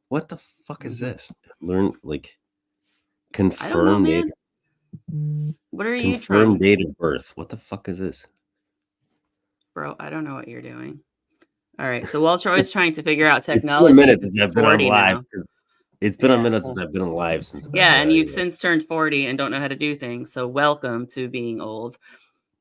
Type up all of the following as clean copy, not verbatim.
What the fuck is this? Learn like I don't know, confirm date. man. What are you Confirm trying? date of birth. What the fuck is this? Bro, I don't know what you're doing. All right, so while Troy's trying to figure out It's been a technology, minute because since he's I've been on 40 live now. because it's been a Yeah. minute since I've been on live since. Yeah, and you've since turned 40 and don't know how to do things. So welcome to being old.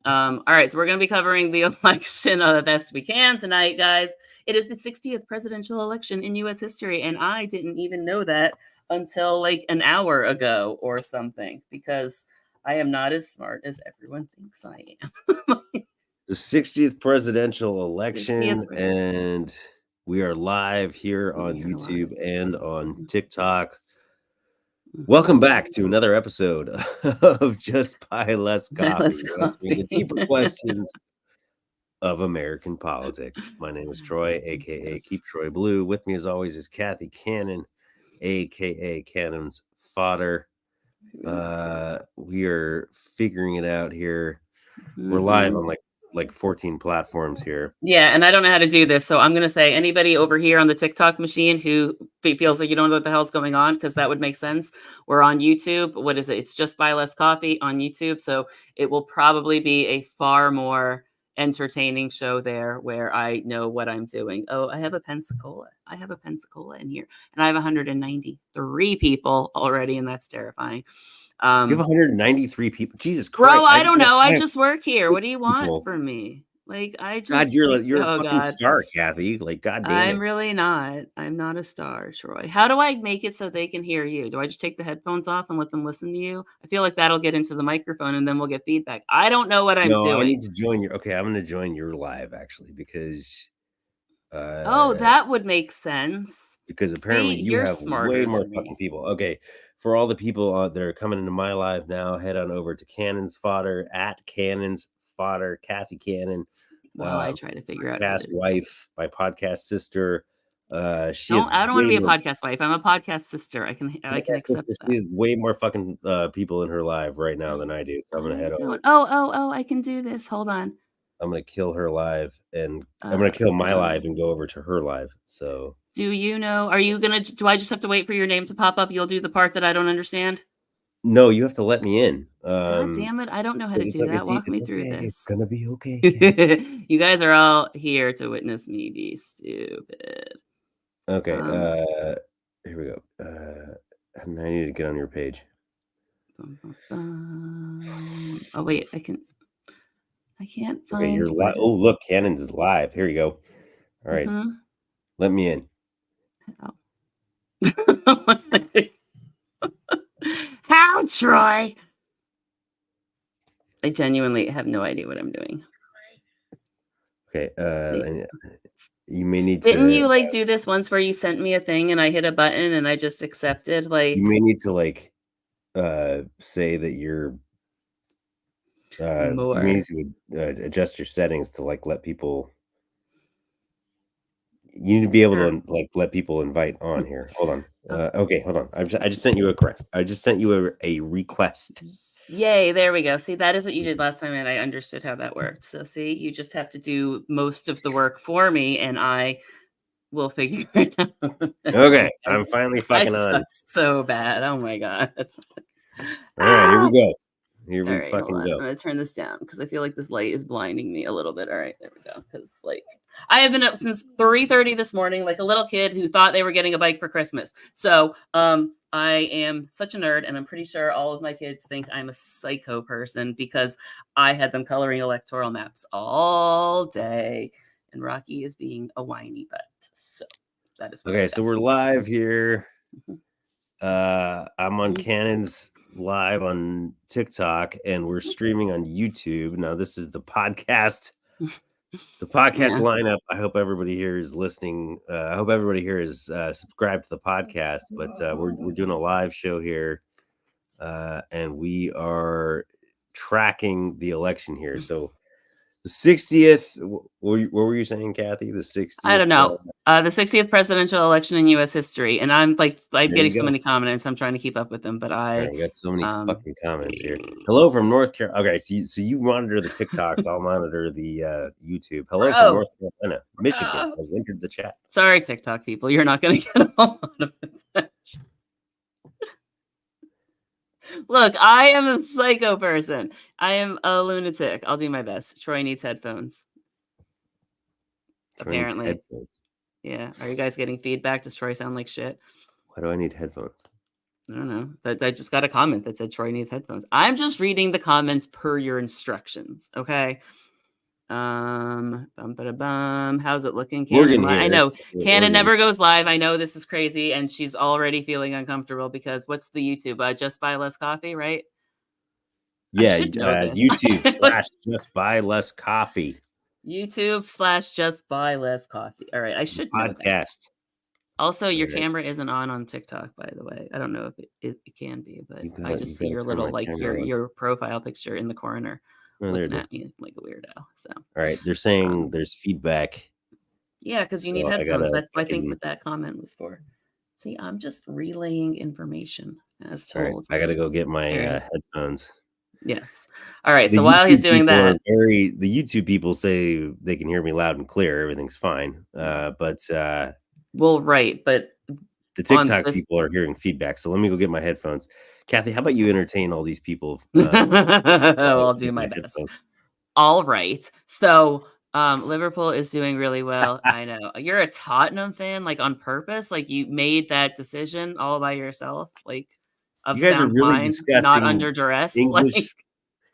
All right, so we're going to be covering the election the best we can tonight, guys. It is the 60th presidential election in U.S. history, and I didn't even know that until like an hour ago or something, because I am not as smart as everyone thinks I am. The 60th presidential election, 60th. and we are live here on We are YouTube live. and on TikTok. Mhm. Welcome back to another episode of Just Buy Less Coffee, answering the deeper questions of American politics. My name is Troy, aka Yes. Keep Troy Blue. With me, as always, is Kathy Cannon, aka Cannon's fodder. We are figuring it out here. We're live on like 14 platforms here. Yeah, and I don't know how to do this, so I'm gonna say anybody over here on the TikTok machine who feels like you don't know what the hell's going on, because that would make sense. We're on YouTube. What is it? It's Just Buy Less Coffee on YouTube, so it will probably be a far more entertaining show there where I know what I'm doing. Oh, I have a Pensacola. I have a Pensacola in here, and I have 193 people already, and that's terrifying. You have 193 people. Jesus Christ! Bro, I don't know. I just work here. What do you want from me? Like, I just God, you're a fucking star, Kathy. Like, God damn it. I'm really not. I'm not a star, Troy. How do I make it so they can hear you? Do I just take the headphones off and let them listen to you? I feel like that'll get into the microphone and then we'll get feedback. I don't know what I'm doing. I need to join your. Okay, I'm going to join your live actually because. Oh, that would make sense. Because apparently you have way more fucking me. people. Okay, for all the people that are coming into my live now, head on over to Cannon's Fodder at Cannon's Fodder, Kathy Cannon. Well, I try to figure out. Podcast wife, my podcast sister. I don't want to be a podcast wife. I'm a podcast sister. I can accept that. She has way more fucking people in her live right now than I do. So I'm gonna head over. Oh! I can do this. Hold on. I'm gonna kill her live, and I'm gonna kill my live and go over to her live. So, do you know? Are you gonna? Do I just have to wait for your name to pop up? You'll do the part that I don't understand. No, you have to let me in. God damn it! I don't know how to do that. Walk me through this. It's gonna be okay. You guys are all here to witness me be stupid. Okay. Here we go. I need to get on your page. Oh wait, I can't find. Okay, you're live. Oh, look, Cannon's is live. Here you go. All right, let me in. How, Troy? I genuinely have no idea what I'm doing. Okay. You may need to. Didn't you like do this once where you sent me a thing and I hit a button and I just accepted? Like, you may need to like say that you're. You need to adjust your settings to like let people. You need to be able to like let people invite on here. Hold on. Okay, hold on. I just sent you a request. Yay, there we go. See, that is what you did last time, and I understood how that worked. So see, you just have to do most of the work for me, and I will figure it out. Okay, I'm finally fucking on. So bad. Oh my god. All right, here we go. Here we fucking go. I'm gonna turn this down because I feel like this light is blinding me a little bit. All right, there we go. Because like I have been up since 3:30 this morning, like a little kid who thought they were getting a bike for Christmas. So I am such a nerd, and I'm pretty sure all of my kids think I'm a psycho person because I had them coloring electoral maps all day, and Rocky is being a whiny butt. So that is okay. So we're live here. I'm on Cannon's live on TikTok, and we're streaming on YouTube. Now, this is the podcast. The podcast lineup. I hope everybody here is listening. I hope everybody here is subscribed to the podcast. But we're doing a live show here, and we are tracking the election here. So The 60th. What were you saying, Kathy? The 60th. I don't know. The 60th presidential election in U.S. history, and I'm getting so many comments. I'm trying to keep up with them, but you got so many fucking comments here. yeah. Hello from North Carolina. Okay, so you monitor the TikToks. I'll monitor the YouTube. Hello from North Carolina. Michigan has entered the chat. Sorry, TikTok people, you're not going to get a whole lot of attention. Look, I am a psycho person. I am a lunatic. I'll do my best. Troy needs headphones. Apparently. Headphones. Yeah. Are you guys getting feedback? Does Troy sound like shit? Why do I need headphones? I don't know. I just got a comment that said Troy needs headphones. I'm just reading the comments per your instructions. Okay. How's it looking? Cannon I know Cannon never goes live. I know this is crazy, and she's already feeling uncomfortable because what's the YouTube? Just buy less coffee, right? Yeah, YouTube / just buy less coffee. YouTube / just buy less coffee. All right, I should know that. Also, your camera isn't on TikTok, by the way. I don't know if it can be, but I just see your little your profile picture in the corner looking at me like a weirdo. So all right, they're saying there's feedback. Yeah, because you need headphones. That's I think what that comment was for. See, I'm just relaying information as told. I gotta go get my headphones. Yes. All right. So while he's doing that, the YouTube people say they can hear me loud and clear. Everything's fine. But well, right. But the TikTok people are hearing feedback. So let me go get my headphones. Kathy, how about you entertain all these people? I'll do my best. All right. So Liverpool is doing really well. I know. You're a Tottenham fan, like on purpose. Like you made that decision all by yourself. Like of you guys are really mind, not under duress. English. Like,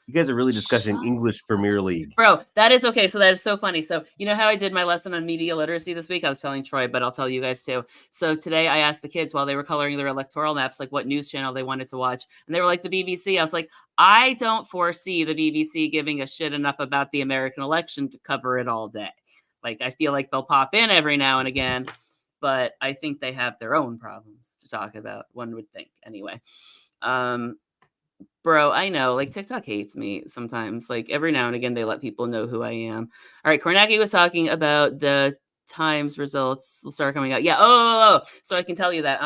you guys are really discussing English Premier League. Bro, that is okay. So that is so funny. So you know how I did my lesson on media literacy this week? I was telling Troy, but I'll tell you guys too. So today I asked the kids while they were coloring their electoral maps, like what news channel they wanted to watch. And they were like the BBC. I was like, I don't foresee the BBC giving a shit enough about the American election to cover it all day. Like I feel like they'll pop in every now and again, but I think they have their own problems to talk about, one would think anyway. Bro, I know, like TikTok hates me sometimes. Like every now and again, they let people know who I am. All right, Kornacki was talking about the Times results will start coming out. Yeah. Oh, so I can tell you that.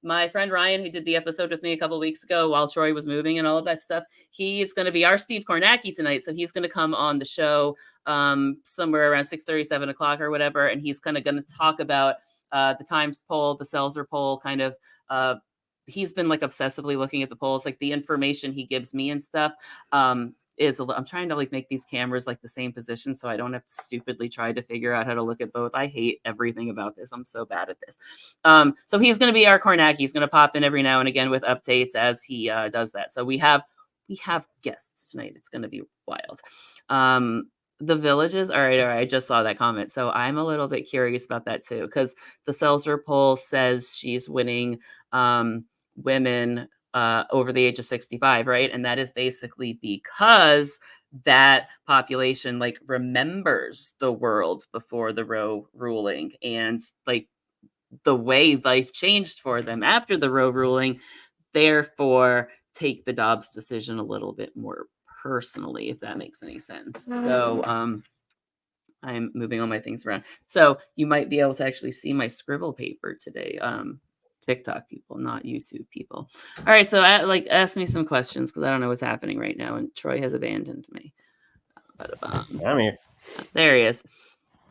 My friend Ryan, who did the episode with me a couple weeks ago while Troy was moving and all of that stuff, he's going to be our Steve Kornacki tonight. So he's going to come on the show somewhere around 6:30, 7 o'clock or whatever, and he's kind of going to talk about the Times poll, the Seltzer poll, kind of. He's been like obsessively looking at the polls, like the information he gives me and stuff. I'm trying to like make these cameras like the same position so I don't have to stupidly try to figure out how to look at both. I hate everything about this. I'm so bad at this. So he's going to be our Kornacki. He's going to pop in every now and again with updates as he does that. So we have guests tonight. It's going to be wild. The Villages. All right. I just saw that comment. So I'm a little bit curious about that too, because the Seltzer poll says she's winning women over the age of 65, right? And that is basically because that population like remembers the world before the Roe ruling and like the way life changed for them after the Roe ruling, therefore take the Dobbs decision a little bit more personally, if that makes any sense. So I'm moving all my things around. So you might be able to actually see my scribble paper today. TikTok people, not YouTube people. All right, so ask me some questions because I don't know what's happening right now, and Troy has abandoned me. I'm here. There he is.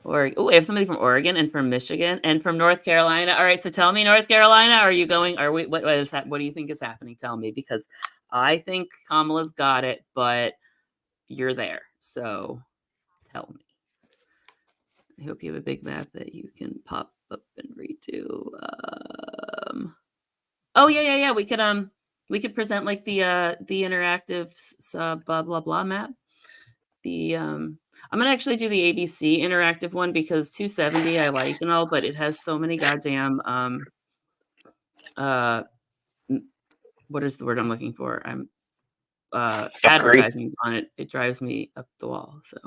Oh, we have somebody from Oregon and from Michigan and from North Carolina. All right, so tell me, North Carolina, are you going? Are we? What do you think is happening? Tell me, because I think Kamala's got it, but you're there, so tell me. I hope you have a big map that you can pop up and redo. Oh yeah. We could present like the interactive blah blah blah map. I'm gonna actually do the ABC interactive one because 270 I like and all, but it has so many goddamn what is the word I'm looking for? Advertisements on it. It drives me up the wall. So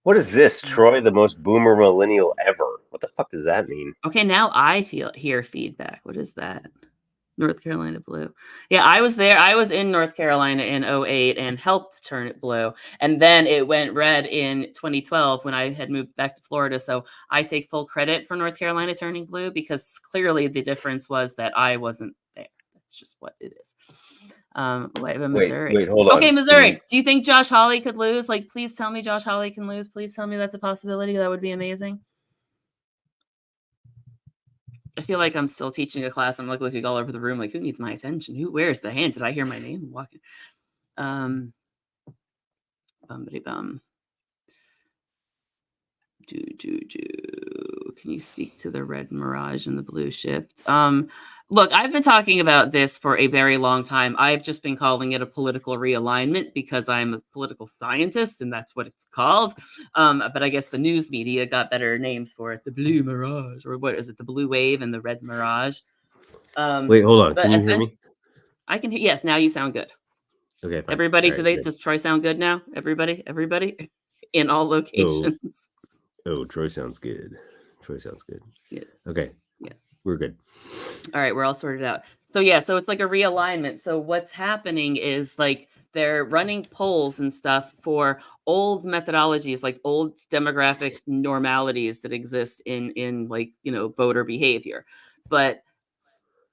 what is this, Troy? The most boomer millennial ever. What the fuck does that mean? Okay, now I hear feedback. What is that? North Carolina blue. Yeah, I was there. I was in North Carolina in 08 and helped turn it blue. And then it went red in 2012 when I had moved back to Florida. So I take full credit for North Carolina turning blue because clearly the difference was that I wasn't there. That's just what it is. What about Missouri? Wait, hold Okay, on. Missouri. Do you think Josh Hawley could lose? Like, please tell me Josh Hawley can lose. Please tell me that's a possibility. That would be amazing. I feel like I'm still teaching a class. I'm like looking all over the room, like, who needs my attention? Where's the hand? Did I hear my name walking? Bumbity bum. Can you speak to the red mirage and the blue shift? Look, I've been talking about this for a very long time. I've just been calling it a political realignment because I'm a political scientist and that's what it's called. But I guess the news media got better names for it. The blue mirage, or what is it? The blue wave and the red mirage. Wait, hold on. Can you hear me? I can hear. Yes, now you sound good. Okay, fine. Everybody, All right, does Troy sound good now? Everybody, in all locations. Oh, Troy sounds good. Troy sounds good. Yes. Okay. Yeah. We're good. All right, we're all sorted out. So yeah, so it's like a realignment. So what's happening is like they're running polls and stuff for old methodologies, like old demographic normalities that exist in like, voter behavior. But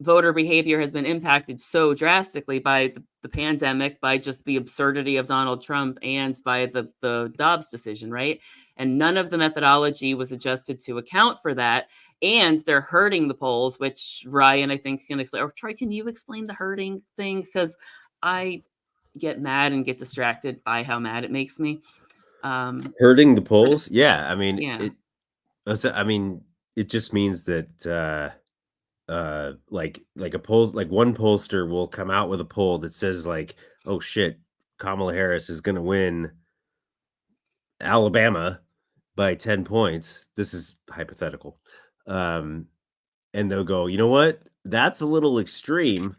voter behavior has been impacted so drastically by the pandemic, by just the absurdity of Donald Trump, and by the Dobbs decision, right? And none of the methodology was adjusted to account for that. And they're hurting the polls, which Ryan, I think, can explain. Or Troy, can you explain the hurting thing? Because I get mad and get distracted by how mad it makes me. Hurting the polls? Yeah, I mean, yeah. it just means that like a poll, like one pollster will come out with a poll that says like, oh shit, Kamala Harris is gonna win Alabama by 10 points. This is hypothetical. And they'll go, you know what? That's a little extreme.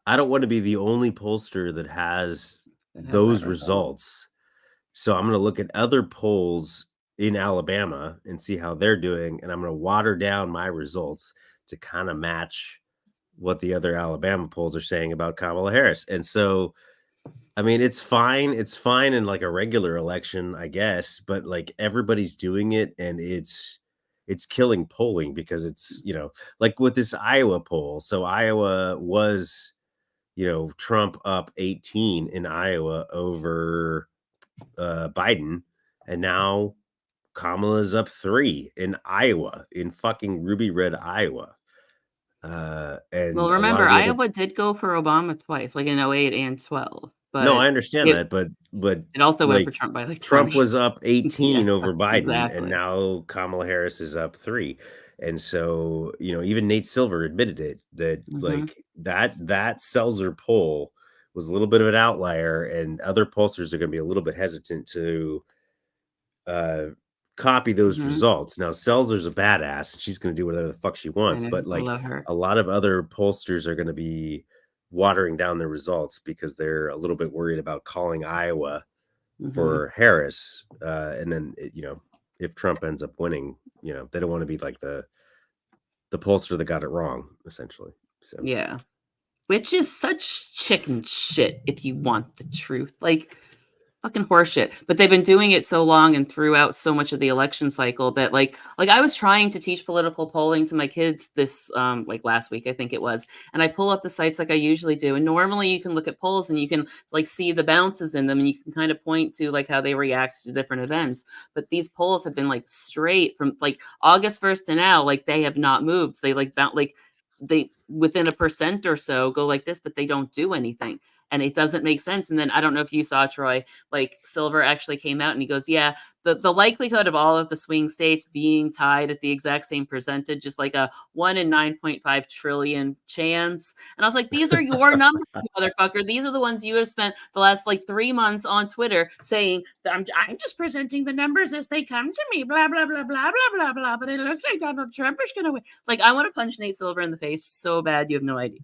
I don't want to be the only pollster that has those results. So I'm going to look at other polls in Alabama and see how they're doing. And I'm going to water down my results to kind of match what the other Alabama polls are saying about Kamala Harris. And so, I mean, it's fine. It's fine in like a regular election, I guess, but like everybody's doing it and it's killing polling because it's, like with this Iowa poll. So Iowa was, Trump up 18 in Iowa over Biden, and now Kamala's up 3 in Iowa, in fucking ruby red Iowa. And well, a lot remember, of the other... Iowa did go for Obama twice, like in 08 and 12. But No, I understand that, but it also went for like Trump by like 20. Trump was up 18 Yeah, over Biden, and exactly. now Kamala Harris is up 3. And so, even Nate Silver admitted it, that like that Seltzer poll was a little bit of an outlier, and other pollsters are going to be a little bit hesitant to copy those results. Now, Seltzer's a badass, and she's going to do whatever the fuck she wants, but I like love her. a lot of other pollsters are going to be watering down their results because they're a little bit worried about calling Iowa for Harris. And then, if Trump ends up winning, they don't want to be like the pollster that got it wrong, essentially. So yeah, which is such chicken shit if you want the truth. Like, fucking horseshit. But they've been doing it so long and throughout so much of the election cycle that like I was trying to teach political polling to my kids this like last week, I think it was. And I pull up the sites like I usually do. And normally you can look at polls and you can like see the bounces in them and you can kind of point to like how they react to different events. But these polls have been like straight from like August 1st to now, like they have not moved. They like bounce like they within a percent or so go like this, but they don't do anything. And it doesn't make sense. And then I don't know if you saw, Troy, like Silver actually came out and he goes, yeah, the likelihood of all of the swing states being tied at the exact same percentage is like a 1 in 9.5 trillion chance. And I was like, these are your numbers, motherfucker. These are the ones you have spent the last like 3 months on Twitter saying that I'm just presenting the numbers as they come to me, blah, blah, blah, blah, blah, blah, blah. But it looks like Donald Trump is going to win. Like, I want to punch Nate Silver in the face so bad. You have no idea.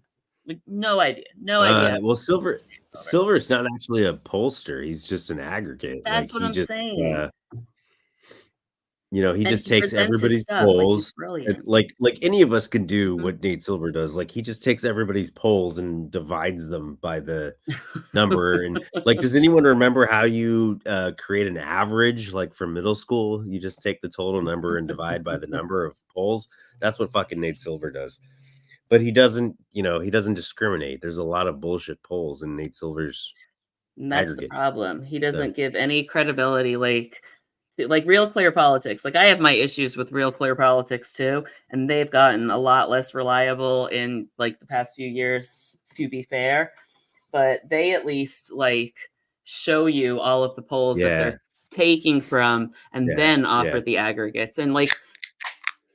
Like, no idea. well, Silver's not actually a pollster. He's just an aggregate. That's Like what he I'm just saying. he And just he takes presents his everybody's stuff like he's polls, and brilliant. like any of us can do Mhm. what Nate Silver does. Like, he just takes everybody's polls and divides them by the number, and, like, does anyone remember how you, create an average, like, for middle school? You just take the total number and divide by the number of polls? That's what fucking Nate Silver does. But he doesn't discriminate. There's a lot of bullshit polls in Nate Silver's And that's the aggregate, problem. He so doesn't give any credibility, like Real Clear Politics. Like, I have my issues with Real Clear Politics too, and they've gotten a lot less reliable in like the past few years, to be fair. But they at least like show you all of the polls that yeah, they're taking from and yeah, then yeah. offer the aggregates. And like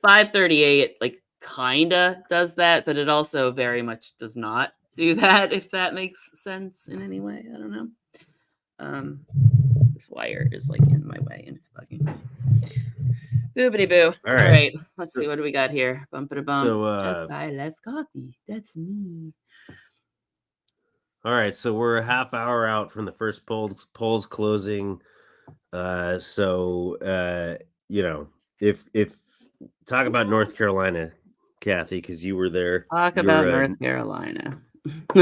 538 like kinda does that, but it also very much does not do that, if that makes sense in any way. I don't know. Um, this wire is like in my way and it's bugging me. Boobity boo. All Alright. right, let's So see what do we got here. Bumpity bump. so, Just buy less coffee. That's me. alright, so we're a half hour out from the first polls closing. So, you know, if talk about North Carolina, Kathy, because you were there. Talk You're about a North Carolina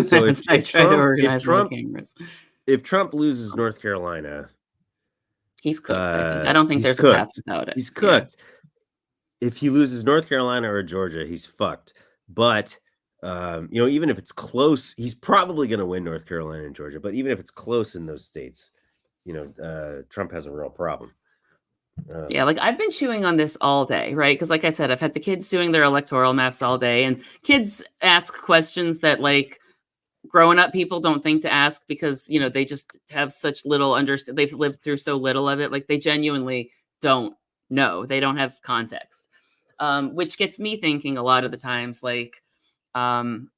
so as I try to organize my cameras. If Trump loses North Carolina, He's cooked, I think. I don't think he's there's a path cooked. without it. He's Yeah. cooked. If he loses North Carolina or Georgia, he's fucked. But even if it's close, he's probably going to win North Carolina and Georgia. But even if it's close in those states, Trump has a real problem. Yeah, like I've been chewing on this all day, right? Because, like I said, I've had the kids doing their electoral maps all day, and kids ask questions that, like, growing up people don't think to ask because, they just have such little understand. They've lived through so little of it. Like, they genuinely don't know. They don't have context, which gets me thinking a lot of the times, like, um,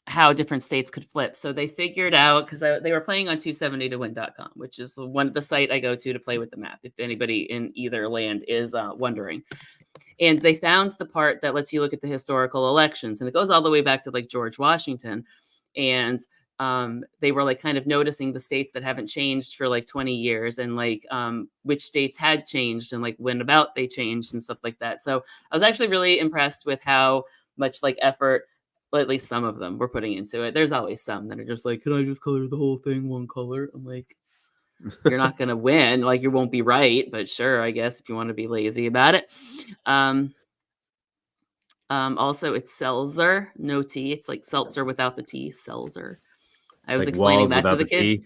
how different states could flip. So they figured out because they were playing on 270towin.com, which is the site I go to play with the map. If anybody in either land is wondering, and they found the part that lets you look at the historical elections, and it goes all the way back to like George Washington, and they were like kind of noticing the states that haven't changed for like 20 years and like which states had changed and like when about they changed and stuff like that. So I was actually really impressed with how much like effort, well, at least some of them were putting into it. There's always some that are just like, can I just color the whole thing one color? I'm like, you're not going to win. Like, you won't be right, but sure, I guess if you want to be lazy about it. Also, it's seltzer, no T. It's like seltzer without the T, seltzer. I was like explaining walls that to without the the kids. T,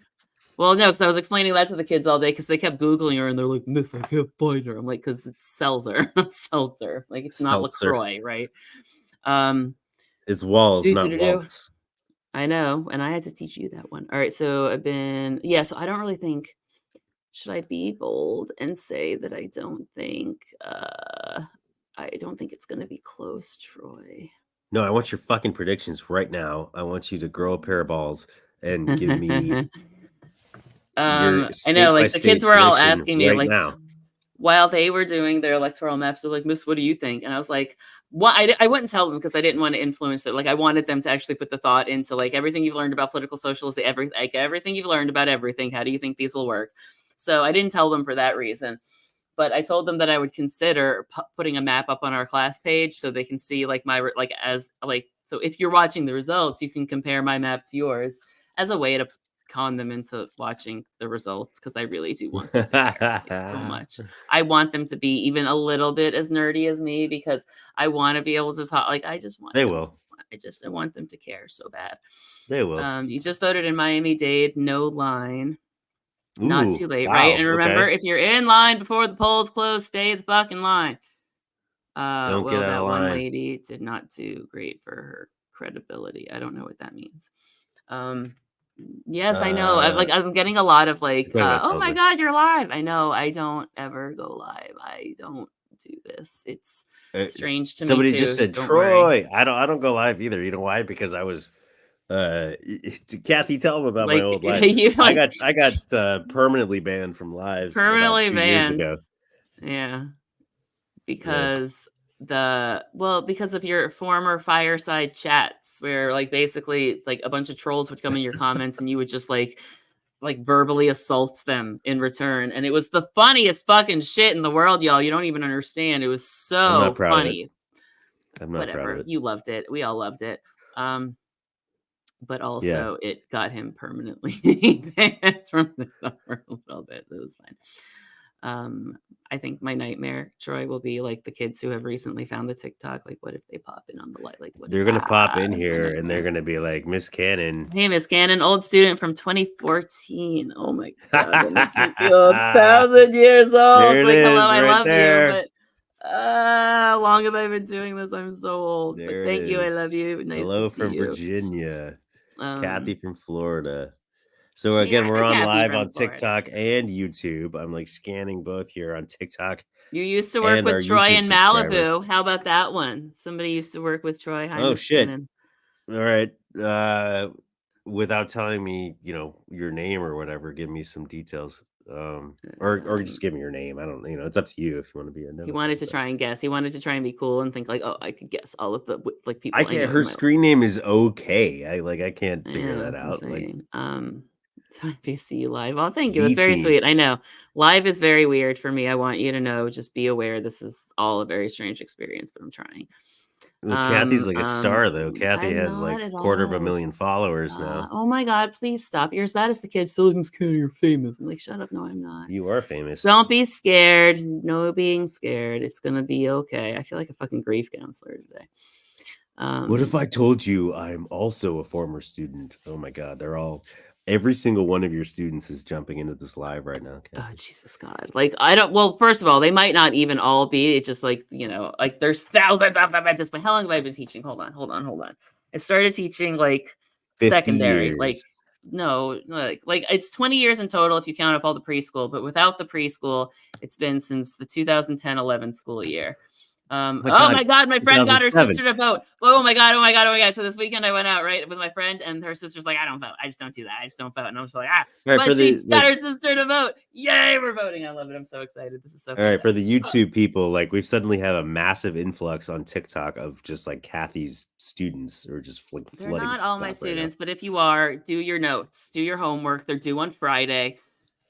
Well, no, because I was explaining that to the kids all day because they kept Googling her and they're like, Miss, I can't find her. I'm like, because it's seltzer, seltzer. Like, it's not seltzer. LaCroix, right? Um, It's walls, do, not do, do, do. waltz. I know. And I had to teach you that one. All right. So so I don't really think, should I be bold and say that I don't think it's going to be close, Troy. No, I want your fucking predictions right now. I want you to grow a pair of balls and give me your I know, state by like the kids state were all prediction asking me, right like, now. while they were doing their electoral maps, they're like, Miss, what do you think? And I was like, what? I wouldn't tell them because I didn't want to influence it. Like, I wanted them to actually put the thought into like everything you've learned about political socialism, everything you've learned about everything. How do you think these will work? So I didn't tell them for that reason. But I told them that I would consider putting a map up on our class page so they can see like so if you're watching the results, you can compare my map to yours as a way to con them into watching the results because I really do want them to care like so much. I want them to be even a little bit as nerdy as me because I want to be able to talk. Like, I just want They them to. will. I want them to care so bad. They will. You just voted in Miami-Dade, no line. Not too Ooh, late, right? wow. And remember, Okay. if you're in line before the polls close, stay the fucking line. Don't get Well, out of that one line. lady did not do great for her credibility. I don't know what that means. Um, yes, I know. I'm getting a lot of You're like, talking about oh my seltzer. God, you're live. I know. I don't ever go live. I don't do this. It's strange to me Somebody just too. said Don't worry. Troy. I don't go live either. You know why? Because I was Kathy, tell them about my Like old life. you like I got permanently banned from lives about permanently 2 years banned. ago. Yeah. Yeah. Because of your former fireside chats where like basically like a bunch of trolls would come in your comments and you would just like like verbally assaults them in return. And it was the funniest fucking shit in the world, y'all. You don't even understand. It was I'm not so proud of it. funny. I'm not proud of Whatever. it. You loved it. We all loved it. But Yeah. also it got him permanently banned from the for a little bit. It was fine. I think my nightmare, Troy, will be like the kids who have recently found the TikTok. Like, what if they pop in on the light? Like, what? They're gonna pop in That's my here and they're nightmare. gonna be like, Miss Cannon. Hey, Miss Cannon, old student from 2014. Oh my god, that makes me feel 1,000 years old. There It's it like, hello, is, I right love you, there. but how long have I been doing this? I'm so old. But There it thank you, I is. love you. Nice Hello to see from you. Virginia. Kathy from Florida. So We again, got we're the on Kathy live from on Florida. TikTok and YouTube. I'm like scanning both here on TikTok. You used to work and with our Troy YouTube in subscribers. Malibu. How about that one? Somebody used to work with Troy. Hi, Oh Miss shit. Cannon. All right. Without telling me, your name or whatever, give me some details. Or just give me your name. I don't, it's up to you if you want to be identified. He wanted to try and guess. He wanted to try and be cool and think like, oh, I could guess all of the like people I I can't. know. Her screen name is okay. I can't figure Yeah, that that's what I'm out. Like saying. Happy to see you live. Oh, thank you. It's very VT. sweet. I know. Live is very weird for me. I want you to know. Just be aware. This is all a very strange experience, but I'm trying. Well, Kathy's like a star though. Kathy I'm has not like at 250,000 all. followers now. Oh my god, please stop. You're as bad as the kids. Still, Miss Cannon, you're famous. I'm like, shut up. No, I'm not. You are famous. Don't be scared. No being scared. It's gonna be okay. I feel like a fucking grief counselor today. What if I told you I'm also a former student? Oh my god, every single one of your students is jumping into this live right now. Oh, Jesus God. Like, I don't, well, first of all, they might not even all be. It's just like, like there's thousands of them at this point. How long have I been teaching? Hold on. I started teaching like 50 secondary, years. like, no, like it's 20 years in total if you count up all the preschool, but without the preschool, it's been since the 2010-11 school year. Oh my God, my friend got her sister to vote. Oh my God. So this weekend I went out, right, with my friend, and her sister's like, I don't vote. I just don't do that. I just don't vote. And I was like, but she got her sister to vote. Yay, we're voting. I love it. I'm so excited. This is so all right. For the YouTube people, like we suddenly have a massive influx on TikTok of just like Kathy's students or just like They're flooding not TikTok all my right students, now. but if you are, do your notes, do your homework. They're due on Friday.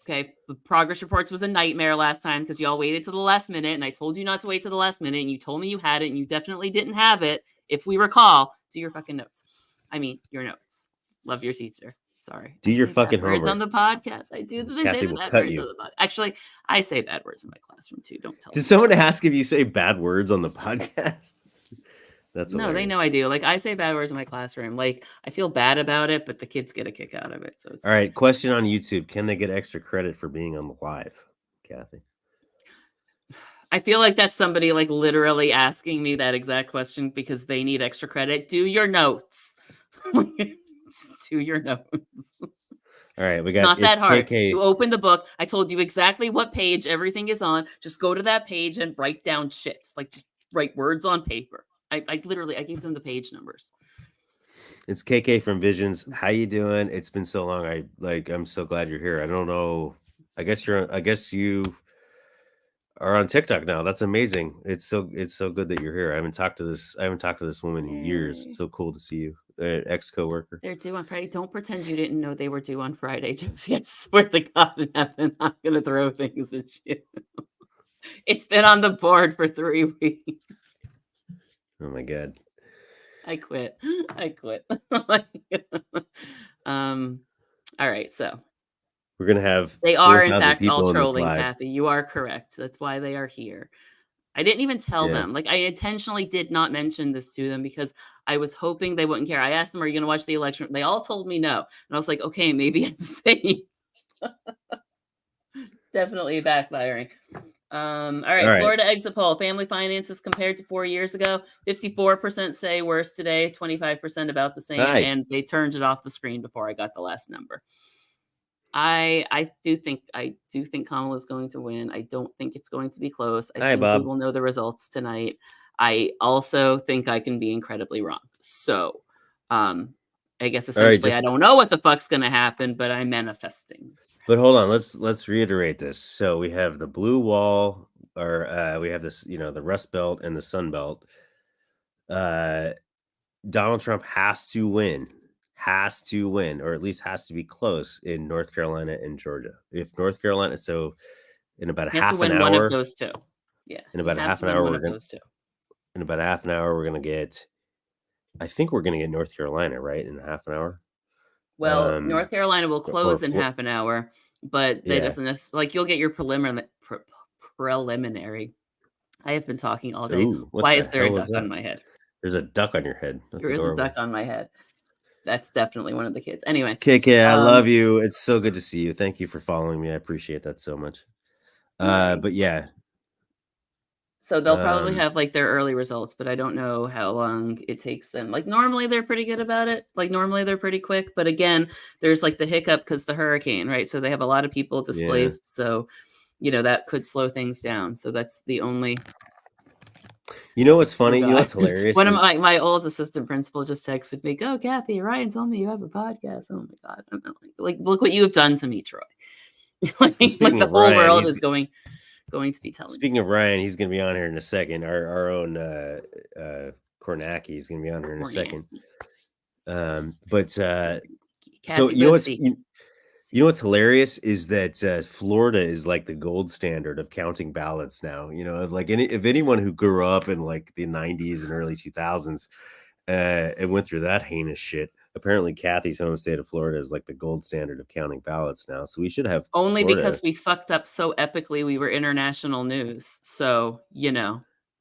Okay, the progress reports was a nightmare last time because y'all waited to the last minute, and I told you not to wait to the last minute, and you told me you had it, and you definitely didn't have it. If we recall, do your fucking notes. I mean, your notes. Love your teacher. Sorry. Do your fucking homework. Words on the podcast. I do. I say the bad words on the podcast. Actually, I say bad words in my classroom too. Don't tell. Did someone ask if you say bad words on the podcast? That's no, hilarious. They know I do. Like I say bad words in my classroom. Like I feel bad about it, but the kids get a kick out of it. So it's all right. Question on YouTube: can they get extra credit for being on the live, Kathy? I feel like that's somebody like literally asking me that exact question because they need extra credit. Do your notes. Do your notes. All right, we got not that hard. KK. You open the book. I told you exactly what page everything is on. Just go to that page and write down shit. Like just write words on paper. I gave them the page numbers. It's KK from Visions. How you doing? It's been so long. I'm so glad you're here. I don't know. I guess you are on TikTok now. That's amazing. It's so good that you're here. I haven't talked to this woman in years. It's so cool to see you. Ex-coworker. They're due on Friday. Don't pretend you didn't know they were due on Friday, Josie. I swear to God in heaven, I'm gonna throw things at you. It's been on the board for 3 weeks. Oh my God. I quit. All right, so we're gonna have they 4, are in fact all trolling, live. Kathy. You are correct. That's why they are here. I didn't even tell them. Like I intentionally did not mention this to them because I was hoping they wouldn't care. I asked them, "Are you going to watch the election?" They all told me no, and I was like, "Okay, maybe I'm safe." Definitely backfiring. All right. Florida exit poll. Family finances compared to 4 years ago. 54% say worse today. 25% about the same. And they turned it off the screen before I got the last number. I do think Kamala is going to win. I don't think it's going to be close. I think we will know the results tonight. I also think I can be incredibly wrong. So, I guess essentially I don't know what the fuck's going to happen, but I'm manifesting. But hold on, let's reiterate this. So we have the blue wall, or we have this, the Rust Belt and the Sun Belt. Donald Trump has to win. has to win, or at least has to be close in North Carolina and Georgia. If North Carolina, so in about a He has to half an win one of hour, those two. Yeah, in he about a has half to an win hour, one of those two. in about a half an hour, we're gonna get. I think we're gonna get North Carolina right in a half an hour. Well, North Carolina will Or close in half an hour, but that yeah. doesn't like you'll get your preliminary. I have been talking all day. Ooh, what Why the is there a hell was duck on that? my head? There's a duck on your head. That's There is a duck adorable. on my head. That's definitely one of the kids. Anyway, KK, I love um, you. It's so good to see you. Thank you for following me. I appreciate that so much. yay. But yeah, So they'll probably um, have like their early results, but I don't know how long it takes them. Like normally they're pretty good about it. Like normally they're pretty quick, but again, there's like the hiccup because the hurricane, right? So they have a lot of people yeah. displaced. So, that could slow things down. So that's the only. You know what's Oh funny? You know God, what's hilarious one of is my old assistant principal just texted me, "Go, Kathy! Ryan told me you have a podcast." Oh my God! I'm like, look what you have done to me, Troy. like, well. like Speaking the of whole Ryan, world he's is going to be telling me. speaking of Ryan, he's gonna be on here in a second. Our own Kornacki is gonna be on here in a second. Kornacki. But so Kathy Bussey. you know what's hilarious is that Florida is like the gold standard of counting ballots now. You know, if anyone who grew up in like the '90s and early 2000s and went through that heinous shit, apparently Kathy's home state of Florida is like the gold standard of counting ballots now. So we should have Only Florida. because we fucked up so epically, we were international news. So,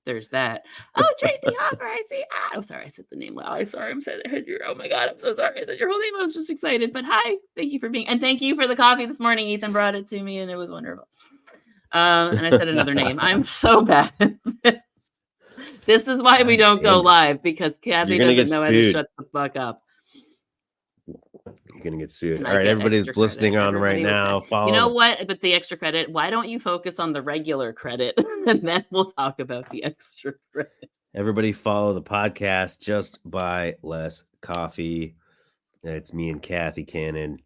there's that. Oh, Tracy Hopper, I see. Oh, sorry, I said the name loud. I'm sorry, I'm saying oh my God, I'm so sorry. I said your whole name. I was just excited. But hi, thank you for being, and thank you for the coffee this morning. Ethan brought it to me, and it was wonderful. And I said another name. I'm so bad. This is why we God don't go damn it. live because Kathy You're gonna doesn't get know how to sued. shut the fuck up. You're gonna get sued. And All I right, get everybody extra that's credit. listening on right Everybody will now, get. You know follow what? But the extra credit, why don't you focus on the regular credit and then we'll talk about the extra credit. everybody follow the podcast. Just Buy Less Coffee. It's me and Kathy Cannon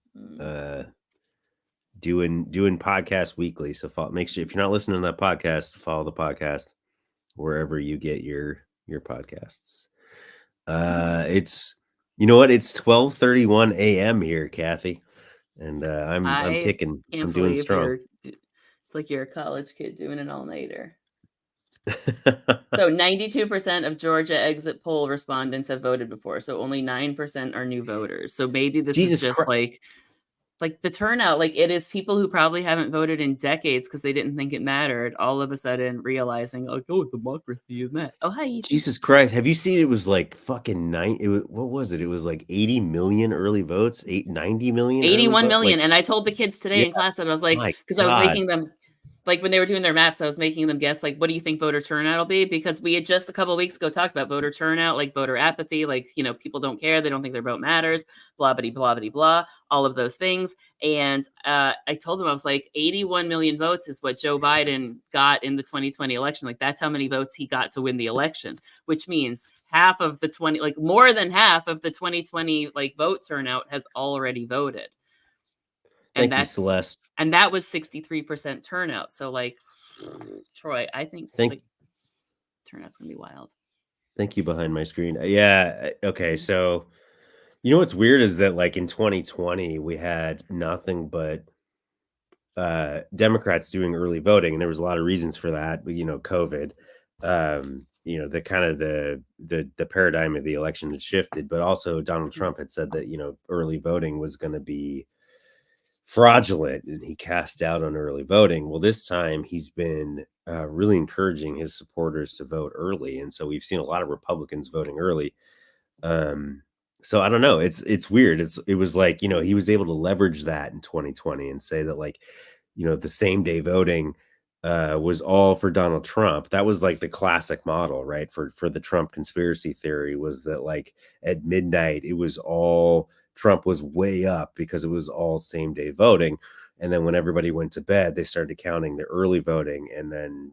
doing podcast weekly. So make sure if you're not listening to that podcast, follow the podcast wherever you get your podcasts. It's you know what? It's 12:31 a.m. here, Kathy, and I'm I kicking. can't I'm doing believe strong. it's like you're a college kid doing an all-nighter. So 92% of Georgia exit poll respondents have voted before. So only 9% are new voters. So maybe this is Jesus just Christ. like the turnout, like it is people who probably haven't voted in decades because they didn't think it mattered, all of a sudden realizing, like, oh, democracy is that. Oh, hi, Ethan. Jesus Christ. Have you seen it was like fucking what was it? It was like 80 million early votes, 90 million early 81 vote. million. Like, And I told the kids today yeah, in class that I was like, my because I was God. making them, like when they were doing their maps, I was making them guess, like, what do you think voter turnout will be? Because we had just a couple of weeks ago talked about voter turnout, like voter apathy, like, people don't care. They don't think their vote matters, blah, blah, blah, blah, blah, all of those things. And I told them, I was like, 81 million votes is what Joe Biden got in the 2020 election. Like, that's how many votes he got to win the election, which means half of the more than half of the 2020 like vote turnout has already voted. And Thank you, Celeste. that was 63% turnout. So like Troy, I think like turnout's gonna be wild. Thank you behind my screen. Yeah. Okay. So, you know what's weird is that like in 2020, we had nothing but Democrats doing early voting, and there was a lot of reasons for that. But COVID, the kind of the paradigm of the election had shifted, but also Donald Trump had said that early voting was going to be fraudulent, and he cast out on early voting. Well, this time he's been really encouraging his supporters to vote early, and so we've seen a lot of Republicans voting early. So I don't know. It's weird. It was like he was able to leverage that in 2020 and say that like the same day voting was all for Donald Trump. That was like the classic model, right? For the Trump conspiracy theory was that like at midnight it was all Trump was way up because it was all same day voting. And then when everybody went to bed, they started counting the early voting, and then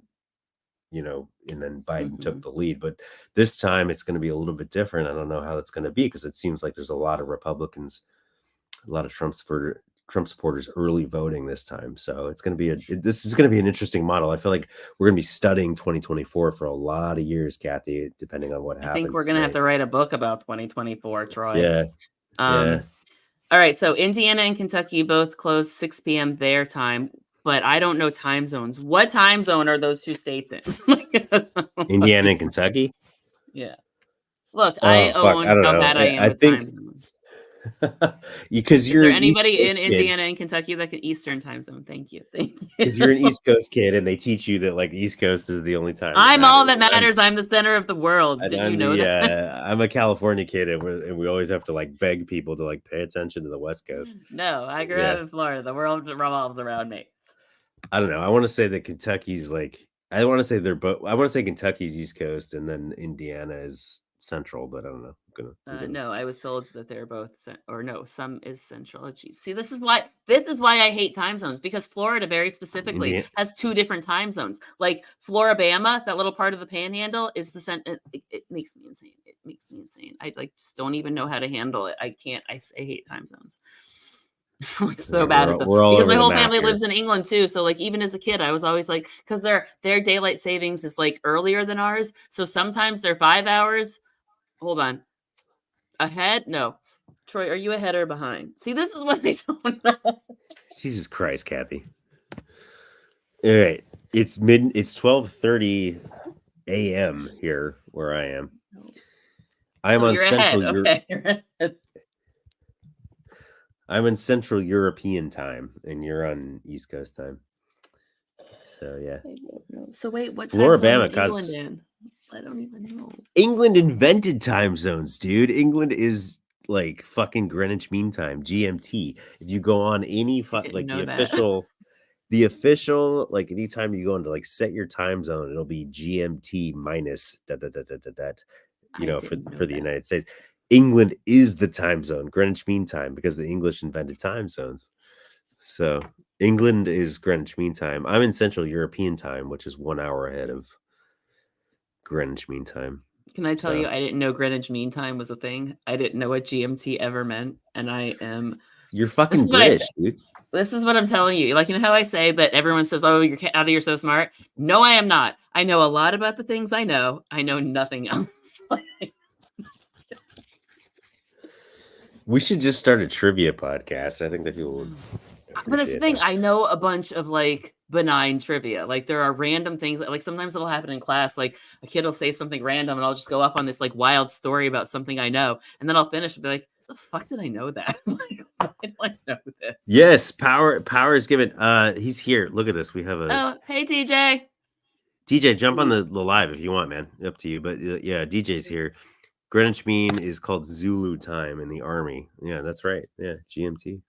Biden took the lead. But this time it's going to be a little bit different. I don't know how that's going to be because it seems like there's a lot of Republicans, a lot of Trump supporters early voting this time. So it's going to be this is going to be an interesting model. I feel like we're going to be studying 2024 for a lot of years, Kathy, depending on what happens. I think we're going to have to write a book about 2024, Troy. Yeah. Yeah. All right, so Indiana and Kentucky both close 6 p.m. their time, but I don't know time zones. What time zone are those two states in? Indiana and Kentucky. Yeah. Look, Oh I fuck, I own don't how know. bad I am I with think time zones. because Is you're there an East anybody in Coast kid. Indiana and Kentucky that can Eastern time zone? Thank you. Thank Because you're an you. East Coast kid, and they teach you that like East Coast is the only time that I'm all that matters. matters. I'm the center of the world. And Didn't you I'm know the that? I'm a California kid, and we always have to like beg people to like pay attention to the West Coast. No, I grew Yeah, up in Florida. The world revolves around me. I don't know. I want to say that Kentucky's like I want to say they're both. I want to say Kentucky's East Coast, and then Indiana is Central, but I don't know. I'm gonna. No, I was told that they're both, or no, some is central. Oh, geez. See, this is why I hate time zones, because Florida very specifically Indiana. has two different time zones. Like Floribama, that little part of the Panhandle, is it makes me insane. It makes me insane. I like just don't even know how to handle it. I can't. I hate time zones. I'm like so bad at them We're all because over my the whole map family here. lives in England too. So like even as a kid, I was always like, because their daylight savings is like earlier than ours. So sometimes they're 5 hours. Hold on. Ahead? No. Troy, are you ahead or behind? See, this is what I don't know. Jesus Christ, Kathy. All right, it's 12:30 a.m. here where I am. I am So on you're Central ahead. Europe. Okay. You're ahead. I'm in Central European time, and you're on East Coast time. So yeah. I don't know. So wait, what time zone is Floribama, England cause in? I don't even know. England invented time zones, dude. England is like fucking Greenwich Mean Time, GMT. If you go on any I didn't like know that. the official like anytime you go into like set your time zone, it'll be GMT minus that, you I know, didn't know for the that. United States. England is the time zone, Greenwich Mean Time, because the English invented time zones. So England is Greenwich Mean Time. I'm in Central European time, which is 1 hour ahead of Greenwich Mean Time. Can I tell So you, I didn't know Greenwich Mean Time was a thing. I didn't know what GMT ever meant, and I am. you're This fucking is what I say. British, dude. This is what I'm telling you. Like, you know how I say that everyone says, "Oh, you're so smart." No, I am not. I know a lot about the things I know. I know nothing else. We should just start a trivia podcast. I think that people would But that's the appreciate thing. that. I know a bunch of like benign trivia. Like there are random things that like sometimes it'll happen in class. Like a kid will say something random and I'll just go off on this like wild story about something I know. And then I'll finish and be like, the fuck did I know that? Like, why do I know this? Yes, power is given. He's here. Look at this. We have a Oh, hey TJ. DJ. Jump on the live if you want, man. Up to you. But yeah, DJ's here. Greenwich Mean is called Zulu time in the army. Yeah, that's right. Yeah, GMT.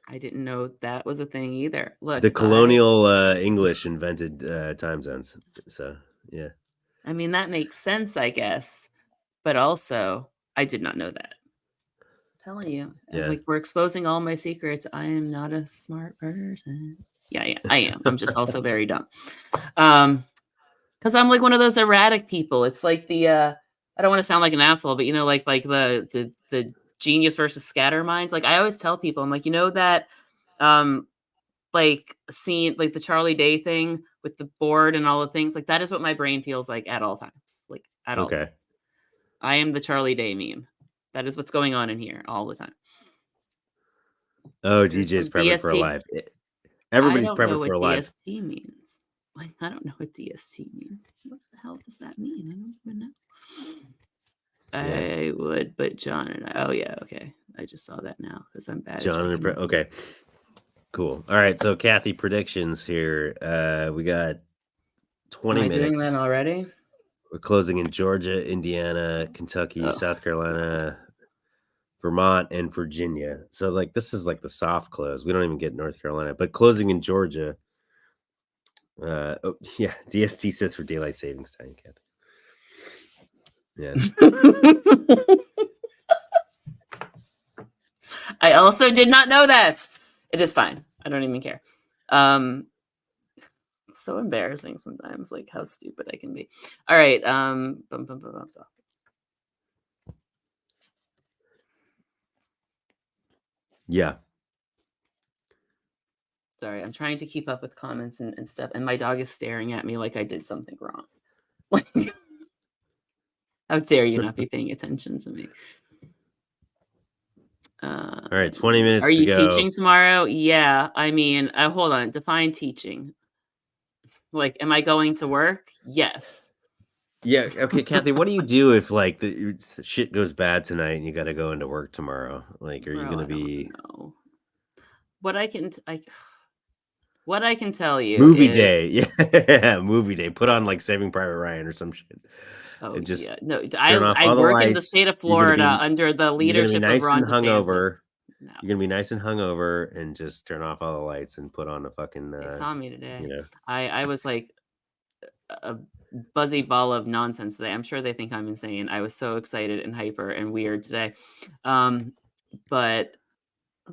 I didn't know that was a thing either. The Look, colonial English invented time zones. So yeah. I mean that makes sense, I guess. But also, I did not know that. I'm telling you, Yeah. like we're exposing all my secrets. I am not a smart person. Yeah, I am. I'm just also very dumb. Because I'm like one of those erratic people. It's like the I don't want to sound like an asshole, but you know, like the genius versus scatter minds. Like I always tell people, I'm like, you know that like scene, like the Charlie Day thing with the board and all the things, like that is what my brain feels like at all times. Like at all Okay. times. I am the Charlie Day meme. That is what's going on in here all the time. Oh, There's DJ's some prepping for a DST. live. I Everybody's don't know prepping for what a live. DST means. Like, I don't know what DST means. What the hell does that mean? I don't even know. Yeah. I would, but John and I. Oh yeah, okay. I just saw that now because I'm bad at John checking. and okay. Cool. All right. So Kathy, predictions here. We got 20 Am I minutes. doing that already? We're closing in Georgia, Indiana, Kentucky, South Carolina, Vermont, and Virginia. So like this is like the soft close. We don't even get North Carolina, but closing in Georgia. Oh, yeah, DST sits for daylight savings time, Kathy. Yeah. I also did not know that. It is fine. I don't even care. It's so embarrassing sometimes, like how stupid I can be. All right. Yeah. Sorry, I'm trying to keep up with comments and stuff, and my dog is staring at me like I did something wrong. How dare you not be paying attention to me? All right, 20 minutes Are to you go. teaching tomorrow? Yeah. I mean, hold on. Define teaching. Like, am I going to work? Yes. Yeah. Okay, Kathy, what do you do if like the shit goes bad tonight and you got to go into work tomorrow? Like, are you Bro, going to I don't be know. What I can what I can tell you movie is, day? Yeah, movie day. Put on like Saving Private Ryan or some shit, oh and just yeah, no, turn off I all the work in the lights. state of You're gonna Florida be under the you're gonna be leadership of nice and Ron hungover. DeSantis. No, You're gonna be nice and hungover, and just turn off all the lights and put on a fucking they saw me you today. know. I was like a buzzy ball of nonsense today. I'm sure they think I'm insane. I was so excited and hyper and weird today. But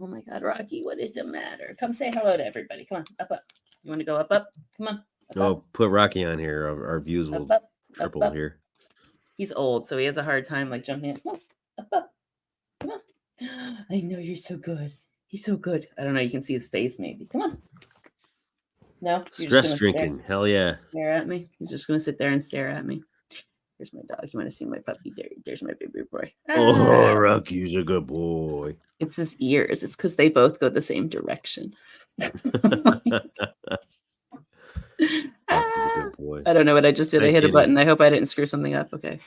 oh my God, Rocky, what is the matter? Come say hello to everybody. Come on, up, up. You want to go up, up? Come on, up, up, Oh, put Rocky on here. Our views up, will up, up, triple up. here. He's old, so he has a hard time like jumping in. Come on, up, up. Come on. I know you're so good. He's so good. I don't know. You can see his face maybe. Come on. No, you're just Stress gonna drinking. Hell yeah. stare at me. He's just gonna sit there and stare at me. Here's my dog. You want to see my puppy? There's my baby boy. Oh, Ah, Rocky's a good boy. it's his ears. It's because they both go the same direction. Rocky's a good boy. I don't know what I just did. Hi, I hit a kitty. button. I hope I didn't screw something up. Okay.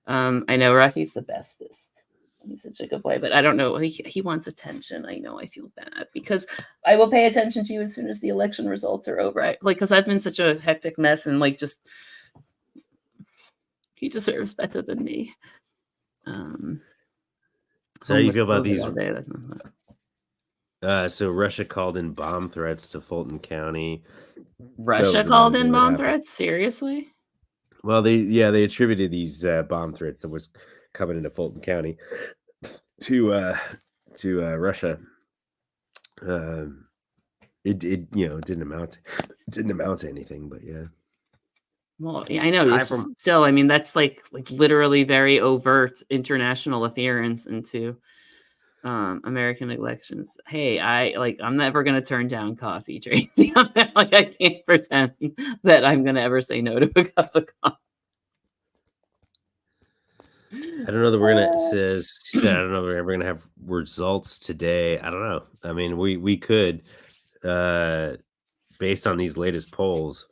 I know Rocky's the bestest. He's such a good boy, but I don't know. He wants attention. I know. I feel bad because I will pay attention to you as soon as the election results are over. Because I've been such a hectic mess and like just he deserves better than me. So how do you feel all about these? day. So Russia called in bomb threats to Fulton County. That Russia was another called in thing that bomb happened. threats? Seriously? Well, they attributed these bomb threats that was coming into Fulton County to Russia. It didn't amount to anything, but yeah. Well, yeah, I know. It's just still. I mean, that's like literally very overt international interference into American elections. Hey, I'm never gonna turn down coffee, Tracy. Like I can't pretend that I'm gonna ever say no to a cup of coffee. I don't know that we're gonna she said I don't know if we're ever gonna have results today. I don't know. I mean, we could based on these latest polls.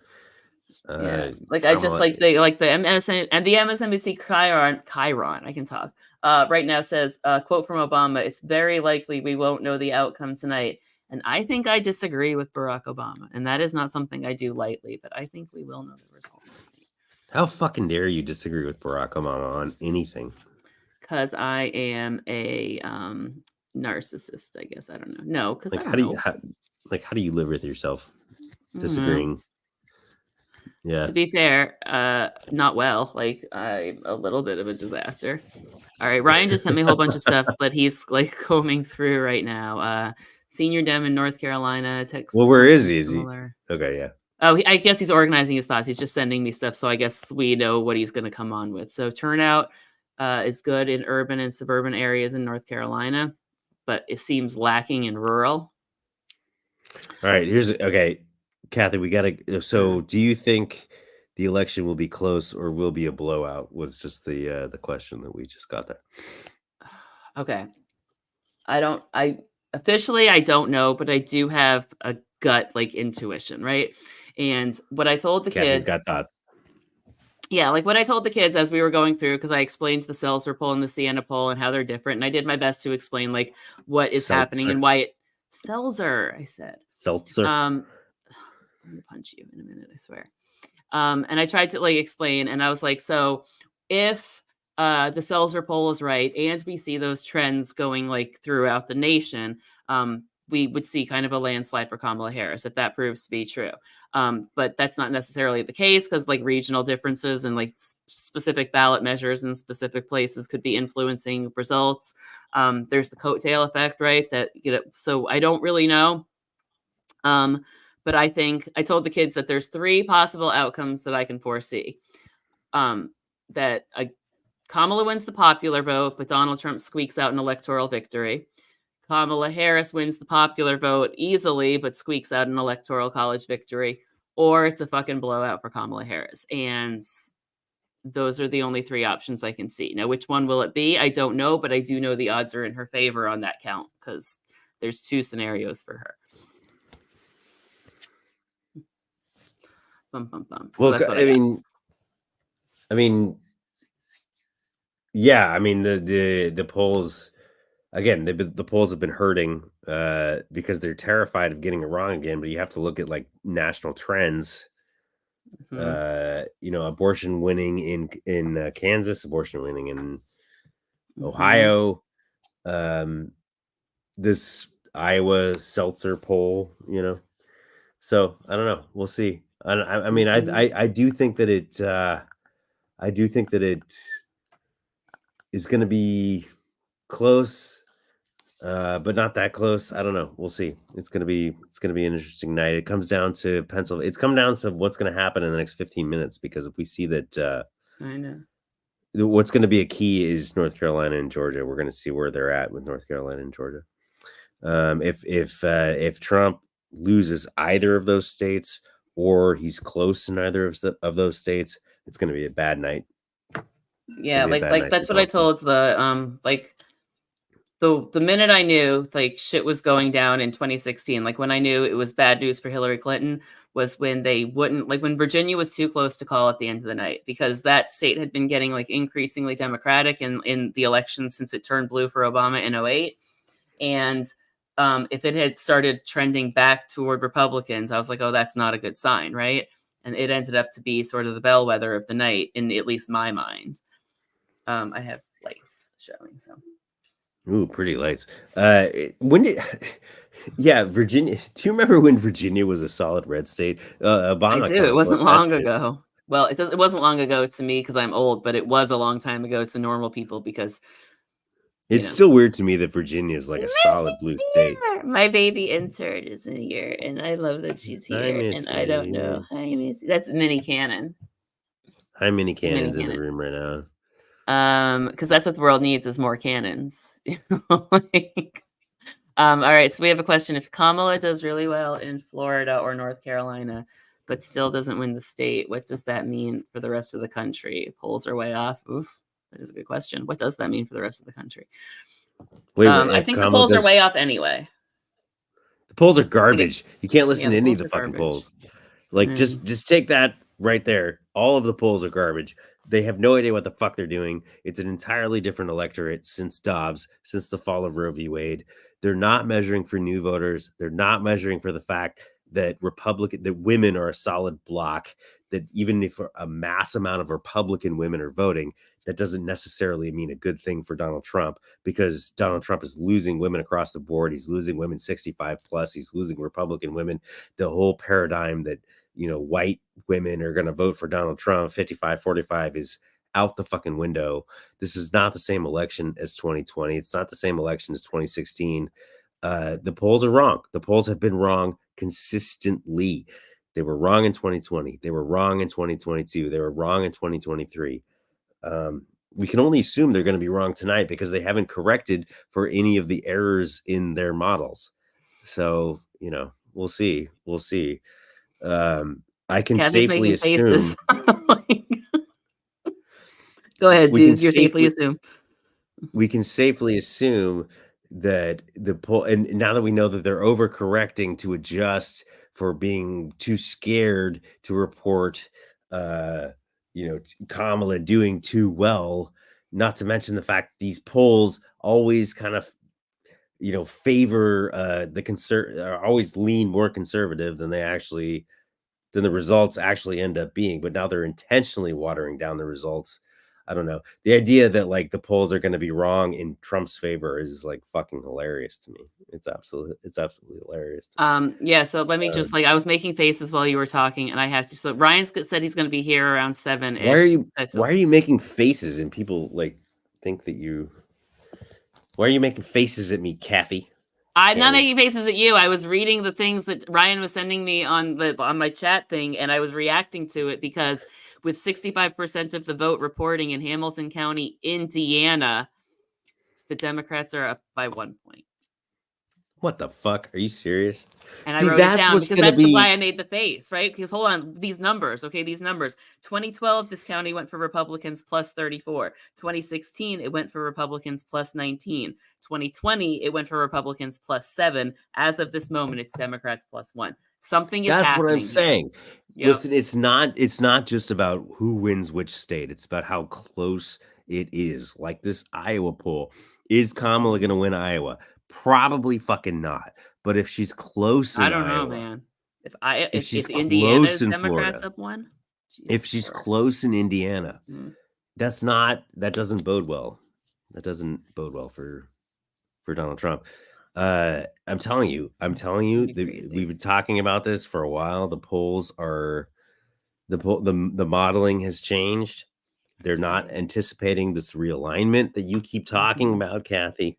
Yeah, like I just like the MSN and the MSNBC Chiron. I can talk. Right now says quote from Obama. It's very likely we won't know the outcome tonight. And I think I disagree with Barack Obama. And that is not something I do lightly, but I think we will know the results tonight. How fucking dare you disagree with Barack Obama on anything? Because I am a narcissist, I guess. I don't know. No, because Like, I don't know. how do you live with yourself disagreeing? Yeah. To be fair, not well. Like I'm a little bit of a disaster. All right, Ryan just sent me a whole bunch of stuff, but he's like combing through right now. Senior Dem in North Carolina, Texas. Well, where is he? Is he? Similar. Okay, yeah. Oh, I guess he's organizing his thoughts. He's just sending me stuff, so I guess we know what he's going to come on with. So turnout is good in urban and suburban areas in North Carolina, but it seems lacking in rural. All right, Kathy, we gotta. So, do you think the election will be close or will be a blowout? Was just the question that we just got there. Okay, I officially I don't know, but I do have a gut like intuition, right? And what I told the Kathy's kids, got thoughts. yeah, like what I told the kids as we were going through, because I explained the Seltzer poll and the Sienna poll and how they're different, and I did my best to explain like what is happening and why it Seltzer. I said Seltzer. I'm gonna punch you in a minute, I swear. And I tried to like explain, and I was like, so if the Seltzer poll is right, and we see those trends going like throughout the nation, we would see kind of a landslide for Kamala Harris if that proves to be true. But that's not necessarily the case because like regional differences and like specific ballot measures in specific places could be influencing results. There's the coattail effect, right? So I don't really know. But I think I told the kids that there's 3 possible outcomes that I can foresee. That Kamala wins the popular vote, but Donald Trump squeaks out an electoral victory. Kamala Harris wins the popular vote easily, but squeaks out an electoral college victory. Or it's a fucking blowout for Kamala Harris. And those are the only 3 options I can see. Now, which one will it be? I don't know, but I do know the odds are in her favor on that count because there's 2 scenarios for her. Bum, bum, bum. So Well, that's what I got. yeah, I mean the polls again, the polls have been hurting because they're terrified of getting it wrong again. But you have to look at like national trends. Mhm. Abortion winning in Kansas, abortion winning in Mhm. Ohio. This Iowa seltzer poll. So I don't know. We'll see. I mean, Mhm. I do think that it. I do think that it is going to be close, but not that close. I don't know. We'll see. It's gonna be an interesting night. It comes down to Pennsylvania. It's come down to what's going to happen in the next 15 minutes because if we see that I know. what's going to be a key is North Carolina and Georgia. We're going to see where they're at with North Carolina and Georgia. If Trump loses either of those states or he's close in either of those states, it's going to be a bad night. It's going Yeah, to be a bad night for that's what I Donald Trump. told the minute I knew like shit was going down in 2016, like when I knew it was bad news for Hillary Clinton was when they wouldn't like when Virginia was too close to call at the end of the night because that state had been getting like increasingly Democratic in the election since it turned blue for Obama in 08. And if it had started trending back toward Republicans, I was like, oh, that's not a good sign, right? And it ended up to be sort of the bellwether of the night in at least my mind. I have lights showing, so. Ooh, pretty lights. When did yeah, Virginia do you remember when Virginia was a solid red state? I Obama do. kind It of wasn't flipped that long shit. ago. Well, it wasn't long ago to me because I'm old, but it was a long time ago to normal people because, you It's know. still weird to me that Virginia is like a solid blue Missy's state. here. My baby intern is in here, and I love that she's Hi, here. And I don't know. Missy. Hi, Missy. That's Minnie Cannon. Hi, Mini The Minnie Cannon's in the Cannon. room right now. Because that's what the world needs is more cannons. Like, all right, so we have a question. If Kamala does really well in Florida or North Carolina, but still doesn't win the state, what does that mean for the rest of the country? Polls are way off. Oof, that is a good question. What does that mean for the rest of the country? Wait, I if think the Kamala polls are does way off anyway. the polls are Like, garbage. You can't yeah, listen to the any of polls the are fucking garbage. polls. Like Mm. just take that right there. All of the polls are garbage. They have no idea what the fuck they're doing. It's an entirely different electorate since Dobbs, since the fall of Roe v. Wade. They're not measuring for new voters. They're not measuring for the fact that women are a solid block. That even if a mass amount of Republican women are voting, that doesn't necessarily mean a good thing for Donald Trump because Donald Trump is losing women across the board. He's losing women 65 plus. He's losing Republican women. The whole paradigm that white women are going to vote for Donald Trump 55-45 is out the fucking window. This is not the same election as 2020. It's not the same election as 2016. The polls are wrong. The polls have been wrong consistently. They were wrong in 2020. They were wrong in 2022. They were wrong in 2023. We can only assume they're going to be wrong tonight because they haven't corrected for any of the errors in their models. So, we'll see. We'll see. I can Kathy's safely making faces. assume Like, go ahead, we can dude. You're safely safely assumed. we can safely assume that the poll, and now that we know that they're overcorrecting to adjust for being too scared to report, Kamala doing too well. Not to mention the fact that these polls always kind of, favor always lean more conservative than the results actually end up being, but now they're intentionally watering down the results. I don't know. The idea that like the polls are going to be wrong in Trump's favor is like fucking hilarious to me. It's absolutely hilarious to me. Yeah, so let me Um, just I was making faces while you were talking, and I have to. So said he's going to be here around why are 7-ish. you why are you making faces and people like think that you why are you making faces at me, Kathy? I'm not Cannon? making faces at you. I was reading the things that Ryan was sending me on my chat thing, and I was reacting to it because with 65% of the vote reporting in Hamilton County, Indiana, the Democrats are up by 1 point. What the fuck? Are you serious? And I See, wrote it that's down what's because gonna that's why be. I made the face, right? Because hold on, these numbers, okay, these numbers. 2012, this county went for Republicans plus 34. 2016, it went for Republicans plus 19. 2020, it went for Republicans plus 7. As of this moment, it's Democrats plus 1. Something is That's what I'm happening here. saying. Yep. Listen, it's not just about who wins which state. It's about how close it is. Like this Iowa poll. Is Kamala gonna win Iowa? Probably fucking not. But if she's close I in don't know, Iowa, man. if she's If Indiana close is in Democrats Florida, up 1, if Jesus she's Lord. close in Indiana, Mm. that doesn't bode well. That doesn't bode well for Donald Trump. I'm telling you, Gonna be we've crazy. been talking about this for a while. The polls are the modeling has changed. They're That's not right. anticipating this realignment that you keep talking Mhm. about, Kathy.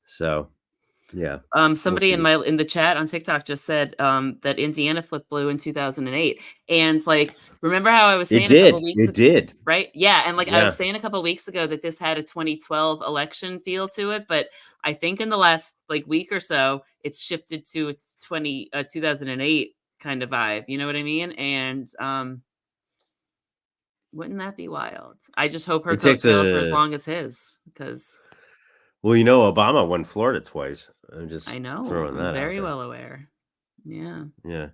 So yeah, we'll Somebody see. in the chat on TikTok just said that Indiana flipped blue in 2008, and like, remember how I was It saying a couple did. weeks, It did. right? Yeah, and like I was Yeah. saying a couple weeks ago that this had a 2012 election feel to it, but I think in the last like week or so, it's shifted to a 2008 kind of vibe. You know what I mean? And wouldn't that be wild? I just hope her It takes coattails are as a long as his, because well, Obama won Florida twice. I'm just I know throwing I'm that out very there. well aware. Yeah. Yeah.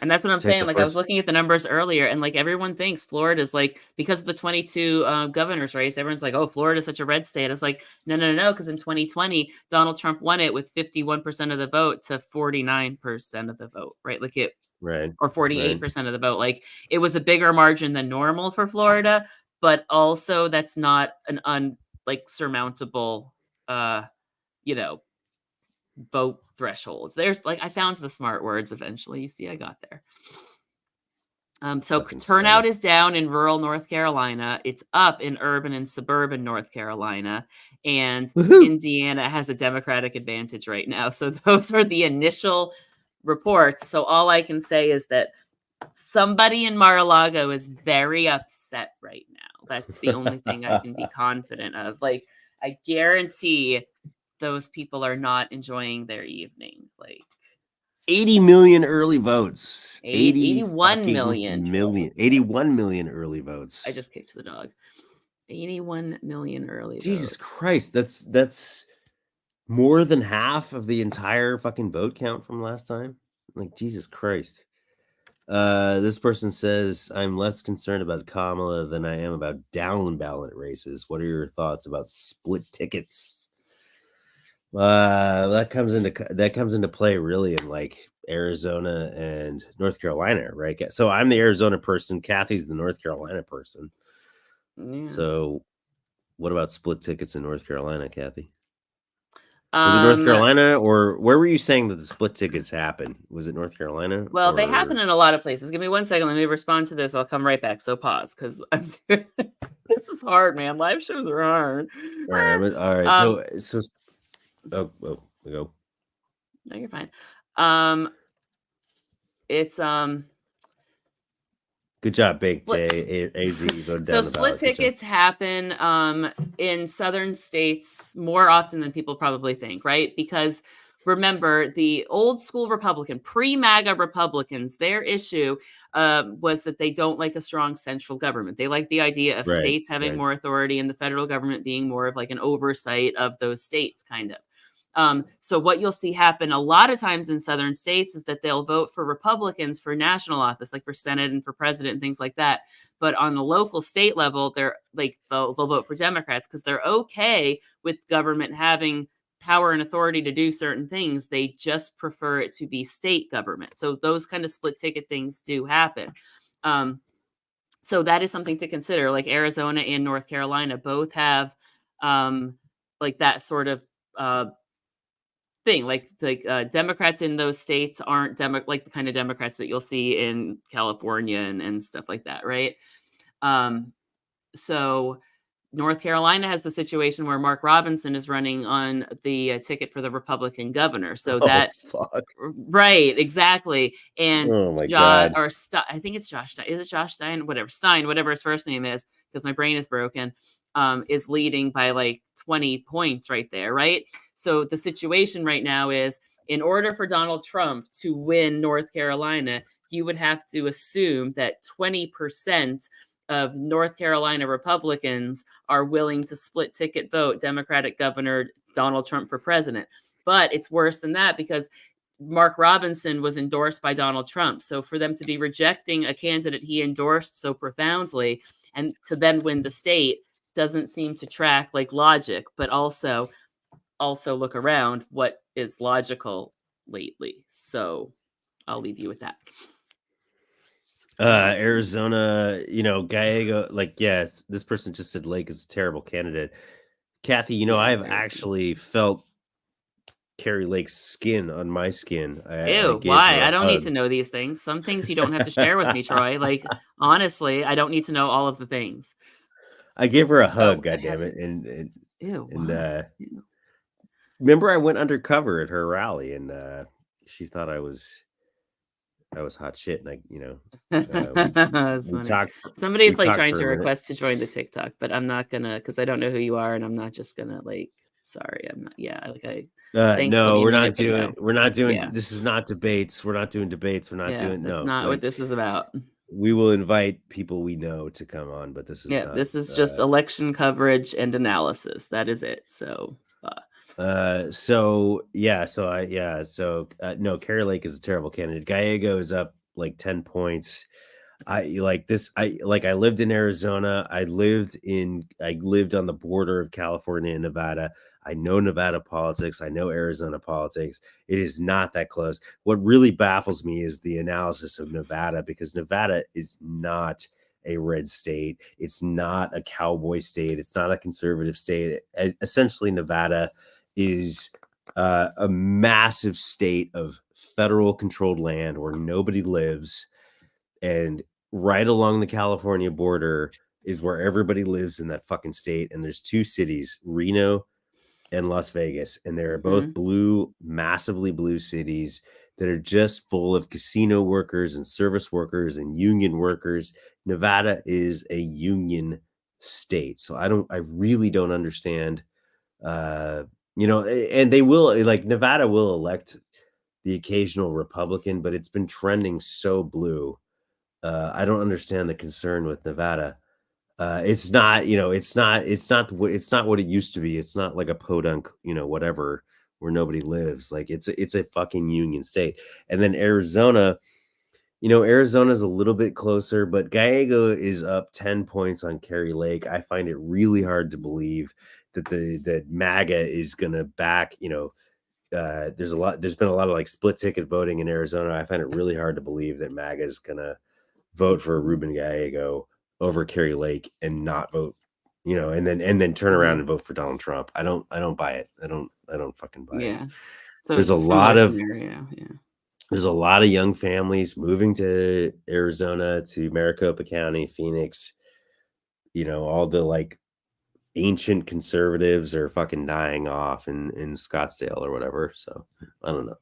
And that's what I'm Takes saying, a like, I was person. looking at the numbers earlier, and, like, everyone thinks Florida's, like, because of the 22, governor's race, everyone's like, "Oh, Florida's such a red state." It's like, "No, no, no, because in 2020, Donald Trump won it with 51% of the vote to 49% of the vote," right? Like, it Right. or Right. 48% of the vote, like, it was a bigger margin than normal for Florida, but also that's not an like, surmountable, uh, you know, vote threshold. There's like, I found the smart words eventually, you see, I got there. So Fucking turnout study. is down in rural North Carolina. It's up in urban and suburban North Carolina. And Woohoo! Indiana has a Democratic advantage right now. So those are the initial reports. So all I can say is that somebody in Mar-a-Lago is very upset right now. That's the only thing I can be confident of. Like, I guarantee those people are not enjoying their evening. Like, 80 million early votes. 80 81 fucking million. million. 81 million early I votes. just kicked the dog. 81 million early Jesus votes. Christ, that's more than half of the entire fucking vote count from last time. Like Jesus Christ. This person says, I'm less concerned about Kamala than I am about down ballot races. What are your thoughts about split tickets? That comes into play really in like Arizona and North Carolina, right? So I'm the Arizona person, Kathy's the North Carolina person. Yeah. So what about split tickets in North Carolina, Kathy? Was it North Um, Carolina, or where were you saying that the split tickets happen? Was it North Carolina well, they happen or in a lot of places. Give me 1 second. Let me respond to this. I'll come right back. So pause, because I'm this is hard, man. Live shows are hard. all right, all right. Um, So we go. no, you're fine. Um, it's Good job, Big splits. J. AZ voted So down the split ballot. Good job. tickets happen in southern states more often than people probably think, right? Because remember, the old school Republican, pre-MAGA Republicans, their issue was that they don't like a strong central government. They like the idea of Right, states having right. more authority and the federal government being more of like an oversight of those states, kind of. So what you'll see happen a lot of times in southern states is that they'll vote for Republicans for national office, like for Senate and for president and things like that. But on the local state level, they're like they'll vote for Democrats because they're okay with government having power and authority to do certain things. They just prefer it to be state government. So those kind of split ticket things do happen. Um, so that is something to consider. Like Arizona and North Carolina both have like that sort of thing. Like Democrats in those states aren't like the kind of Democrats that you'll see in California and stuff like that, right? Um, so North Carolina has the situation where Mark Robinson is running on the ticket for the Republican governor. So Oh that fuck. right, exactly. And Oh my Josh god. or I think it's Josh Stein. Is it Josh Stein? Whatever Stein, whatever his first name is, because my brain is broken. is leading by like 20 points right there, right? So the situation right now is, in order for Donald Trump to win North Carolina, you would have to assume that 20% of North Carolina Republicans are willing to split ticket vote Democratic Governor Donald Trump for president. But it's worse than that, because Mark Robinson was endorsed by Donald Trump. So for them to be rejecting a candidate he endorsed so profoundly and to then win the state doesn't seem to track like logic, but also look around what is logical lately. So I'll leave you with that. Arizona, Gallego, like, yes, this person just said Lake is a terrible candidate. Kathy, Yeah, I've actually felt Carrie Lake's skin on my skin. I Ew, gave why? her I a don't need hug. to know these things. Some things you don't have to share with me, Troy. Like, honestly, I don't need to know all of the things. I gave her a So hug, I have. goddammit, and Ew, and why? Ew. remember I went undercover at her rally, and she thought I was hot shit, and That's we funny. talked Somebody's like trying for to a minute. request to join the TikTok, but I'm not gonna, because I don't know who you are, and I'm not just gonna like. Sorry, I'm not. Yeah, like thanks, No, love you, mean it, but no. we're not doing. Yeah, This is not debates. We're not doing debates. We're not yeah, doing that's no. not what Like, this is about. we will invite people we know to come on, but this is Yeah, not. this is just election coverage and analysis. That is it. So, No, Carrie Lake is a terrible candidate. Gallego is up like 10 points. I lived in Arizona. I lived on the border of California and Nevada. I know Nevada politics. I know Arizona politics. It is not that close. What really baffles me is the analysis of Nevada, because Nevada is not a red state. It's not a cowboy state. It's not a conservative state. Essentially, Nevada is a massive state of federal controlled land where nobody lives, and right along the California border is where everybody lives in that fucking state. And there's two cities, Reno and Las Vegas, and they're both blue, massively blue cities that are just full of casino workers and service workers and union workers. Nevada is a union state. So I really don't understand. And they will, like, Nevada will elect the occasional Republican, but it's been trending so blue. I don't understand the concern with Nevada. It's not, it's not what it used to be. It's not like a podunk, whatever, where nobody lives. Like, it's a fucking union state. And then Arizona, Arizona's a little bit closer, but Gallego is up 10 points on Carrie Lake. I find it really hard to believe that MAGA is gonna back, there's been a lot of like split ticket voting in Arizona. I find it really hard to believe that MAGA is gonna vote for Ruben Gallego over Carrie Lake and not vote, and then turn around and vote for Donald Trump. I don't buy it. I don't fucking buy it. yeah. So There's it's a a similar lot of scenario. Yeah. there's a lot of young families moving to Arizona, to Maricopa County, Phoenix. All the like ancient conservatives are fucking dying off in Scottsdale or whatever. So I don't know.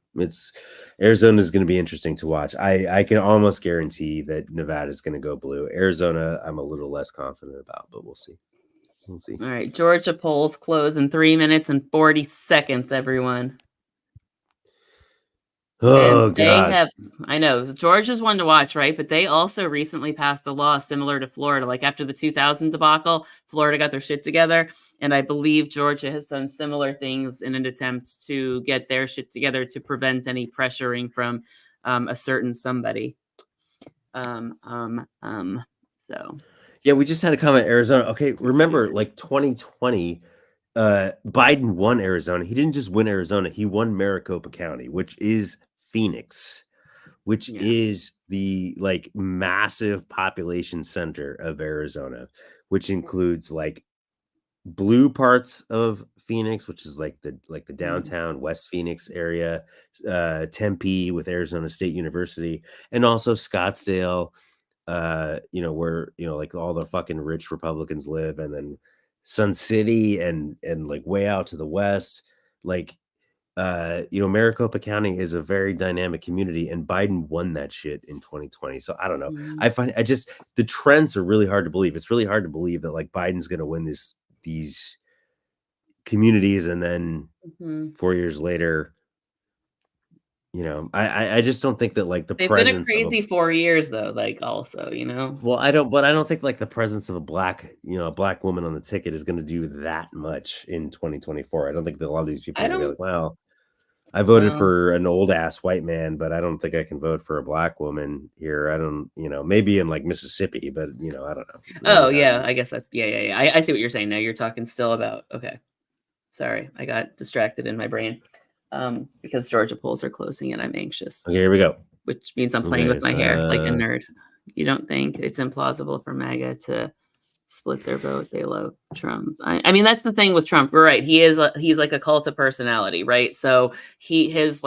Arizona is going to be interesting to watch. I can almost guarantee that Nevada is going to go blue. Arizona, I'm a little less confident about, but we'll see. We'll see. All right. Georgia polls close in 3 minutes and 40 seconds, everyone. Oh, And they God. I know Georgia's one to watch, right? But they also recently passed a law similar to Florida. Like after the 2000 debacle, Florida got their shit together. And I believe Georgia has done similar things in an attempt to get their shit together to prevent any pressuring from a certain somebody. So. Yeah, we just had a comment, Arizona. Okay, remember, like 2020, Biden won Arizona. He didn't just win Arizona, he won Maricopa County, which is Phoenix, which is the like massive population center of Arizona, which includes like blue parts of Phoenix, which is like the downtown West Phoenix area, Tempe with Arizona State University, and also Scottsdale, where, like all the fucking rich Republicans live, and then Sun City and like way out to the west. Like, Maricopa County is a very dynamic community, and Biden won that shit in 2020. So I don't know. The trends are really hard to believe. It's really hard to believe that like Biden's going to win these communities, and then Mhm. 4 years later, I just don't think that, like, the They've been a presence of a crazy 4 years though, like, also, well, I don't think, like, the presence of a black woman on the ticket is gonna do that much in 2024. I don't think that a lot of these people I are gonna be don't like, "Well, I voted well, for an old ass white man, but I don't think I can vote for a black woman here." I don't, maybe in, like, Mississippi, but, I don't know. oh, Maybe not. yeah, I guess that's yeah. I see what you're saying now, you're talking still about okay. Sorry, I got distracted in my brain, because Georgia polls are closing and I'm anxious, Okay, here we go. which means I'm playing Okay, with my hair like a so, nerd. You don't think it's implausible for MAGA to split their vote? They love Trump. I mean, that's the thing with Trump. We're right. He's like a cult of personality, right? So his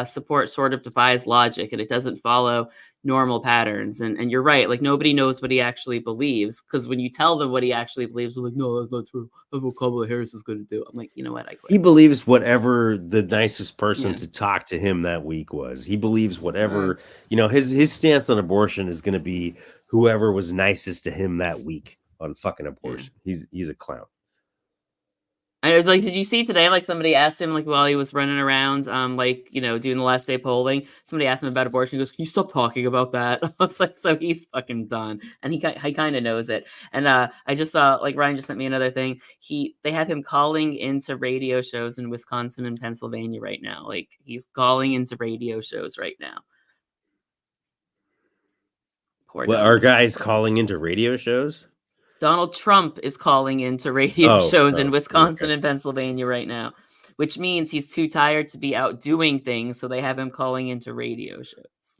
support sort of defies logic and it doesn't follow normal patterns. And you're right. Like nobody knows what he actually believes because when you tell them what he actually believes, they're like, no, that's not true. That's what Kamala Harris is going to do. I'm like, you know what? I he quit. believes whatever the nicest person Yeah. to talk to him that week was. He believes Uh, whatever, his stance on abortion is gonna be whoever was nicest to him that week on fucking yeah. abortion. He's a clown. I was like, did you see today? Like somebody asked him, like while he was running around, like doing the last day polling. Somebody asked him about abortion. He goes, "Can you stop talking about that?" I was like, so he's fucking done, and he kind of knows it. And I just saw like Ryan just sent me another thing. They have him calling into radio shows in Wisconsin and Pennsylvania right now. Like he's calling into radio shows right now. Poor What are Donald. guys calling into radio shows? Donald Trump is calling into radio Oh, shows in oh, Wisconsin okay. and Pennsylvania right now, which means he's too tired to be out doing things, so they have him calling into radio shows.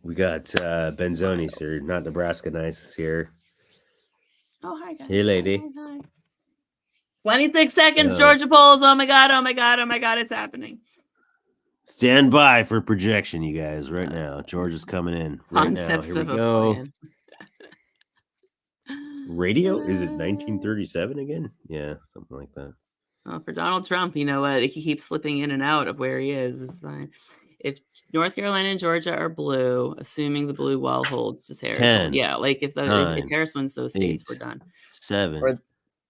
We got Benzoni's Wild. here, not Nebraska Nice is here. Oh, hi guys. Hey, Hi, lady. hi, hi. 26 seconds, Uh, Georgia polls. Oh my god, oh my god, oh my god, it's happening. Stand by for projection, you guys, right now. Georgia's coming in right now. Concepts Here we of a go. plan. Radio? Is it 1937 again? Yeah, something like that. Well, for Donald Trump, you know what? He keeps slipping in and out of where he is. It's fine. If North Carolina and Georgia are blue, assuming the blue wall holds, does Harris hold? 10, Yeah, like if 9, Harris wins those states, we're 8, done. 7, Or oh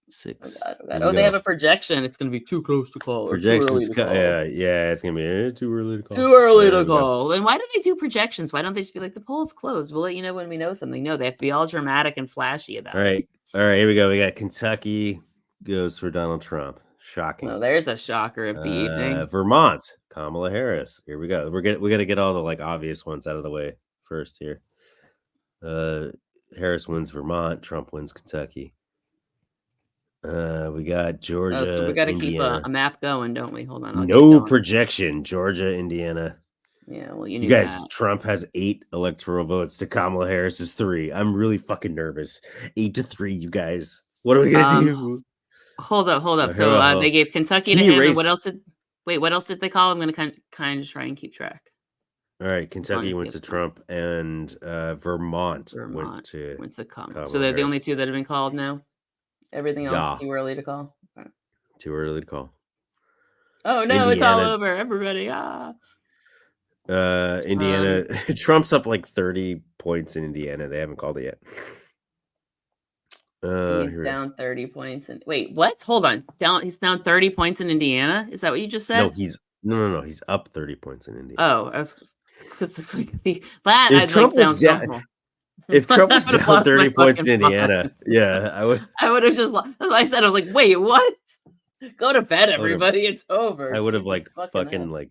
6. god, oh god. Here we Oh, they have go. a projection. It's gonna be too close to call or too early Projections. to call. Yeah, it's gonna be too early to call. Too early Here to we go. call. Then why do they do projections? Why don't they just be like the poll's closed? We'll let you know when we know something. No, they have to be all dramatic and flashy about it. All right. Here we go. We got Kentucky goes for Donald Trump. Shocking. Well, there's a shocker of the evening. Vermont, Kamala Harris. Here we go. We got to get all the like obvious ones out of the way first here. Harris wins Vermont. Trump wins Kentucky. We got Oh, Georgia, so we got to keep Indiana. a map going, don't we? Hold on, I'll keep No going. projection. Georgia, Indiana. Yeah, well, you You knew guys, that. Trump has 8 electoral votes to Kamala Harris's 3. I'm really fucking nervous. 8-3, you guys. What are we gonna Um, do? hold up, hold up. Here, So they gave Kentucky can to you him, and what else erase? did? Wait, what else did they call? I'm gonna kind of try and keep track All right, as long Kentucky as went the to points. Trump, and Vermont went Vermont to went to Kamala. So Kamala they're the only Harris. two that have been called now. Everything else Yeah, too early to call. Okay. too early to call. Oh no, it's all Indiana, over. Everybody, Indiana. Trump's up like 30 points in Indiana. They haven't called it yet. he's Here we go. down 30 points. And wait, what? Hold on. He's down 30 points in Indiana. Is that what you just No, said? no. He's up 30 points in Indiana. Oh, I was because like that If I'd like Trump was sounds down, awful. if I Trump would was have down lost my 30 points in fucking Indiana, mind. yeah, I would. I would have just. That's why I said I was like, wait, what? Go to bed, I would have. everybody. It's over. I would have Jesus like fucking fucking hell. like.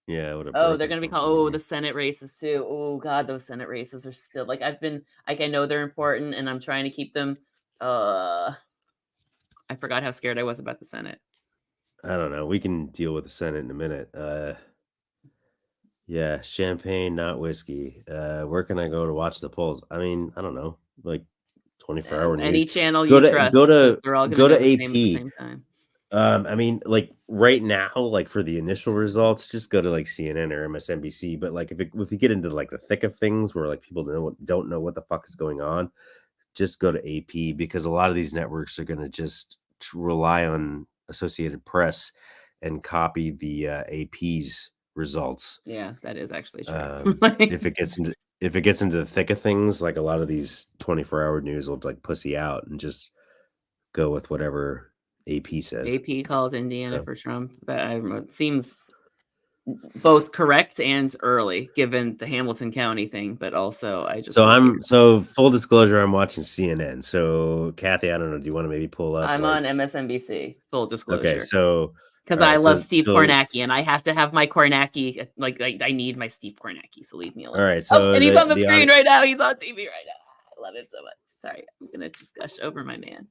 Yeah, I would have Oh, they're broken gonna be something called. in Oh, here. the Senate races too. Oh God, those Senate races are still like I've been like I know they're important, and I'm trying to keep them. I forgot how scared I was about the Senate. I don't know. We can deal with the Senate in a minute. Yeah, champagne, not whiskey. Where can I go to watch the polls? I mean, I don't know, like 24-hour news. Any channel Go you to trust because they're all gonna go go to the same at the AP. same time. I mean, like right now, like for the initial results, just go to like CNN or MSNBC. But like if you get into like the thick of things where like people don't know what the fuck is going on, just go to AP because a lot of these networks are gonna just rely on Associated Press and copy the AP's results. Yeah, that is actually true. If it gets into if it gets into the thick of things, like a lot of these 24-hour news will like pussy out and just go with whatever AP says. AP called Indiana So. for Trump. That seems both correct and early, given the Hamilton County thing. But also, I just So full disclosure, I'm watching CNN. So Kathy, I don't know. Do you want to maybe pull up? I'm on Like, MSNBC. Full disclosure. okay, so because all I right, love so Steve Kornacki, and I have to have my Kornacki. Like I need my Steve Kornacki, so leave me alone. all right, Oh, so and he's on the screen audience. right now. He's on TV right now. I love it so much. Sorry, I'm gonna just gush over my man.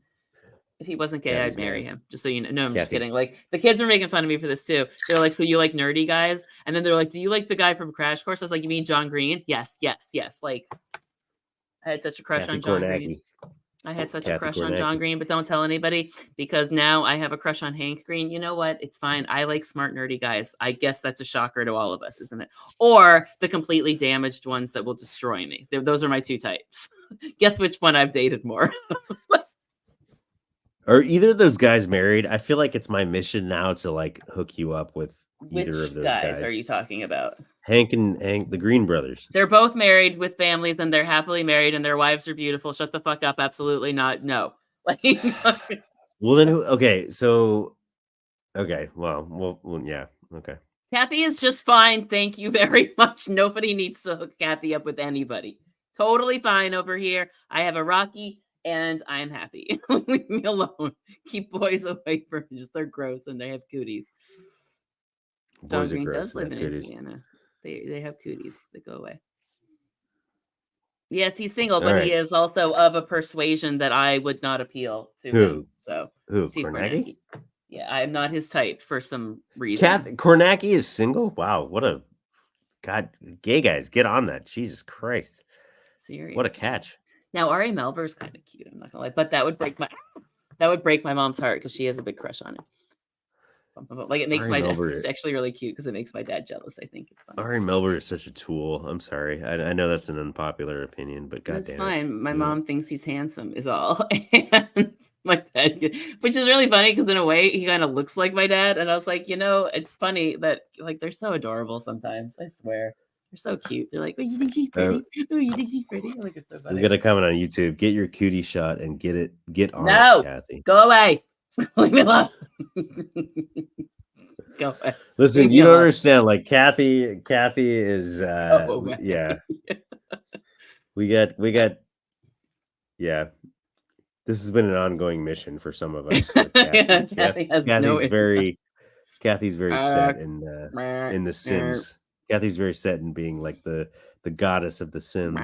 If he wasn't gay, Kathy's I'd marry man. him. Just so you know. No, I'm just Kathy. kidding. Like the kids were making fun of me for this too. They're like, "So you like nerdy guys?" And then they're like, "Do you like the guy from Crash Course?" I was like, "You mean John Green?" Yes, yes, yes. Like I had such a crush Kathy on John Green. Kornacki. I had such a Kathy crush on John Kornacki. Green, but don't tell anybody because now I have a crush on Hank Green. You know what? It's fine. I like smart, nerdy guys. I guess that's a shocker to all of us, isn't it? Or the completely damaged ones that will destroy me. Those are my two types. Guess which one I've dated more? Are either of those guys married? I feel like it's my mission now to like hook you up with either of Which those guys guys. are you talking about? Hank and Hank, the Green brothers. They're both married with families and they're happily married and their wives are beautiful. Shut the fuck up. Absolutely not. No. Like Well, then who? Okay, so okay, well, yeah, okay. Kathy is just fine. Thank you very much. Nobody needs to hook Kathy up with anybody. Totally fine over here. I have a Rocky and I'm happy. Leave me alone. Keep boys away from me. Just they're gross and they have cooties. John Boys are Green gross does and live have in cooties. Indiana. They have cooties that go away. Yes, he's single, All but right. he is also of a persuasion that I would not appeal to him. Who? So Who? Steve Kornacki? Yeah, I'm not his type for some reason. Kornacki is single? Wow, what a god! Gay guys, get on that! Jesus Christ, Seriously. what a catch! Now Ari Melber's kind of cute. I'm not gonna lie, but that would break my mom's heart because she has a big crush on him. Like it makes Ari my dad. Melber. It's actually really cute because it makes my dad jealous. I think it's funny. Ari Melber is such a tool. I'm sorry. I know that's an unpopular opinion, but goddamn, It's fine. My mom thinks he's handsome, is all. And my dad, which is really funny because in a way he kind of looks like my dad. And I was like, it's funny that like they're so adorable sometimes. I swear. They're so cute. They're like, oh, you think she's pretty? Oh, you think she's pretty? Like it's so funny. We got to comment on YouTube. Get your cootie shot and get on it, Kathy. Go away. Leave me alone. Go away. Listen, you don't understand. Like Kathy is yeah. We got yeah. This has been an ongoing mission for some of us. With Kathy. Kathy's very set in the Sims. Kathy's very set in being like the goddess of the Sims.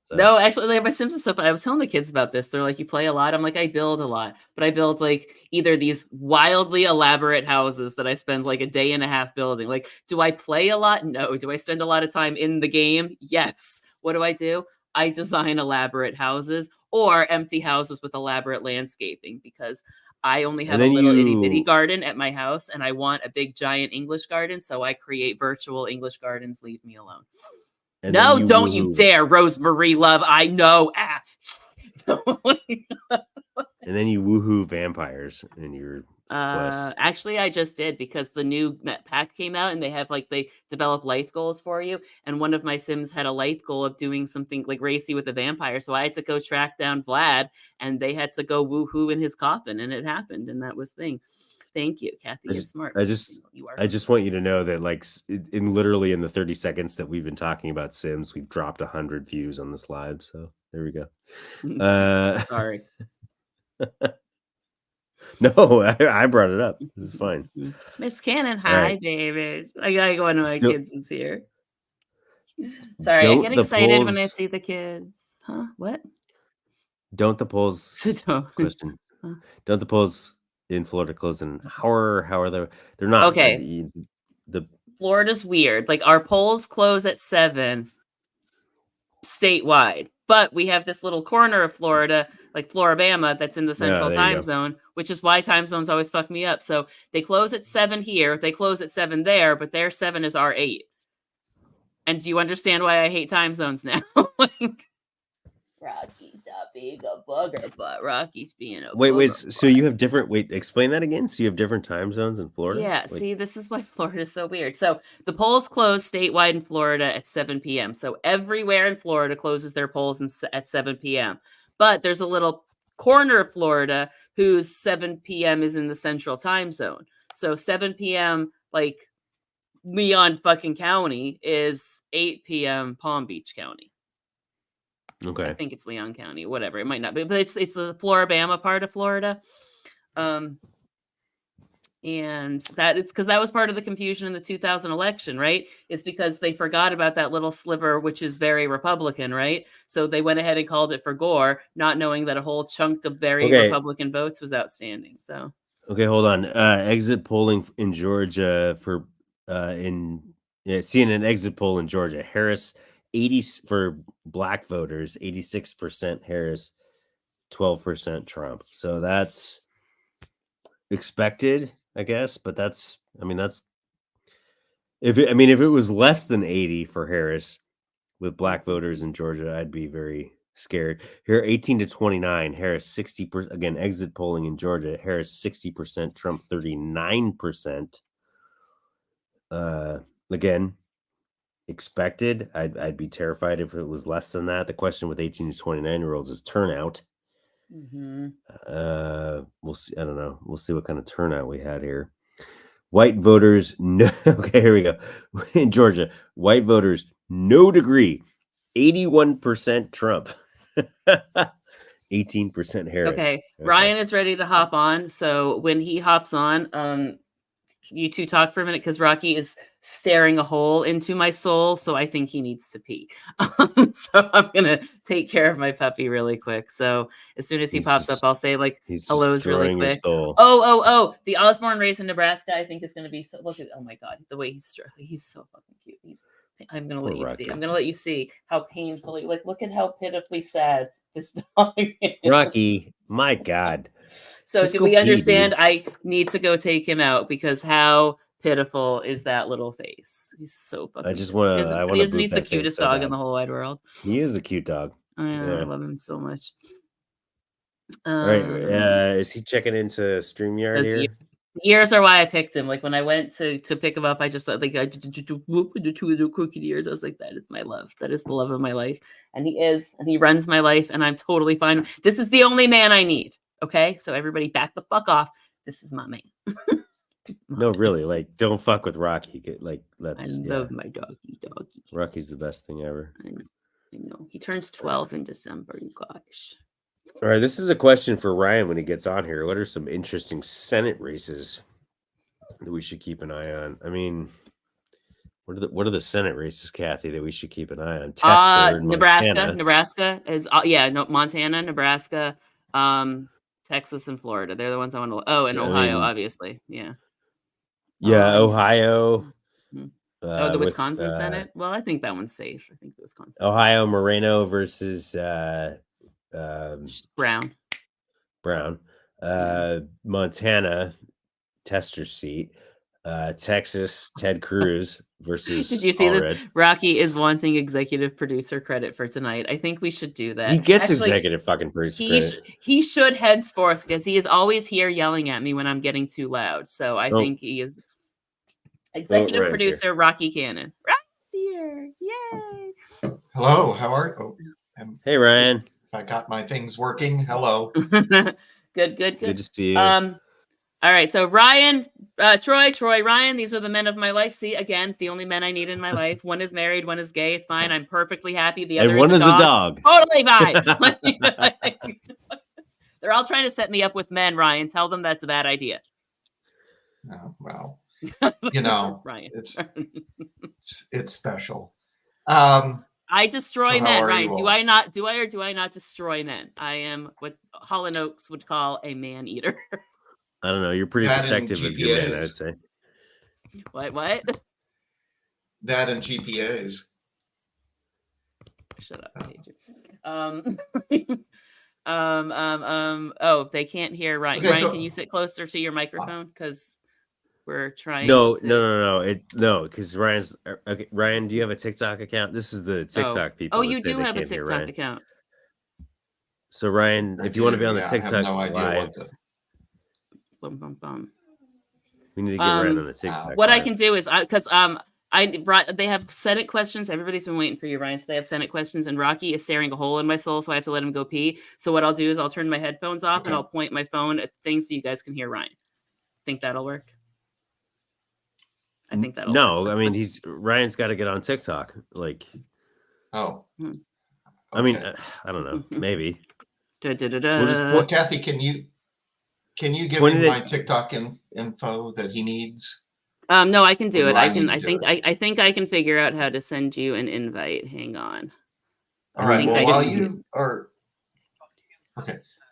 So. No, actually, like my Sims is so fun. I was telling the kids about this. They're like, "You play a lot." I'm like, "I build a lot," but I build like either these wildly elaborate houses that I spend like a day and a half building. Like, do I play a lot? No. Do I spend a lot of time in the game? Yes. What do? I design elaborate houses or empty houses with elaborate landscaping because I only have a little itty bitty garden at my house and I want a big giant English garden. So I create virtual English gardens. Leave me alone. And no, don't you dare, Rosemary Love. I know. And then you woohoo vampires in your quest. Actually, I just did because the new pack came out and they develop life goals for you. And one of my Sims had a life goal of doing something like racy with a vampire. So I had to go track down Vlad and they had to go woohoo in his coffin. And it happened. And that was thing. Thank you. Kathy is smart. I just want you to know that like in literally in the 30 seconds that we've been talking about Sims, we've dropped 100 views on this live. So there we go. Sorry. No, I brought it up. This is fine. Miss Cannon, hi, David. I gotta go. One of my kids is here. Sorry, I get excited when I see the kids. Huh? What? Don't the polls question? Don't the polls in Florida close in how are they? They're not okay. The Florida's weird. Like our polls close at 7 statewide, but we have this little corner of Florida, like Floribama, that's in the central time zone, which is why time zones always fuck me up. So they close at 7 here, they close at 7 there, but their 7 is our 8. And do you understand why I hate time zones now? Rocky Dub. being a booger butt. Rocky's being a Wait, booger so butt. you have different. Wait, explain that again. So you have different time zones in Florida? Yeah, Like, see, this is why Florida's so weird. So the polls close statewide in Florida at 7 p.m. So everywhere in Florida closes their polls at 7 p.m. But there's a little corner of Florida whose 7 p.m. is in the central time zone. So 7 p.m., like Leon fucking County, is 8 p.m. Palm Beach County. I okay. think it's Leon County, whatever. It might not be, but it's the Floribama part of Florida. And that is because that was part of the confusion in the 2000 election, right? It's because they forgot about that little sliver, which is very Republican, right? So they went ahead and called it for Gore, not knowing that a whole chunk of very Okay. Republican votes was outstanding. So Okay, hold on. Exit polling in Georgia for CNN exit poll in Georgia. Harris 80 for black voters, 86% Harris, 12% Trump. So that's expected, I guess, but that's if it was less than 80 for Harris with black voters in Georgia, I'd be very scared. Here, 18 to 29, Harris 60%. Again, exit polling in Georgia, Harris 60%, Trump 39%. Again, expected. I'd be terrified if it was less than that. The question with 18 to 29-year-olds is turnout. We'll see. I don't know. We'll see what kind of turnout we had here. White voters, no. Okay, here we go. In Georgia, white voters, no degree, 81% Trump, 18% Harris. okay, Ryan is ready to hop on. So when he hops on, you two talk for a minute because Rocky is staring a hole into my soul, so I think he needs to pee. So I'm gonna take care of my puppy really quick. So as soon as he pops up, I'll say like hellos really quick. Oh, the Osborne race in Nebraska, I think is gonna be so. Look at, oh my god, the way he's struggling. He's so fucking cute. I'm gonna let you see. I'm gonna let you see how painfully, like, look at how pitifully sad this dog is. Rocky, my God. So do we understand? Dude. I need to go take him out because how pitiful is that little face? He's so fucking. I just want to. He's the cutest dog in the whole wide world. He is a cute dog. I know. I love him so much. All right. Is he checking into StreamYard here? Ears are why I picked him. Like when I went to pick him up, I just like I the two of the crooked ears. I was like, that is my love. That is the love of my life. And he runs my life, and I'm totally fine. This is the only man I need. Okay, so everybody back the fuck off. This is my man. No, really, like don't fuck with Rocky. Like I love my doggy. Rocky's the best thing ever. I know. He turns 12 in December, you guys. All right, this is a question for Ryan when he gets on here. What are some interesting Senate races that we should keep an eye on? I mean, what are the Senate races, Kathy, that we should keep an eye on? Tester, Nebraska is Montana, Nebraska, Texas, and Florida. They're the ones I want to. Oh, and Ohio, obviously, yeah. Yeah, Ohio. The Wisconsin Senate. Well, I think that one's safe. I think the Wisconsin. Ohio Moreno versus Brown. Montana, Tester seat. Texas, Ted Cruz versus. Did you see this? Rocky is wanting executive producer credit for tonight. I think we should do that. He gets executive fucking producer credit. He should henceforth, because he is always here yelling at me when I'm getting too loud. So I think he is executive producer here. Rocky Cannon. Ryan's here. Yay. Hello, how are you? Hey, Ryan. I got my things working. Hello. Good. Good to see you. All right, so Ryan, Troy, Ryan, these are the men of my life. See, again, the only men I need in my life. One is married, one is gay. It's fine. I'm perfectly happy. The other is a dog. Totally fine. They're all trying to set me up with men, Ryan. Tell them that's a bad idea. Oh, well, Ryan. It's special. I destroy men, Ryan. Do I or do I not destroy men? I am what Hall & Oates would call a man eater. I don't know. You're pretty protective of your man, I would say. What? That and GPAs. Shut up, Paige. Oh, they can't hear Ryan. Okay, Ryan, can you sit closer to your microphone? Because we're trying. No. Because Ryan's okay. Ryan, do you have a TikTok account? This is the TikTok people. Oh, you do have a TikTok account. So Ryan, if you want to be on the I have TikTok no idea live, what the... we need to get Ryan on the TikTok. What live. I can do is they have Senate questions. Everybody's been waiting for you, Ryan. So they have Senate questions, and Rocky is staring a hole in my soul, so I have to let him go pee. So what I'll do is I'll turn my headphones off and I'll point my phone at things so you guys can hear Ryan. Think that'll work? I think that'll work. I mean, Ryan's got to get on TikTok. Like, oh, okay. I mean, I don't know. Maybe. We'll just Kathy, can you give him my TikTok info that he needs? No, I can do it. I think I can figure out how to send you an invite. Hang on. All right. Well,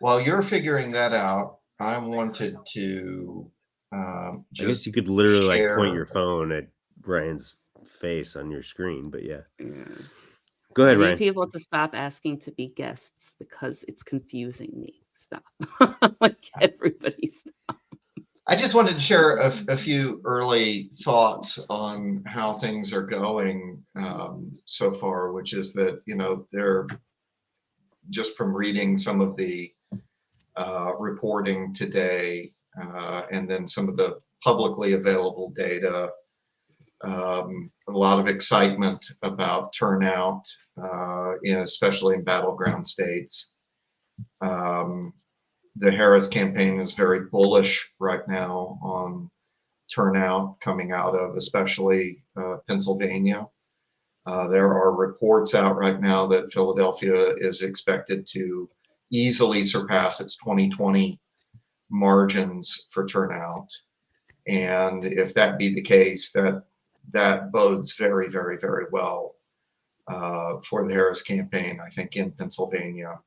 while you're figuring that out, I wanted to I guess you could literally like point your phone at Ryan's face on your screen, but yeah. Go ahead, I need Ryan. people to stop asking to be guests because it's confusing me. Stop. Like everybody stop. I just wanted to share a few early thoughts on how things are going so far, which is that, they're just from reading some of the reporting today and then some of the publicly available data, a lot of excitement about turnout, especially in battleground states. The Harris campaign is very bullish right now on turnout coming out of especially Pennsylvania. There are reports out right now that Philadelphia is expected to easily surpass its 2020 margins for turnout. And if that be the case, that bodes very, very, very well for the Harris campaign, I think, in Pennsylvania.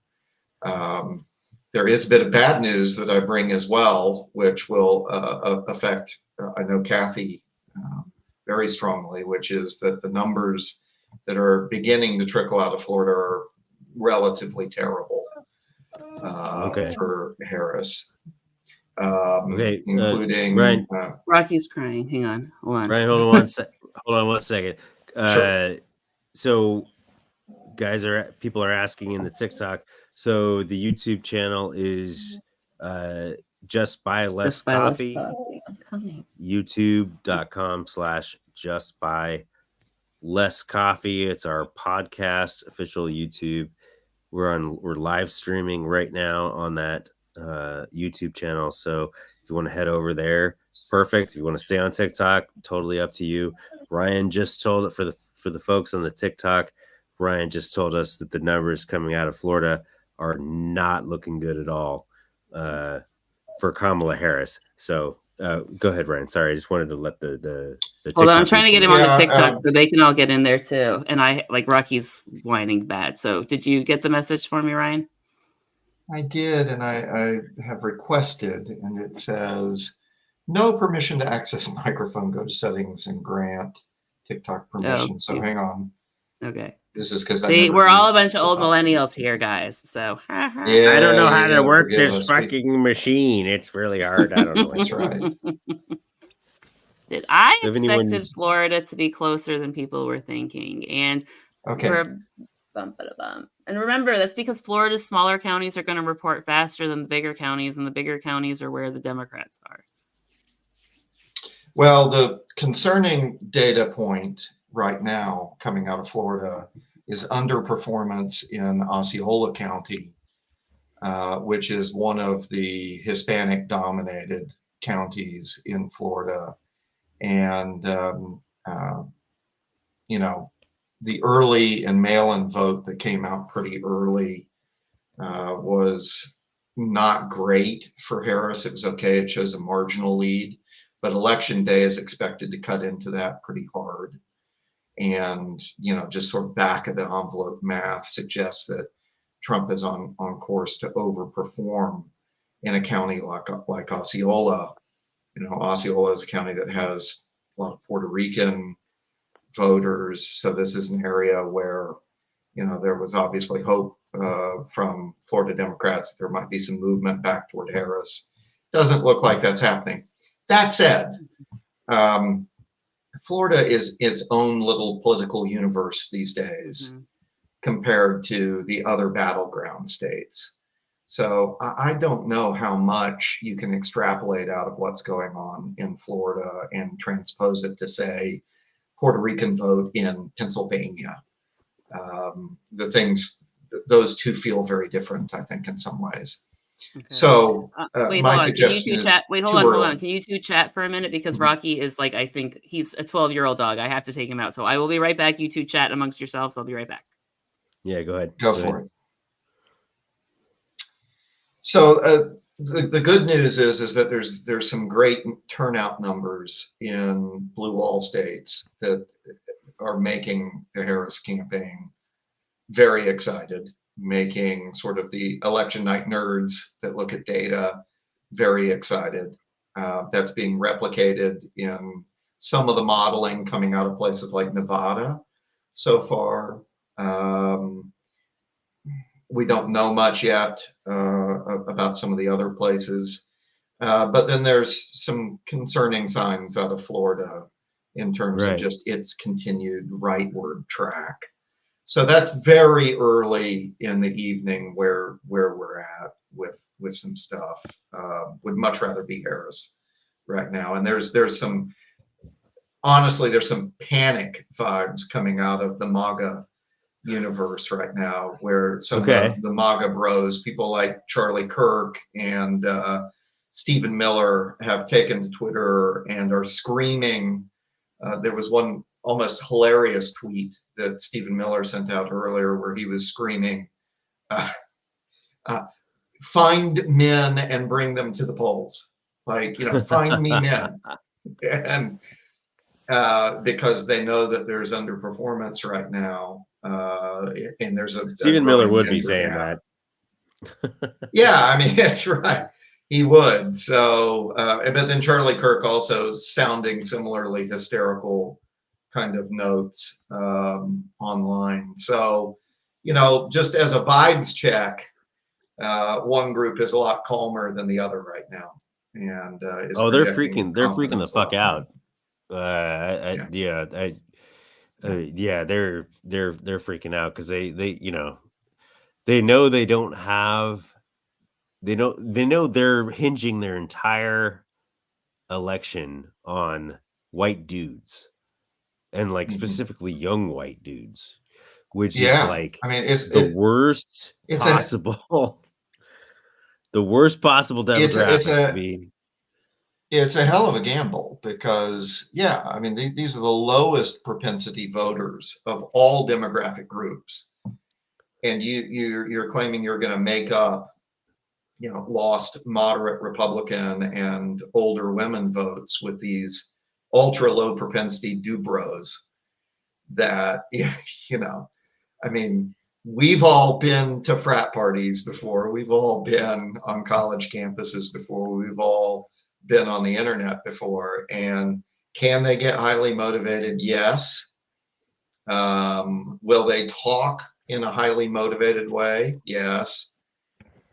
There is a bit of bad news that I bring as well, which will affect, I know, Kathy very strongly, which is that the numbers that are beginning to trickle out of Florida are relatively terrible for Harris. Including Ryan. Rocky's crying. Hang on. Hold on. Ryan, hold on one second. Sure. So people are asking in the TikTok. So the YouTube channel is Just Buy Less Coffee. I'm coming. YouTube.com/Just Buy Less Coffee. It's our podcast official YouTube. We're live streaming right now on that YouTube channel. So if you want to head over there, perfect. If you want to stay on TikTok, totally up to you. Ryan just told it for the folks on the TikTok. Ryan just told us that the numbers coming out of Florida are not looking good at all for Kamala Harris. So go ahead, Ryan. Sorry, I just wanted to let the Hold on, I'm trying to get him on the TikTok so they can all get in there too. And Rocky's whining bad. So did you get the message for me, Ryan? I did, and I have requested, and it says no permission to access microphone. Go to settings and grant TikTok permission. Hang on. Okay. This is because we're all a bunch of old millennials here, guys. So I don't know how to work this fucking machine. It's really hard. I don't know. That's right. I expected Florida to be closer than people were thinking, and and remember, that's because Florida's smaller counties are going to report faster than the bigger counties, and the bigger counties are where the Democrats are. Well, the concerning data point right now coming out of Florida is underperformance in Osceola County, which is one of the Hispanic-dominated counties in Florida. And, the early and mail-in vote that came out pretty early was not great for Harris. It was okay. It shows a marginal lead, but election day is expected to cut into that pretty hard. And, just sort of back of the envelope math suggests that Trump is on course to overperform in a county like Osceola. Osceola is a county that has a lot of Puerto Rican voters. So this is an area where, there was obviously hope from Florida Democrats that there might be some movement back toward Harris. Doesn't look like that's happening. That said, Florida is its own little political universe these days compared to the other battleground states. So I don't know how much you can extrapolate out of what's going on in Florida and transpose it to, say, Puerto Rican vote in Pennsylvania. Those two feel very different, I think, in some ways. Okay. So Wait, my hold on. Can you suggestion two is chat? Wait, hold too on, hold early. on. Can you two chat for a minute? Because Mhm. Rocky is like, I think he's a 12-year-old dog. I have to take him out. So I will be right back. You two chat amongst yourselves. I'll be right back. Yeah, go ahead. Go for it. So the good news is that there's some great turnout numbers in blue wall states that are making the Harris campaign very excited, making sort of the election night nerds that look at data very excited. That's being replicated in some of the modeling coming out of places like Nevada so far. We don't know much yet about some of the other places. But then there's some concerning signs out of Florida in terms of Right. just its continued rightward track. So that's very early in the evening where we're at with some stuff. Would much rather be Harris right now. And there's some honestly there's some panic vibes coming out of the MAGA universe right now, where some of the MAGA bros, people like Charlie Kirk and Stephen Miller, have taken to Twitter and are screaming. There was one almost hilarious tweet that Stephen Miller sent out earlier where he was screaming, uh, find men and bring them to the polls. Like, find me men. And because they know that there's underperformance right now, and there's a Stephen Miller growing would be gender saying gap. that. Yeah, I mean, that's right. He would. So, but then Charlie Kirk also sounding similarly hysterical kind of notes online. So, just as a vibes check, one group is a lot calmer than the other right now, and is they're projecting freaking the confidence a fuck lot out. higher. They're freaking out because they know they don't have, they know they're hinging their entire election on white dudes, and like specifically young white dudes, which is like I mean, the worst possible the worst possible demographic to be. It's a hell of a gamble because, I mean, these are the lowest propensity voters of all demographic groups, and you're claiming you're going to make up, lost moderate Republican and older women votes with these ultra low propensity dubros that, I mean, we've all been to frat parties before. We've all been on college campuses before. We've all been on the internet before. And can they get highly motivated? Yes. Will they talk in a highly motivated way? Yes.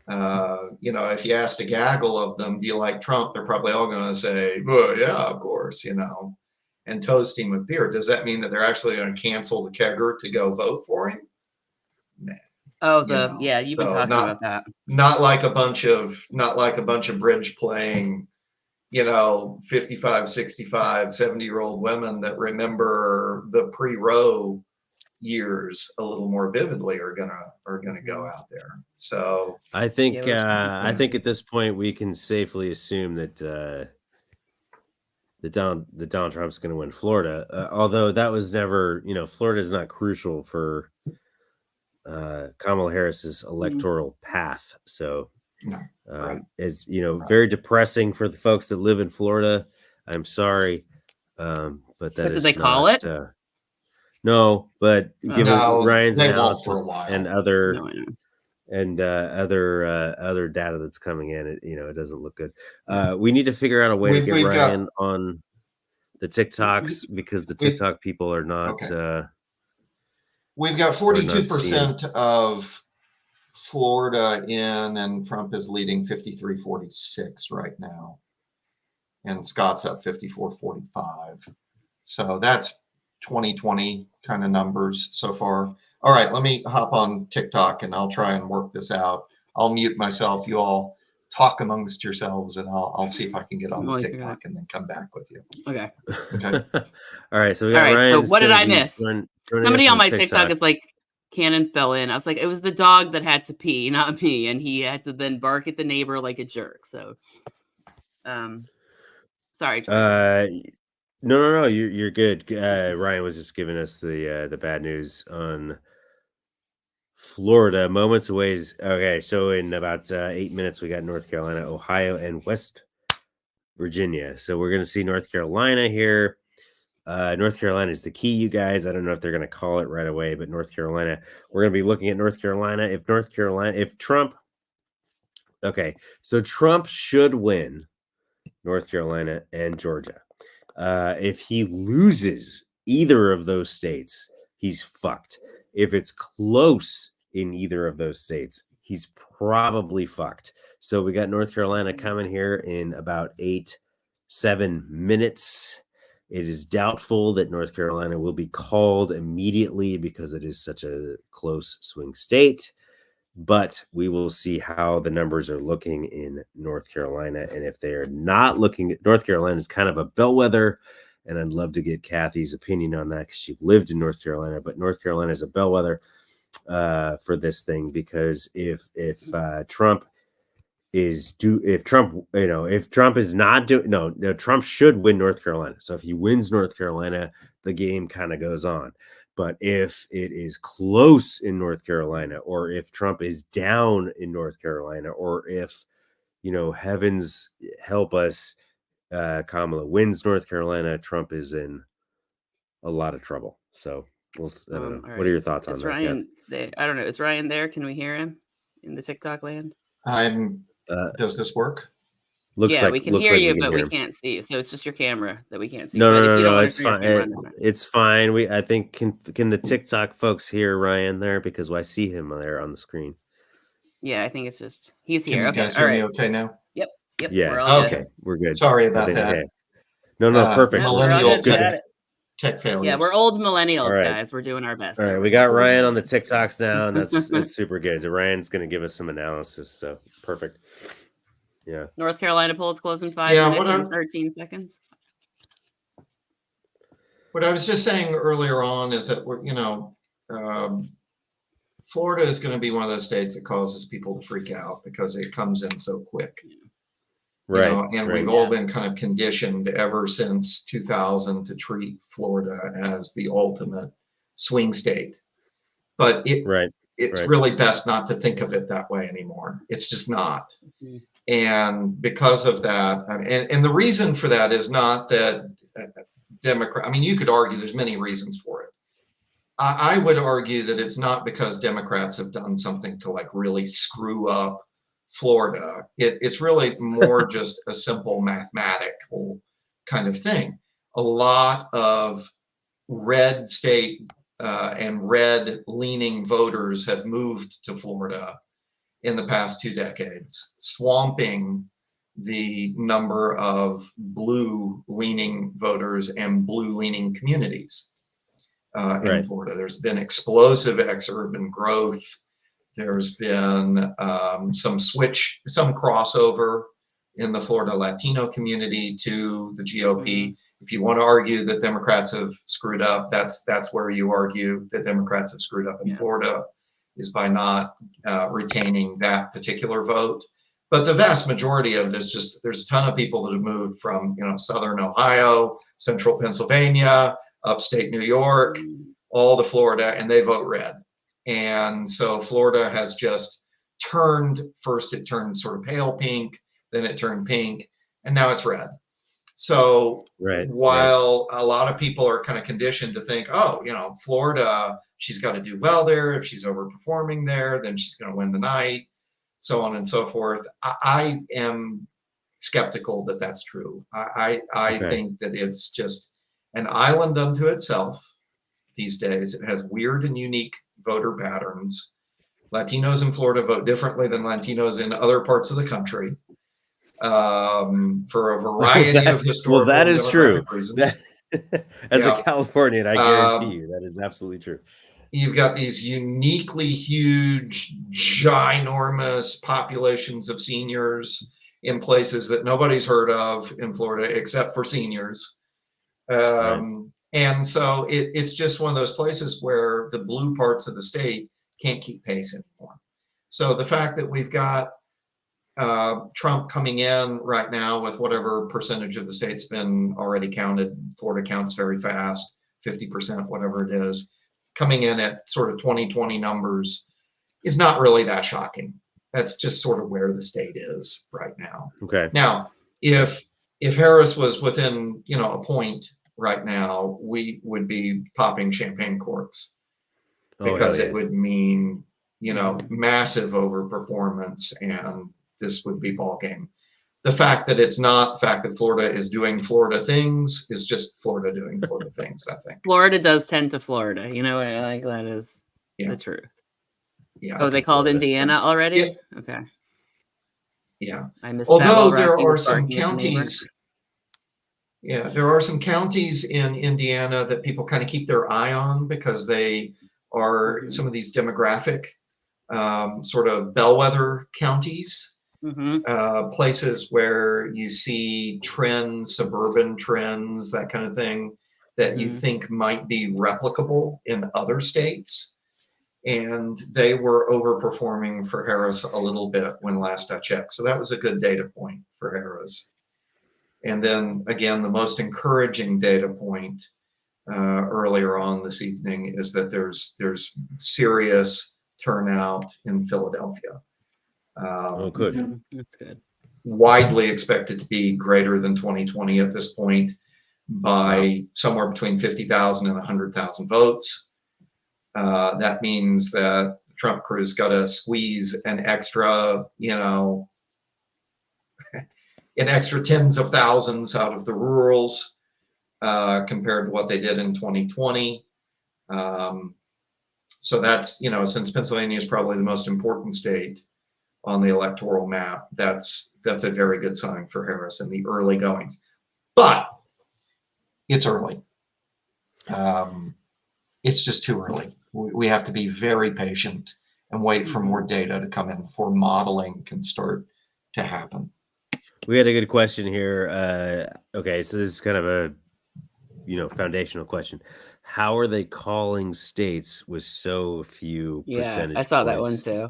If you asked a gaggle of them, do you like Trump? They're probably all going to say, well, yeah, of course, and toast him with beer. Does that mean that they're actually going to cancel the kegger to go vote for him? Nah. Oh, you've been talking about that. Not like a bunch of bridge playing, 55, 65, 70-year-old women that remember the pre-Roe years a little more vividly are gonna go out there. So I think at this point we can safely assume that Donald Trump's going to win Florida. Although that was never, Florida is not crucial for Kamala Harris's electoral path. So is very depressing for the folks that live in Florida. I'm sorry, but that did they call it? No, but given Ryan's analysis and other data that's coming in, it doesn't look good. We need to figure out a way to get Ryan on the TikToks, because the TikTok people are not. We've got 42% of Florida in, and Trump is leading 53-46 right now, and Scott's up 54-45. So that's 2020 kind of numbers so far. All right, let me hop on TikTok and I'll try and work this out. I'll mute myself. You all talk amongst yourselves, and I'll see if I can get on the TikTok and then come back with you. Okay. All right. So we All got right. So Ryan. what did I miss? Somebody on my TikTok. TikTok is like, Cannon fell in. I was like, it was the dog that had to pee, not me, and he had to then bark at the neighbor like a jerk. So, sorry, Jordan. No. You're good. Ryan was just giving us the bad news on Florida. Moments away. Okay, so in about 8 minutes, we got North Carolina, Ohio, and West Virginia. So we're going to see North Carolina here. North Carolina is the key, you guys. I don't know if they're going to call it right away, but North Carolina, we're going to be looking at North Carolina. If Trump, okay, so Trump should win North Carolina and Georgia. If he loses either of those states, he's fucked. If it's close in either of those states, he's probably fucked. So we got North Carolina coming here in about 7 minutes. It is doubtful that North Carolina will be called immediately because it is such a close swing state. But we will see how the numbers are looking in North Carolina. And if they're not looking, North Carolina is kind of a bellwether. And I'd love to get Kathy's opinion on that because she lived in North Carolina. But North Carolina is a bellwether for this thing, because if Trump is if Trump is not doing, no, Trump should win North Carolina. So if he wins North Carolina, the game kind of goes on. But if it is close in North Carolina, or if Trump is down in North Carolina, or if, heavens help us, Kamala wins North Carolina, Trump is in a lot of trouble. So I don't know. What are your thoughts on that, Ryan? I don't know. Is Ryan there? Can we hear him in the TikTok land? Does this work? We can hear you, but we can't see you. So it's just your camera that we can't see. No, it's fine. It's fine. I think can the TikTok folks hear Ryan there, because I see him there on the screen. Yeah, I think it's just he's here. Can you guys hear me okay now? Yep. Yeah. We're all okay. Good. We're good. Sorry about that. Okay. No, perfect. Millennial tech failures. Yeah, we're old millennials, guys. We're doing our best. All right, we got Ryan on the TikToks now, and that's super good. Ryan's going to give us some analysis, so perfect. Yeah. North Carolina polls close in 5 minutes and 13 seconds. What I was just saying earlier on is that Florida is going to be one of those states that causes people to freak out because it comes in so quick. Right. We've all been kind of conditioned ever since 2000 to treat Florida as the ultimate swing state. But it's really best not to think of it that way anymore. It's just not. Mm-hmm. And because of that, and the reason for that is not that you could argue there's many reasons for it. I would argue that it's not because Democrats have done something to really screw up Florida. It's really more just a simple mathematical kind of thing. A lot of red state and red leaning voters have moved to Florida in the past 2 decades, swamping the number of blue leaning voters and blue leaning communities in Florida. There's been explosive ex-urban growth. There's been some crossover in the Florida Latino community to the GOP. Mm-hmm. If you want to argue that Democrats have screwed up, that's where you argue that Democrats have screwed up in Florida, is by not retaining that particular vote. But the vast majority of it is just, there's a ton of people that have moved from southern Ohio, central Pennsylvania, upstate New York, all to Florida, and they vote red. And so Florida has just first it turned sort of pale pink, then it turned pink, and now it's red. So while a lot of people are kind of conditioned to think, Florida, she's got to do well there. If she's overperforming there, then she's going to win the night, so on and so forth. I am skeptical that that's true. I think that it's just an island unto itself these days. It has weird and unique voter patterns. Latinos in Florida vote differently than Latinos in other parts of the country. For a variety of historical that is true. reasons. As a Californian, I guarantee you that is absolutely true. you've got these uniquely huge, ginormous populations of seniors in places that nobody's heard of in Florida except for seniors. And so it's just one of those places where the blue parts of the state can't keep pace anymore. So the fact that we've got Trump coming in right now with whatever percentage of the state's been already counted, Florida counts very fast, 50%, whatever it is, coming in at sort of 2020 numbers is not really that shocking. That's just sort of where the state is right now. Okay. Now, if Harris was within, a point right now, we would be popping champagne corks because it would mean, massive overperformance, and this would be ball game. The fact that it's not, the fact that Florida is doing Florida things is just Florida doing Florida things, I think. Florida does tend to Florida. Like that is the truth. Yeah. Oh, they called Florida. Indiana already? Yeah. Okay. Yeah. I missed Although that. there are some counties. Yeah, there are some counties in Indiana that people kind of keep their eye on because they are some of these demographic sort of bellwether counties. Places where you see trends, suburban trends, that kind of thing, that you think might be replicable in other states. And they were overperforming for Harris a little bit when last I checked. So that was a good data point for Harris. And then again, the most encouraging data point earlier on this evening is that there's serious turnout in Philadelphia. Good. That's good. Widely expected to be greater than 2020 at this point by somewhere between 50,000 and 100,000 votes. That means that the Trump crew's got to squeeze an extra, an extra tens of thousands out of the rurals compared to what they did in 2020. So that's, since Pennsylvania is probably the most important state on the electoral map, that's a very good sign for Harris in the early goings. But it's early. It's just too early. We have to be very patient and wait for more data to come in before modeling can start to happen. We had a good question here. Okay, so this is kind of a foundational question. How are they calling states with so few percentage I saw that one points too.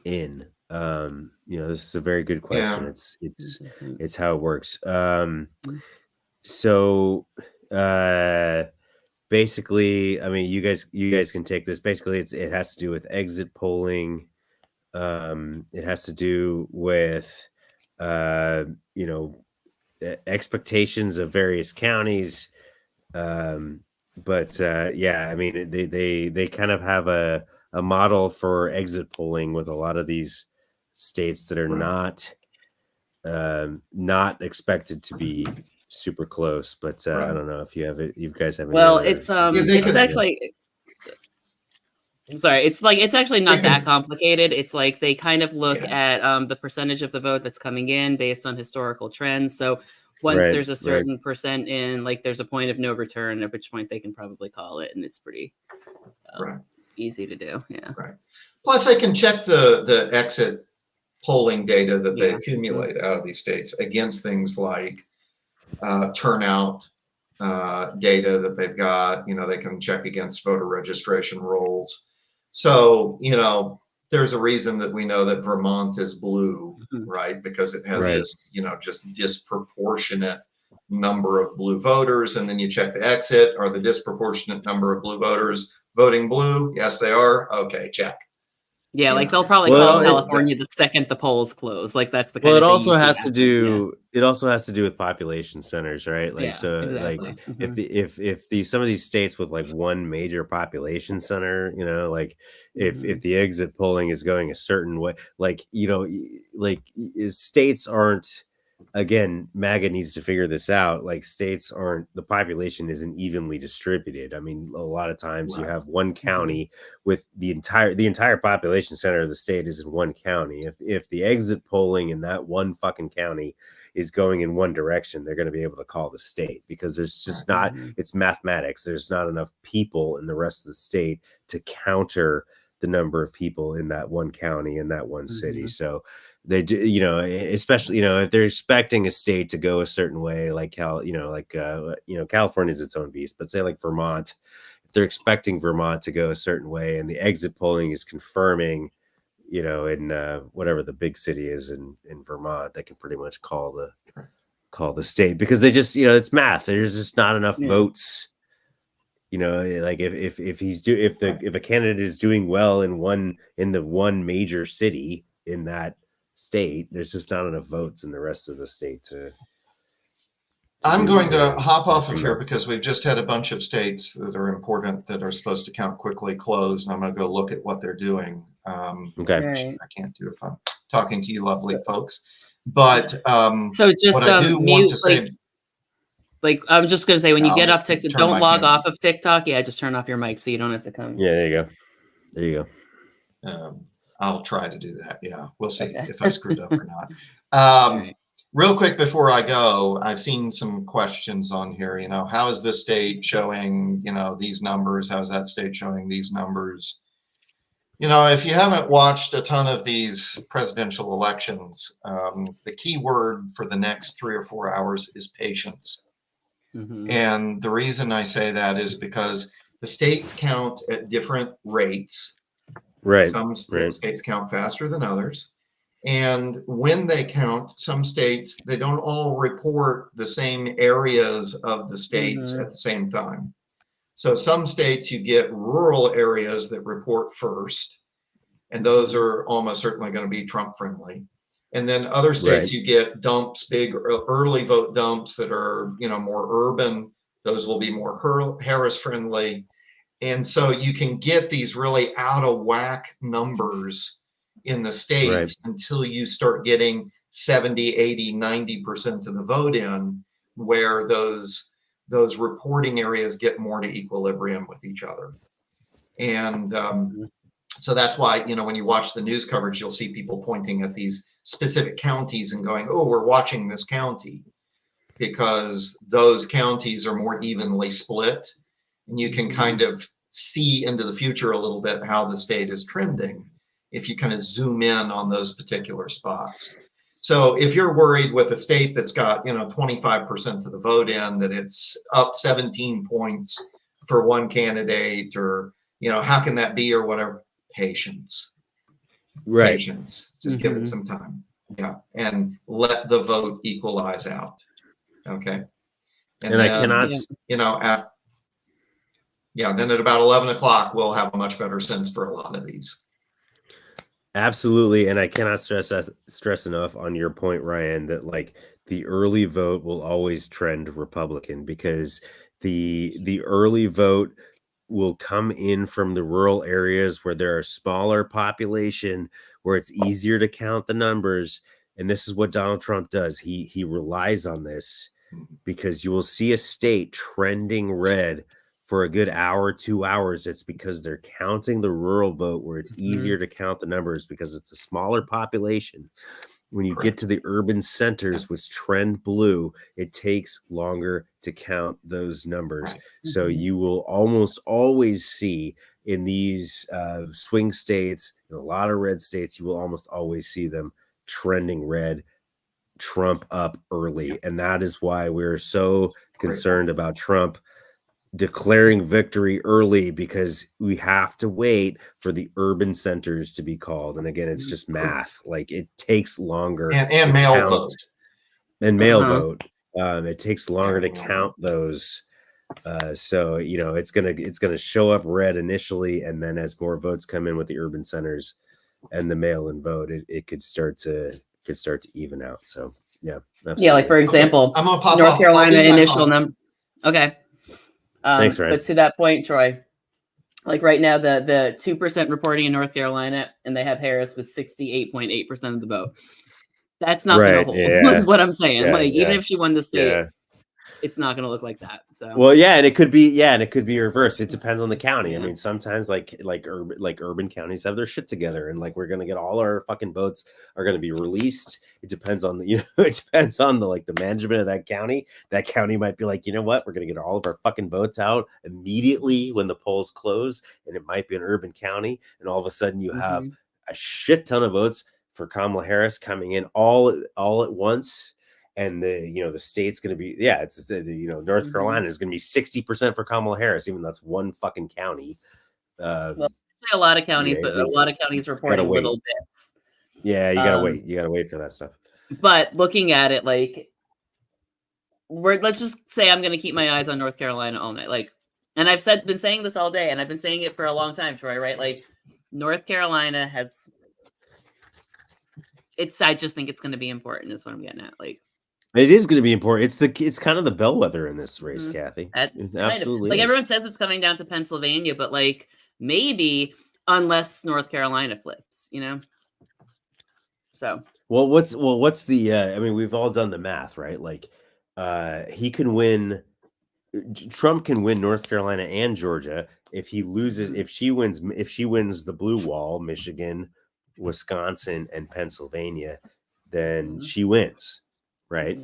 in? This is a very good question. It's how it works. So basically, I mean, you guys can take this. Basically, it has to do with exit polling. It has to do with expectations of various counties. But I mean, they kind of have a model for exit polling with a lot of these states that are not expected to be super close. But I don't know if you guys have any. Well, it's actually. I'm sorry. It's actually not that complicated. It's like they kind of look at the percentage of the vote that's coming in based on historical trends. So once there's a certain percent in, like there's a point of no return, at which point they can probably call it, and it's pretty easy to do. Yeah. Right. Plus, they can check the exit polling data that they accumulate out of these states against things like turnout data that they've got. They can check against voter registration rolls. So, there's a reason that we know that Vermont is blue, right? Because it has this, just disproportionate number of blue voters. And then you check the exit. Are the disproportionate number of blue voters voting blue? Yes, they are. Okay, check. Yeah, like they'll probably call California the second the polls close. Like that's the kind of thing. It also has to do. It also has to do with population centers, right? Like exactly. if some of these states with like one major population center, if the exit polling is going a certain way, states aren't again, MAGA needs to figure this out. Like states aren't, the population isn't evenly distributed. I mean, a lot of times you Right. have one county with the entire population center of the state is in one county. If the exit polling in that one fucking county is going in one direction, they're going to be able to call the state, because there's just not, it's mathematics. There's not enough people in the rest of the state to counter the number of people in that one county, in that one city. So they do, you know, especially, you know, if they're expecting a state to go a certain way, like California is its own beast, but say like Vermont, if they're expecting Vermont to go a certain way and the exit polling is confirming, you know, in whatever the big city is in Vermont, they can pretty much call the state, because they just, you know, it's math. There's just not enough votes. You know, like if a candidate is doing well in the one major city in that state, there's just not enough votes in the rest of the state to I'm going to hop off of here because we've just had a bunch of states that are important that are supposed to count quickly close, and I'm going to go look at what they're doing. Okay. I can't do it if I'm talking to you lovely folks. But so just what I do want to say, like I'm just going to say, when you I'll get off just TikTok, turn don't my log camera. off of TikTok. Yeah, just turn off your mic so you don't have to come. Yeah, there you go. I'll try to do that. Yeah, we'll see Okay. if I screwed up or not. Right. Real quick before I go, I've seen some questions on here. You know, how is this state showing, you know, these numbers? How's that state showing these numbers? You know, if you haven't watched a ton of these presidential elections, the key word for the next 3 or 4 hours is patience. And the reason I say that is because the states count at different rates. Right. Some states count faster than others. And when they count, some states, they don't all report the same areas of the states at the same time. So some states, you get rural areas that report first, and those are almost certainly going to be Trump friendly. And then other states, you get dumps, big early vote dumps that are, you know, more urban. Those will be more Harris friendly. And so you can get these really out of whack numbers in the states until you start getting 70, 80, 90% of the vote in, where those reporting areas get more to equilibrium with each other. And so that's why, you know, when you watch the news coverage, you'll see people pointing at these specific counties and going, oh, we're watching this county, because those counties are more evenly split. And you can kind of see into the future a little bit how the state is trending if you kind of zoom in on those particular spots. So if you're worried with a state that's got, you know, 25% of the vote in, that it's up 17 points for one candidate, or, you know, how can that be, or whatever, patience. Patience. Just give it some time. Yeah. And let the vote equalize out. Okay. And then, I cannot, you know, then at about 11 o'clock, we'll have a much better sense for a lot of these. Absolutely. And I cannot stress enough on your point, Ryan, that like the early vote will always trend Republican, because the early vote will come in from the rural areas where there are smaller population, where it's easier to count the numbers. And this is what Donald Trump does. He relies on this, because you will see a state trending red for a good hour, 2 hours. It's because they're counting the rural vote, where it's easier to count the numbers because it's a smaller population. When you get to the urban centers, which trend blue, it takes longer to count those numbers. So you will almost always see in these swing states, in a lot of red states, you will almost always see them trending red, Trump up early. And that is why we're so concerned about Trump declaring victory early, because we have to wait for the urban centers to be called. And again, it's just math. Like it takes longer and mail count, vote and mail vote. It takes longer to count those. So, you know, it's gonna show up red initially, and then as more votes come in with the urban centers and the mail-in vote, it could start to even out. So yeah, absolutely. Yeah, like for example, I'm gonna pop North off. Carolina initial number. Okay. Thanks, Ryan. But to that point, Troy, like right now, the 2% reporting in North Carolina, and they have Harris with 68.8% of the vote. That's not going to hold. Is what I'm saying. Yeah, Like, even yeah, if she won the state, yeah. it's not going to look like that. So, Well, yeah, and it could be reversed. It depends on the county. I yeah. mean, sometimes like urban counties have their shit together, and like we're gonna get all our fucking votes are gonna be released. It depends on the it depends on the like the management of that county. That county might be like, you know what, we're gonna get all of our fucking votes out immediately when the polls close, and it might be an urban county, and all of a sudden you have a shit ton of votes for Kamala Harris coming in all at once. And the state's going to be it's North Carolina is going to be 60% for Kamala Harris, even though that's one fucking county. Well, a lot of counties, but a lot of counties reporting little bits. Yeah, you gotta wait. You gotta wait for that stuff. But looking at it, like, let's just say I'm going to keep my eyes on North Carolina all night. Like, and I've been saying this all day, and I've been saying it for a long time, Troy. Right? Like, North Carolina has. I just think it's going to be important. Is what I'm getting at. Like. It is going to be important. It's kind of the bellwether in this race, Kathy. Absolutely. Like everyone says, it's coming down to Pennsylvania, but like maybe unless North Carolina flips, So what's the? I mean, we've all done the math, right? Like, he can win. Trump can win North Carolina and Georgia if he loses. If she wins the blue wall, Michigan, Wisconsin, and Pennsylvania, then she wins. Right.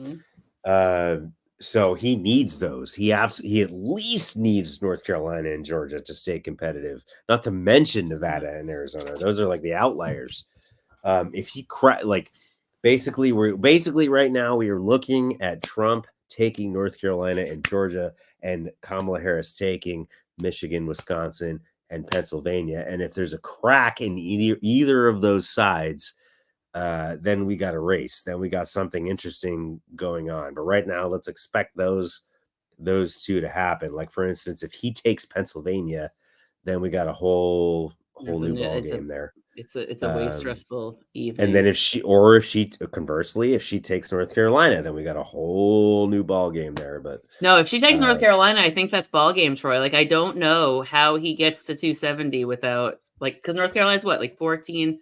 So he needs those. He at least needs North Carolina and Georgia to stay competitive, not to mention Nevada and Arizona. Those are like the outliers. If he basically right now we are looking at Trump taking North Carolina and Georgia and Kamala Harris taking Michigan, Wisconsin, and Pennsylvania. And if there's a crack in either of those sides, then we got a race. Then we got something interesting going on. But right now, let's expect those two to happen. Like, for instance, if he takes Pennsylvania, then we got a whole new ball game there. It's a way stressful evening. And then if she conversely, if she takes North Carolina, then we got a whole new ball game there. But no, if she takes North Carolina, I think that's ball game, Troy. Like, I don't know how he gets to 270 without because North Carolina's what, like 14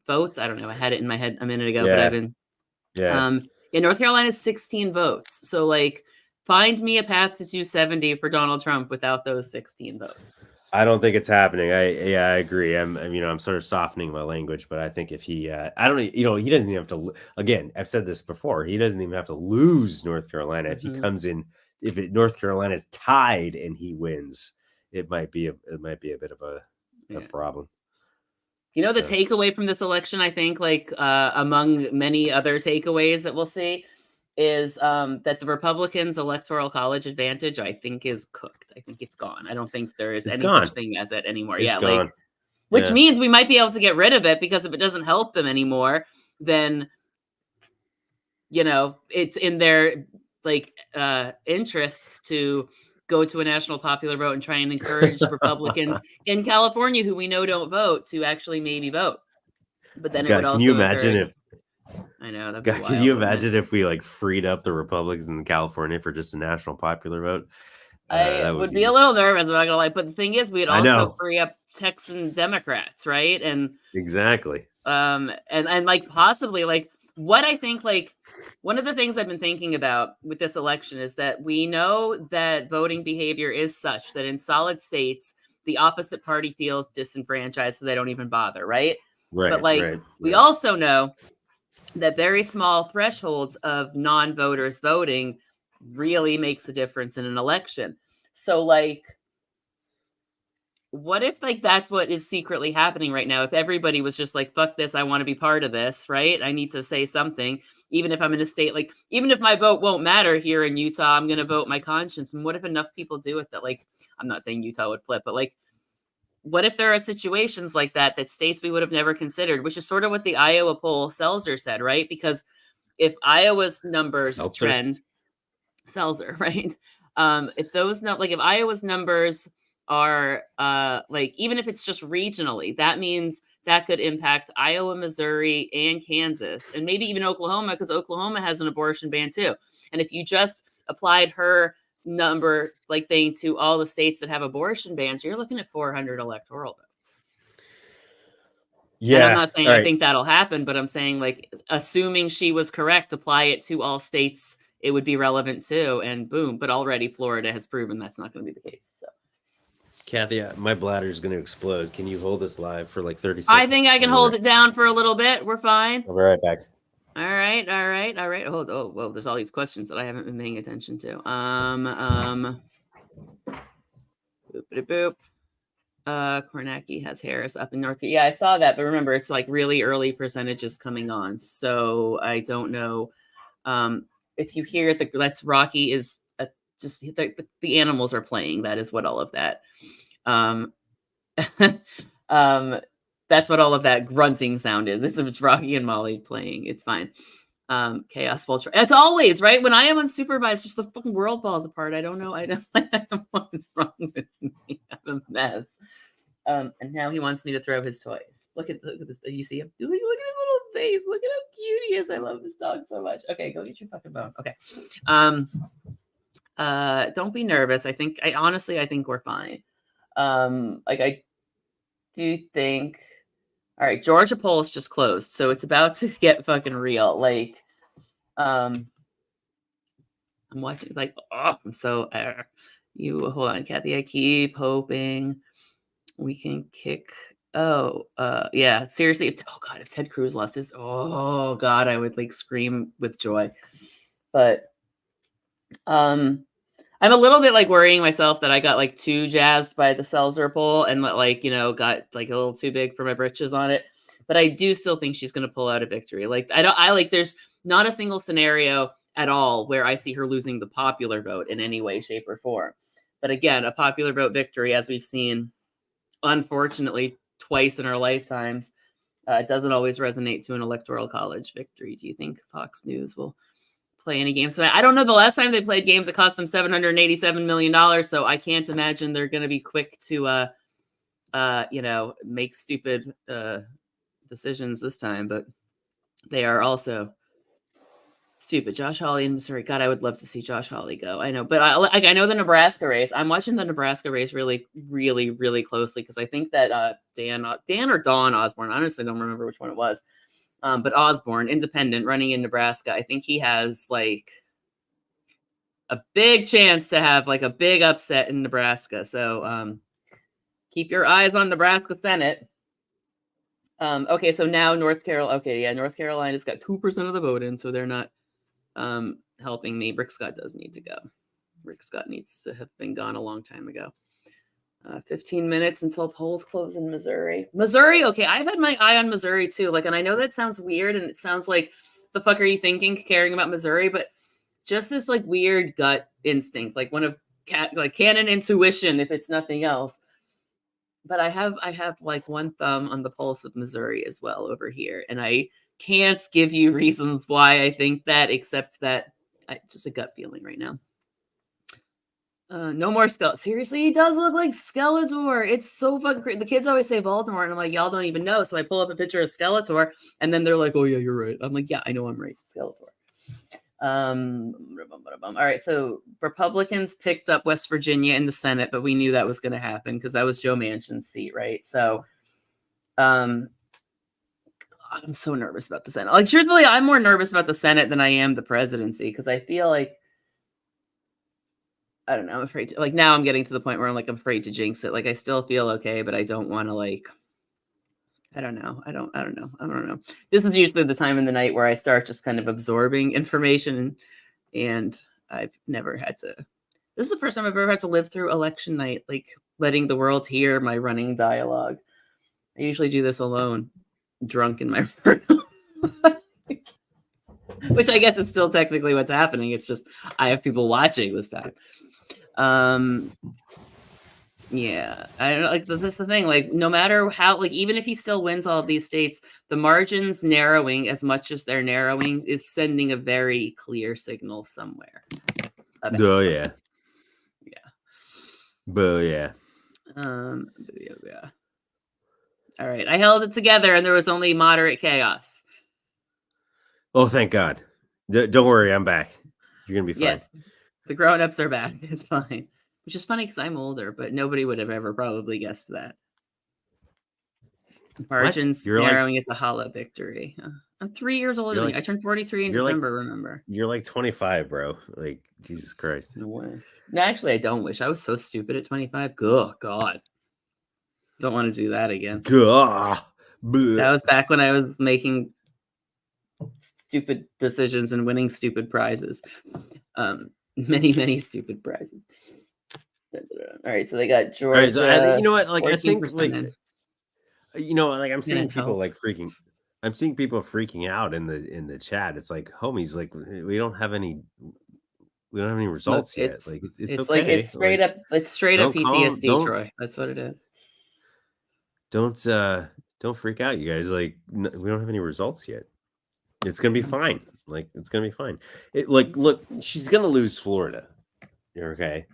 votes? I don't know. I had it in my head a minute ago, but I've been North Carolina's 16 votes. So like, find me a path to 270 for Donald Trump without those 16 votes. I don't think it's happening. I agree. I'm sort of softening my language, but I think if he, he doesn't even have to. Again, I've said this before. He doesn't even have to lose North Carolina if he comes in. If North Carolina is tied and he wins, it might be a bit of a problem. The takeaway from this election, I think, like among many other takeaways that we'll see, is that the Republicans' Electoral College advantage, I think, is cooked. I think it's gone. I don't think there is any such thing as it anymore. It's gone. Which means we might be able to get rid of it, because if it doesn't help them anymore, then it's in their interests to go to a national popular vote and try and encourage Republicans in California who we know don't vote to actually maybe vote. But then it would also. Can you imagine if? I know. Can you imagine if we freed up the Republicans in California for just a national popular vote? I would be a little nervous. I'm not gonna lie, but the thing is, we'd also free up Texan Democrats, right? And exactly. And possibly what I think one of the things I've been thinking about with this election is that we know that voting behavior is such that in solid states, the opposite party feels disenfranchised, so they don't even bother, right? Right. But we also know that very small thresholds of non-voters voting really makes a difference in an election. So what if that's what is secretly happening right now? If everybody was just fuck this, I want to be part of this, right? I need to say something, even if I'm in a state, even if my vote won't matter here in Utah, I'm going to vote my conscience. And what if enough people do it that I'm not saying Utah would flip, but what if there are situations like that states we would have never considered, which is sort of what the Iowa poll Seltzer said, right? Because if Iowa's numbers trend, Seltzer, right? If those if Iowa's numbers are even if it's just regionally, that means that could impact Iowa, Missouri, and Kansas, and maybe even Oklahoma, because Oklahoma has an abortion ban too. And if you just applied her number thing to all the states that have abortion bans, you're looking at 400 electoral votes. Yeah. And I'm not saying I right. think that'll happen, but I'm saying, like, assuming she was correct, apply it to all states, it would be relevant too. And boom. But already Florida has proven that's not going to be the case. So Kathy, my bladder's going to explode. Can you hold us live for like 30 seconds? I think I can hold it down for a little bit. We're fine. I'll be right back. All right. Oh, whoa, there's all these questions that I haven't been paying attention to. Boop. Kornacki has Harris up in North. Yeah, I saw that, but remember, it's like really early percentages coming on, so I don't know. If you hear that's Rocky is just the animals are playing. That is what all of that. That's what all of that grunting sound is. It's Rocky and Molly playing. It's fine. Chaos Vulture. As always, right? When I am unsupervised, just the fucking world falls apart. I don't know. I don't know what's wrong with me. I'm a mess. And now he wants me to throw his toys. Look at this. You see him? Look at his little face. Look at how cute he is. I love this dog so much. Okay, go get your fucking bone. Okay. Don't be nervous. I think we're fine. I do think. All right, Georgia polls just closed, so it's about to get fucking real. Like, I'm watching. Like, oh, I'm so. You hold on, Kathy. I keep hoping we can kick. Oh, yeah. Seriously, if Ted Cruz lost his, oh god, I would like scream with joy. But, I'm a little bit like worrying myself that I got like too jazzed by the Seltzer poll and like, got like a little too big for my britches on it. But I do still think she's going to pull out a victory. Like, there's not a single scenario at all where I see her losing the popular vote in any way, shape, or form. But again, a popular vote victory, as we've seen, unfortunately, twice in our lifetimes, doesn't always resonate to an Electoral College victory. Do you think Fox News will play any games? So I don't know. The last time they played games, it cost them $787 million. So I can't imagine they're going to be quick to, make stupid decisions this time. But they are also stupid. Josh Hawley in Missouri. God, I would love to see Josh Hawley go. I know, but I know the Nebraska race. I'm watching the Nebraska race really, really, really closely because I think that Dan or Dawn Osborne. I honestly don't remember which one it was. But Osborne, independent, running in Nebraska. I think he has like a big chance to have like a big upset in Nebraska. So keep your eyes on Nebraska Senate. Okay, so now North Carolina. Okay, yeah, North Carolina's got 2% of the vote in, so they're not helping me. Rick Scott does need to go. Rick Scott needs to have been gone a long time ago. 15 minutes until polls close in Missouri. Missouri, okay, I've had my eye on Missouri too. Like, and I know that sounds weird, and it sounds like the fuck are you thinking caring about Missouri? But just this like weird gut instinct, like one of canon intuition, if it's nothing else. But I have like one thumb on the pulse of Missouri as well over here, and I can't give you reasons why I think that, except that it's just a gut feeling right now. No more Skeletor. Seriously, he does look like Skeletor. It's so fucking crazy. The kids always say Baltimore, and I'm like, y'all don't even know. So I pull up a picture of Skeletor, and then they're like, oh yeah, you're right. I'm like, yeah, I know I'm right. Skeletor. All right, so Republicans picked up West Virginia in the Senate, but we knew that was going to happen because that was Joe Manchin's seat, right? So, God, I'm so nervous about the Senate. Like, truthfully, I'm more nervous about the Senate than I am the presidency because I feel like, I don't know, I'm afraid to, like, now I'm getting to the point where I'm like, I'm afraid to jinx it. Like, I still feel okay, but I don't want to, like, I don't know. I don't know. This is usually the time in the night where I start just kind of absorbing information, and I've never had to. This is the first time I've ever had to live through election night, like letting the world hear my running dialogue. I usually do this alone, drunk in my room, which I guess is still technically what's happening. It's just I have people watching this time. Yeah, I don't know, like that's the thing. Like, no matter how, like, even if he still wins all of these states, the margins narrowing as much as they're narrowing is sending a very clear signal somewhere. Oh yeah. Yeah. Yeah. All right, I held it together, and there was only moderate chaos. Oh, thank God! Don't worry, I'm back. You're gonna be fine. Yes, the grown-ups are back. It's fine. Which is funny because I'm older, but nobody would have ever probably guessed that. Margins You're like narrowing is a hollow victory. I'm 3 years older you're than like you. I turned 43 in you're like December, remember? you're like 25, bro. Like Jesus Christ. No way. No, actually, I don't wish. I was so stupid at 25. Oh, God. Don't want to do that again. Gah. That was back when I was making stupid decisions and winning stupid prizes. Many, many stupid prizes. All right, so they got All right, so Georgia. you know what? Like I think 14% like in. like I'm seeing Didn't people help. like freaking. I'm seeing people freaking out in the chat. It's like, homies, like we don't have any Look, results yet. Like it's like okay. Like it's straight up don't calm, PTSD, Troy. That's what it is. don't freak out, you guys. Like we don't have any results yet. It's gonna be fine. Like it's gonna be fine. Look, she's gonna lose Florida. Okay,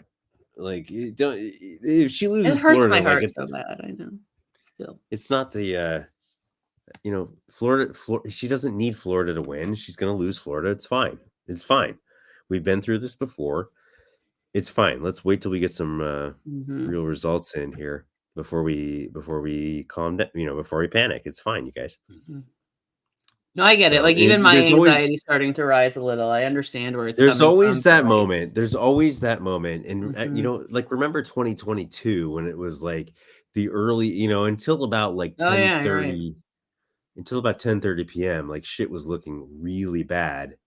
like don't if she It loses hurts Florida, my like heart so bad. I know. Still. it's not the Florida. She doesn't need Florida to win. She's gonna lose Florida. It's fine. It's fine. We've been through this before. It's fine. Let's wait till we get some real results in here before we calm down. Before we panic. It's fine, you guys. No, I get it. Like even my anxiety starting to rise a little. I understand where it's there's coming always from. that moment. There's always that moment, and Mhm. remember 2022 when it was like the early, until about like Oh yeah, you're 10:30, right. until about 10:30 p.m. Like shit was looking really bad,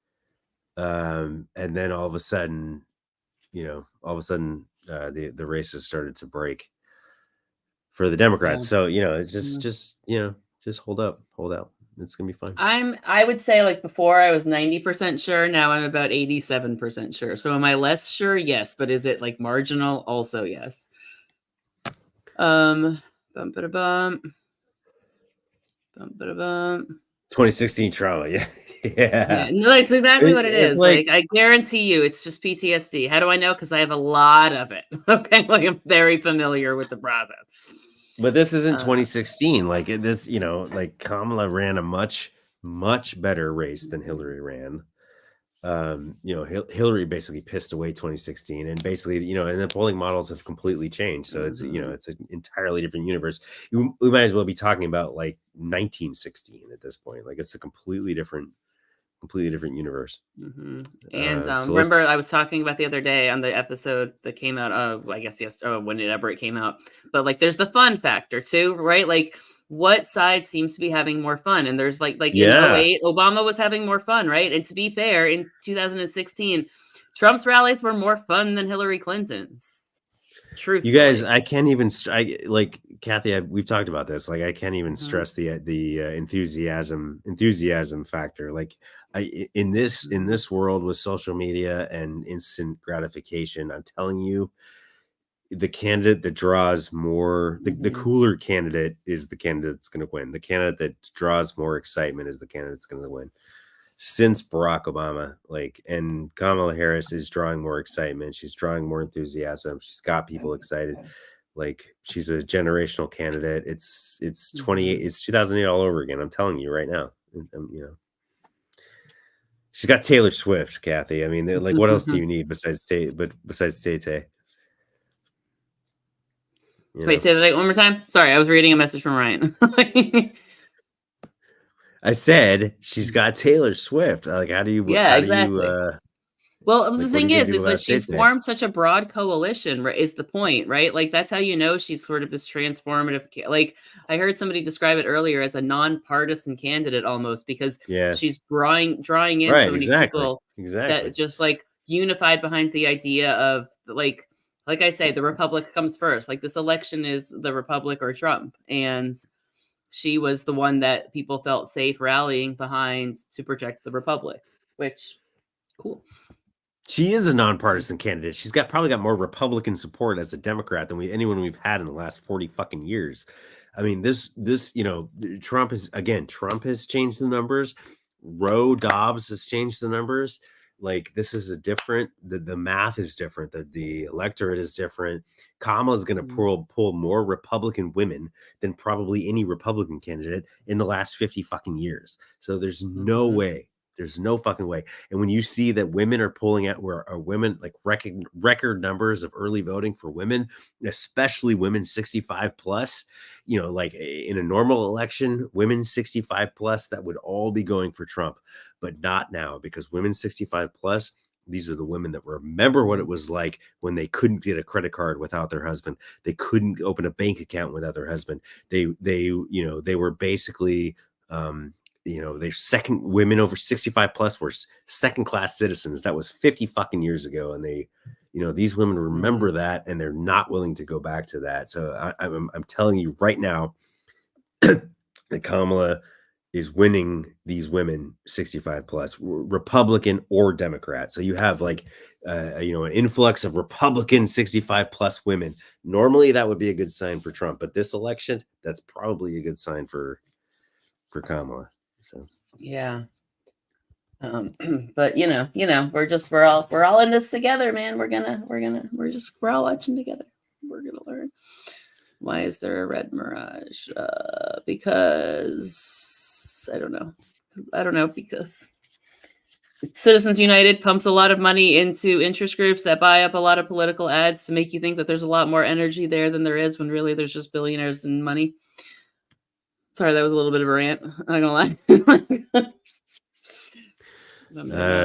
and then all of a sudden, the races started to break for the Democrats. Yeah. So it's just hold out. It's gonna be fine. I would say like before I was 90% sure. Now I'm about 87% sure. So am I less sure? Yes. But is it like marginal? Also yes. Bum ba bum. Bum ba bum. 2016 trauma. Yeah. Yeah, no, it's exactly what it It's is. like, Like, I guarantee you, it's just PTSD. How do I know? Because I have a lot of it. Okay, like I'm very familiar with the process. but this isn't 2016. Like this, like Kamala ran a much better race than Hillary ran. Hillary basically pissed away 2016, and basically, and the polling models have completely changed. So it's it's an entirely different universe. We might as well be talking about like 1916 at this point. Like it's a completely different universe. And So remember, I was talking about the other day on the episode that came out. I guess whenever it came out. But like, there's the fun factor too, right? Like, what side seems to be having more fun? And there's like in yeah. 08, Obama was having more fun, right? And to be fair, in 2016, Trump's rallies were more fun than Hillary Clinton's. Truthfully. You guys, I can't even like Kathy. We've talked about this. Like, I can't even stress the enthusiasm factor. Like, in this world with social media and instant gratification, I'm telling you, the candidate that draws more, the cooler candidate is the candidate that's going to win. The candidate that draws more excitement is the candidate that's going to win. Since Barack Obama, and Kamala Harris is drawing more excitement. She's drawing more enthusiasm. She's got people excited. Like, she's a generational candidate. It's 28. It's 2008 all over again. I'm telling you right now. She's got Taylor Swift, Kathy. I mean, like, what else do you need besides Tay? Wait, say that one more time. Sorry, I was reading a message from Ryan. I said she's got Taylor Swift. Like, how do you? Yeah, exactly. Well, like, the thing is that she's formed such a broad coalition. Is the point, right? Like, that's how you know she's sort of this transformative. Like, I heard somebody describe it earlier as a nonpartisan candidate almost, because she's drawing in so many people that just like unified behind the idea of like I say, the Republic comes first. Like, this election is the Republic or Trump, and she was the one that people felt safe rallying behind to protect the Republic, which cool. She is a nonpartisan candidate. She's probably got more Republican support as a Democrat than anyone we've had in the last 40 fucking years. I mean, this Trump has changed the numbers. Roe Dobbs has changed the numbers. Like, this is the math is different. The electorate is different. Kamala is going to pull more Republican women than probably any Republican candidate in the last 50 fucking years. So there's no way There's no fucking way. And when you see that women are pulling out, where are women like record numbers of early voting for women, especially women 65 plus, you know, like in a normal election, women 65 plus, that would all be going for Trump, but not now, because women 65 plus, these are the women that remember what it was like when they couldn't get a credit card without their husband. They couldn't open a bank account without their husband. They were basically, they're second, women over 65 plus were second class citizens. That was 50 fucking years ago. And they, these women remember that, and they're not willing to go back to that. So I'm telling you right now that Kamala is winning these women 65 plus, Republican or Democrat. So you have like, an influx of Republican 65 plus women. Normally that would be a good sign for Trump, but this election, that's probably a good sign for Kamala. So yeah. But we're all in this together, man. We're all watching together. We're gonna learn. Why is there a red mirage? Because I don't know. Because Citizens United pumps a lot of money into interest groups that buy up a lot of political ads to make you think that there's a lot more energy there than there is, when really there's just billionaires and money. Sorry, that was a little bit of a rant. I'm not gonna lie.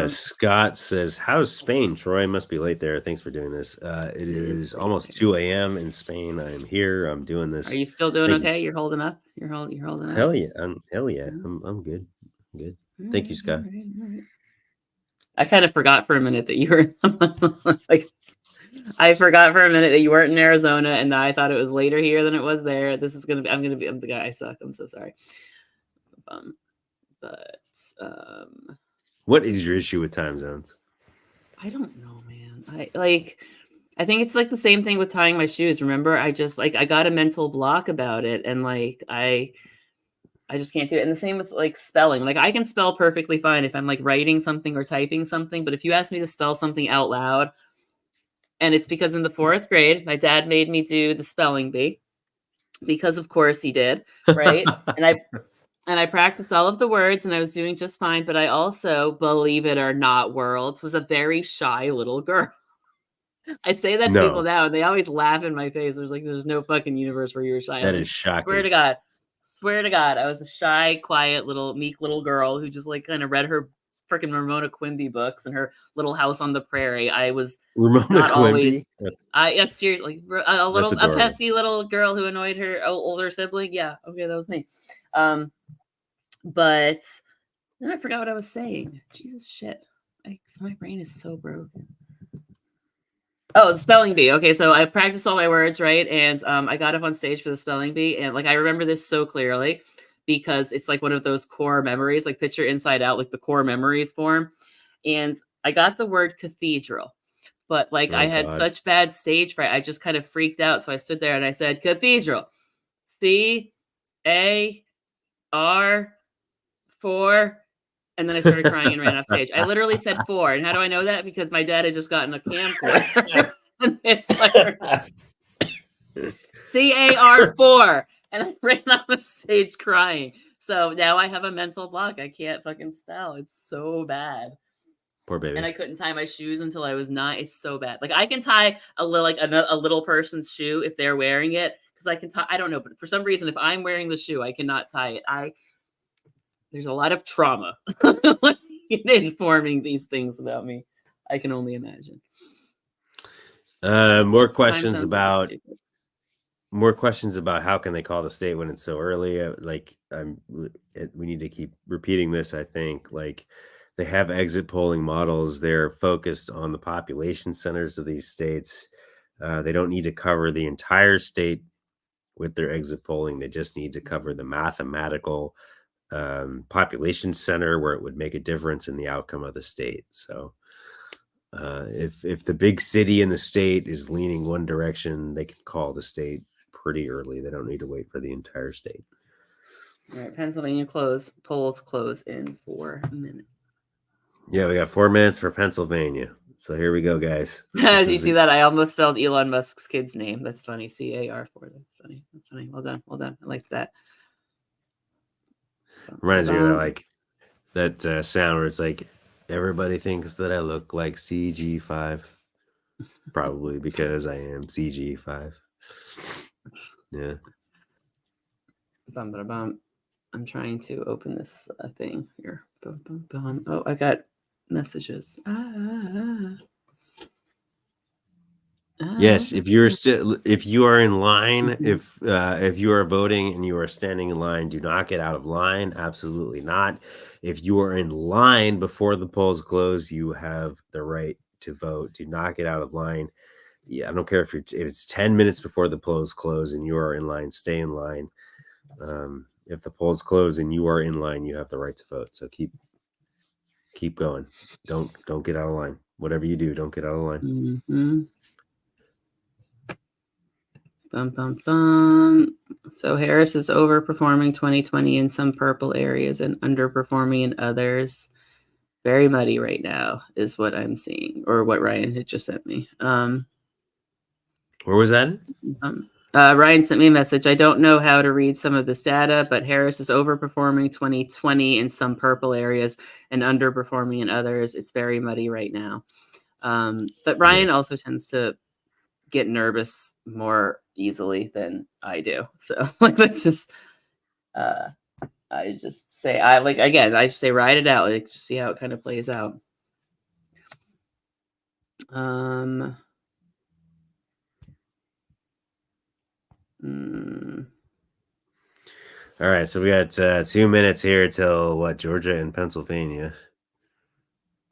Scott says, how's Spain? Troy must be late there. Thanks for doing this. It is almost 2 a.m. in Spain. I'm here. I'm doing this. Are you still doing okay? You're holding up. You're holding up. Hell yeah. I'm good. I'm good. Thank you, Scott. I kind of forgot for a minute that you were like, I forgot for a minute that you weren't in Arizona, and I thought it was later here than it was there. I'm the guy. I suck. I'm so sorry. But what is your issue with time zones? I don't know, man. I think it's like the same thing with tying my shoes. Remember, I got a mental block about it, and like I just can't do it. And the same with like spelling. Like I can spell perfectly fine if I'm like writing something or typing something, but if you ask me to spell something out loud, and it's because in the 4th grade, my dad made me do the spelling bee, because of course he did, right? And I practiced all of the words, and I was doing just fine. But I also, believe it or not, world, was a very shy little girl. I say that to people now, and they always laugh in my face. There's no fucking universe where you're shy. That is shocking. Swear to God, I was a shy, quiet, meek little girl who just like kind of read her freaking Ramona Quimby books and her Little House on the Prairie. I was Ramona Quimby. Yes, seriously, a pesky little girl who annoyed her older sibling. Yeah, okay, that was me. But then I forgot what I was saying. Jesus shit, my brain is so broken. Oh, the spelling bee. Okay, so I practiced all my words, right? And I got up on stage for the spelling bee, and like I remember this so clearly because it's like one of those core memories, like picture Inside Out, like the core memories form. And I got the word cathedral, but like I had such bad stage fright, I just kind of freaked out. So I stood there and I said, cathedral, C-A-R-4. And then I started crying and ran off stage. I literally said 4. And how do I know that? Because my dad had just gotten a camcorder. It's like CAR4. And I ran off the stage crying. So now I have a mental block. I can't fucking spell. It's so bad. Poor baby. And I couldn't tie my shoes until I was 9. It's so bad. Like I can tie a little person's shoe if they're wearing it. Because I can tie, I don't know, but for some reason, if I'm wearing the shoe, I cannot tie it. There's a lot of trauma in informing these things about me. I can only imagine. More questions about how can they call the state when it's so early. We need to keep repeating this. I think like they have exit polling models. They're focused on the population centers of these states. They don't need to cover the entire state with their exit polling. They just need to cover the mathematical population center where it would make a difference in the outcome of the state. So if the big city in the state is leaning one direction, they can call the state pretty early. They don't need to wait for the entire state. All right, Pennsylvania polls close in 4 minutes. Yeah, we got 4 minutes for Pennsylvania. So here we go, guys. Did you see that? I almost spelled Elon Musk's kid's name. That's funny. CAR4. That's funny. Well done. I liked that. Reminds me of that, like that sound where it's like everybody thinks that I look like CG5, probably because I am CG5. Yeah. Bum, ba, bum. I'm trying to open this thing here. Bum, bum, bum. Oh, I got messages. Yes, if you are in line, if you are voting and you are standing in line, do not get out of line. Absolutely not. If you are in line before the polls close, you have the right to vote. Do not get out of line. Yeah, I don't care if it's 10 minutes before the polls close and you are in line, stay in line. If the polls close and you are in line, you have the right to vote. So keep going. Don't get out of line. Whatever you do, don't get out of line. Mm-hmm. Bum, bum, bum. So Harris is overperforming 2020 in some purple areas and underperforming in others. Very muddy right now is what I'm seeing, or what Ryan had just sent me. Where was that? Ryan sent me a message. I don't know how to read some of this data, but Harris is overperforming 2020 in some purple areas and underperforming in others. It's very muddy right now. But Ryan also tends to get nervous more easily than I do. So like, that's just, I just say, I just say, ride it out. Like, just see how it kind of plays out. All right, so we got 2 minutes here till Georgia and Pennsylvania.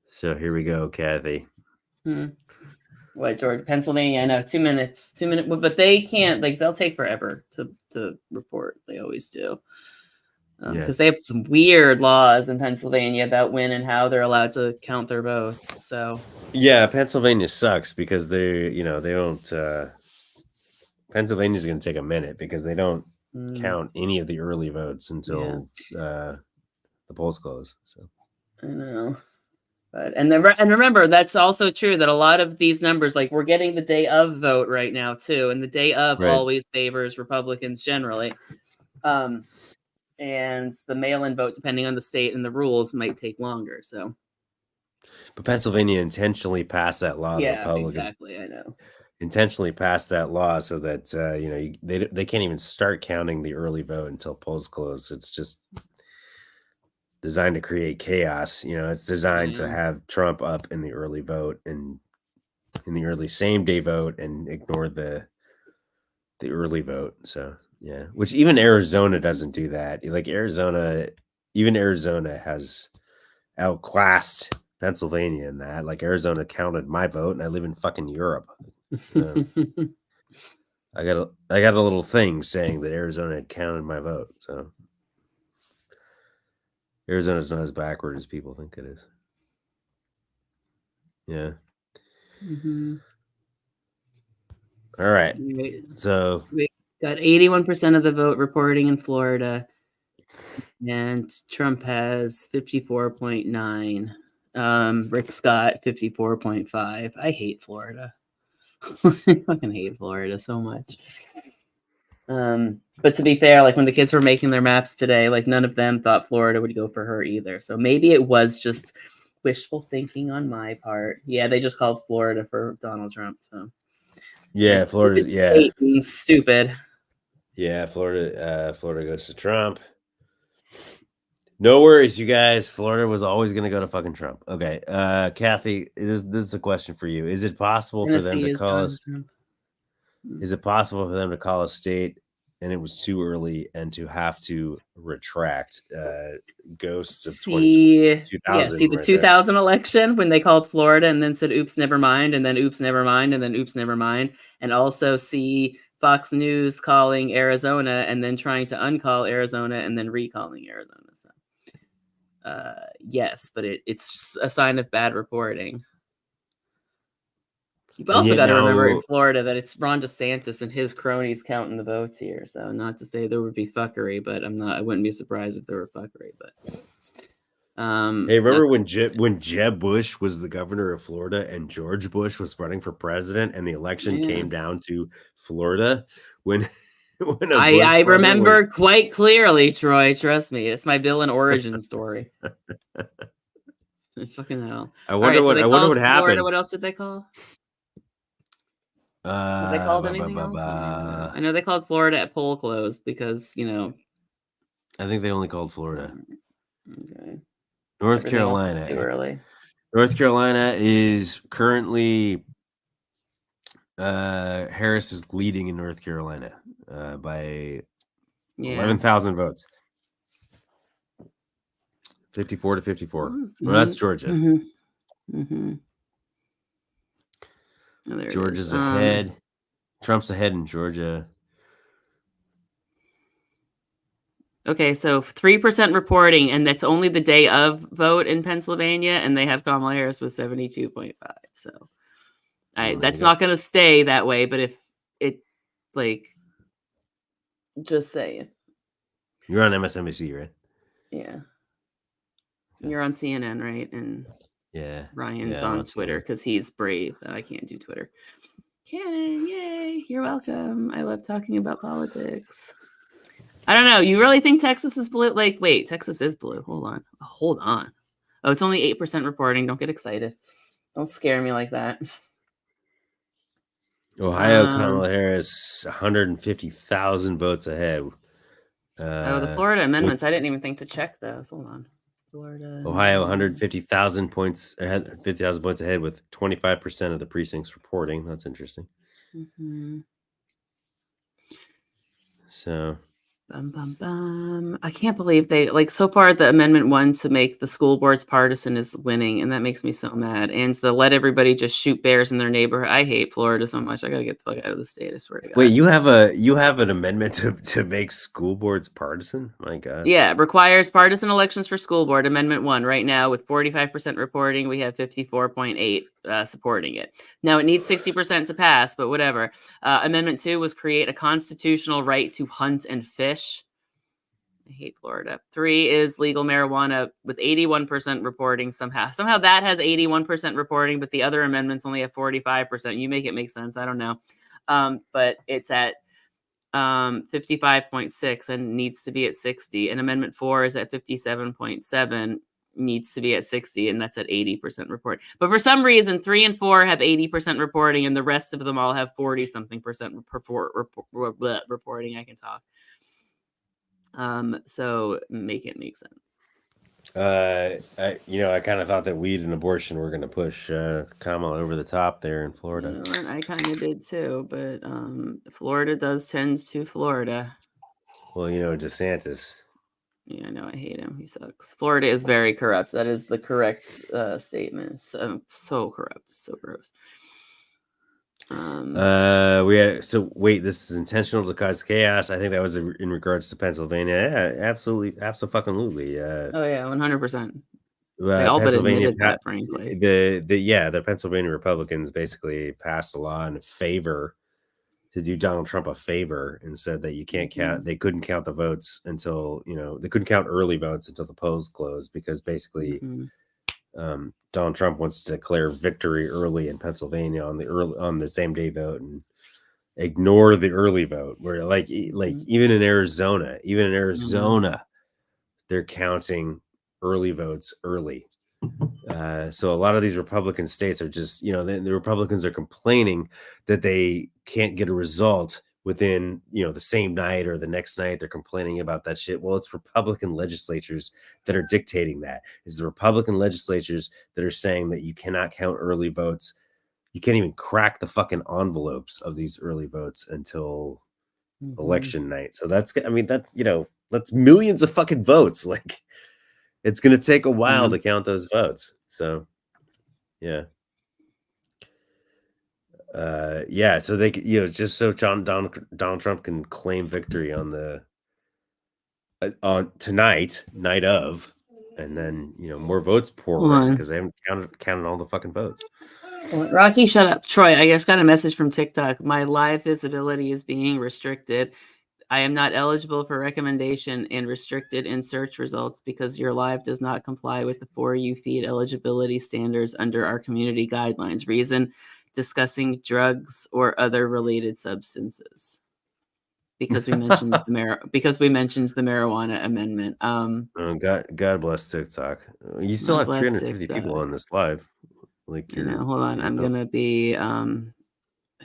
So here we go, Kathy. What, Georgia, Pennsylvania? I know, 2 minutes, but they can't. Like, they'll take forever to report. They always do, because they have some weird laws in Pennsylvania about when and how they're allowed to count their votes. So yeah, Pennsylvania sucks because they don't. Pennsylvania's going to take a minute because they don't count any of the early votes until the polls close. So I know, but and remember, that's also true that a lot of these numbers, like, we're getting the day of vote right now too, and the day of always favors Republicans generally, and the mail-in vote, depending on the state and the rules, might take longer. So, but Pennsylvania intentionally passed that law. Yeah, the Republicans exactly. I know. Intentionally passed that law so that they can't even start counting the early vote until polls close. It's just designed to create chaos. It's designed to have Trump up in the early vote and in the early same day vote and ignore the early vote. So yeah, which even Arizona doesn't do that. Like even Arizona has outclassed Pennsylvania in that. Like, Arizona counted my vote, and I live in fucking Europe. I got a little thing saying that Arizona had counted my vote. So Arizona's not as backward as people think it is. Yeah. All right. So we got 81% of the vote reporting in Florida, and Trump has 54.9. Rick Scott 54.5. I hate Florida. I fucking hate Florida so much. But to be fair, like, when the kids were making their maps today, like, none of them thought Florida would go for her either. So maybe it was just wishful thinking on my part. Yeah, they just called Florida for Donald Trump. So yeah, Florida. Stupid. Yeah, Florida goes to Trump. No worries, you guys. Florida was always going to go to fucking Trump. Okay, Kathy, this is a question for you. Is it possible for them to call us? Is it possible for them to call a state and it was too early and to have to retract? Ghosts of 2000. See the 2000 election when they called Florida and then said, oops, never mind, and then oops, never mind, and then oops, never mind. And also see Fox News calling Arizona and then trying to uncall Arizona and then recalling Arizona. So yes, but it's a sign of bad reporting. You've also got to remember in Florida that it's Ron DeSantis and his cronies counting the votes here. So not to say there would be fuckery, but I wouldn't be surprised if there were fuckery. But hey, remember when Jeb Bush was the governor of Florida and George Bush was running for president and the election came down to Florida when when a I Bush brother remember was quite clearly, Troy. Trust me, it's my villain origin story. Fucking hell! I All wonder right, so what they I wonder called what Florida. happened. What else did they call? Have they called anything else? I know they called Florida at poll close because I think they only called Florida. Okay. North Everything else is Carolina. too early. North Carolina is currently Harris is leading in North Carolina by 11,000 votes. 54 to 54. Mm-hmm. Well, that's Georgia. Mm-hmm. Mm-hmm. Oh, there Georgia's it is. ahead. Trump's ahead in Georgia. Okay, so 3% reporting, and that's only the day of vote in Pennsylvania, and they have Kamala Harris with 72.5. So that's not going to stay that way, but if it, just saying. You're on MSNBC, right? Yeah. You're on CNN, right? And yeah, Ryan's on Twitter because he's brave, and I can't do Twitter. Cannon, yay! You're welcome. I love talking about politics. I don't know. You really think Texas is blue? Wait, Texas is blue. Hold on. Oh, it's only 8% reporting. Don't get excited. Don't scare me like that. Ohio, Kamala Harris, 150,000 votes ahead. The Florida amendments. I didn't even think to check those. Hold on. Florida. Ohio, 150,000 points ahead, 50,000 points ahead with 25% of the precincts reporting. That's interesting. Mm-hmm. So, I can't believe they so far the Amendment 1 to make the school boards partisan is winning, and that makes me so mad. And the let everybody just shoot bears in their neighborhood. I hate Florida so much. I gotta get the fuck out of the state. I swear to God. Wait, you have an amendment to make school boards partisan? My God. Yeah, requires partisan elections for school board. Amendment 1 right now with 45% reporting, we have 54.8 supporting it. Now it needs 60% to pass, but whatever. Amendment 2 was create a constitutional right to hunt and fish. I hate Florida. 3 is legal marijuana with 81% reporting somehow. Somehow that has 81% reporting, but the other amendments only have 45%. You make it make sense. I don't know. But it's at 55.6 and needs to be at 60. And Amendment 4 is at 57.7, needs to be at 60, and that's at 80% report. But for some reason, 3 and 4 have 80% reporting, and the rest of them all have 40-something percent reporting. I can talk. So make it make sense. I kind of thought that weed and abortion were going to push Kamala over the top there in Florida. You know what? I kind of did too, but Florida tends to Florida. Well, DeSantis. Yeah, I know. I hate him. He sucks. Florida is very corrupt. That is the correct statement. So corrupt. So gross. Wait, this is intentional to cause chaos. I think that was in regards to Pennsylvania. Yeah, absolutely, absolutely. Oh yeah, 100%. They all but admitted that, frankly. The Pennsylvania Republicans basically passed a law in favor to do Donald Trump a favor and said that you can't count. They couldn't count the votes until they couldn't count early votes until the polls closed because basically. Donald Trump wants to declare victory early in Pennsylvania on the same day vote and ignore the early vote. Where even in Arizona, they're counting early votes early. So a lot of these Republican states are just the Republicans are complaining that they can't get a result within the same night or the next night. They're complaining about that shit. Well, it's Republican legislatures that are dictating that. It's the Republican legislatures that are saying that you cannot count early votes. You can't even crack the fucking envelopes of these early votes until election night. So that's millions of fucking votes. It's gonna take a while to count those votes. So yeah. So they just so Donald Trump can claim victory on tonight, night of, and then more votes pour in because they haven't counted all the fucking votes. Rocky, shut up. Troy, I just got a message from TikTok. My live visibility is being restricted. I am not eligible for recommendation and restricted in search results because your live does not comply with the For You feed eligibility standards under our community guidelines. Reason: discussing drugs or other related substances. because we mentioned the marijuana amendment. Oh, God bless TikTok. You still God have bless 350 people TikTok. on this live. Like You know, hold on. I'm gonna be. I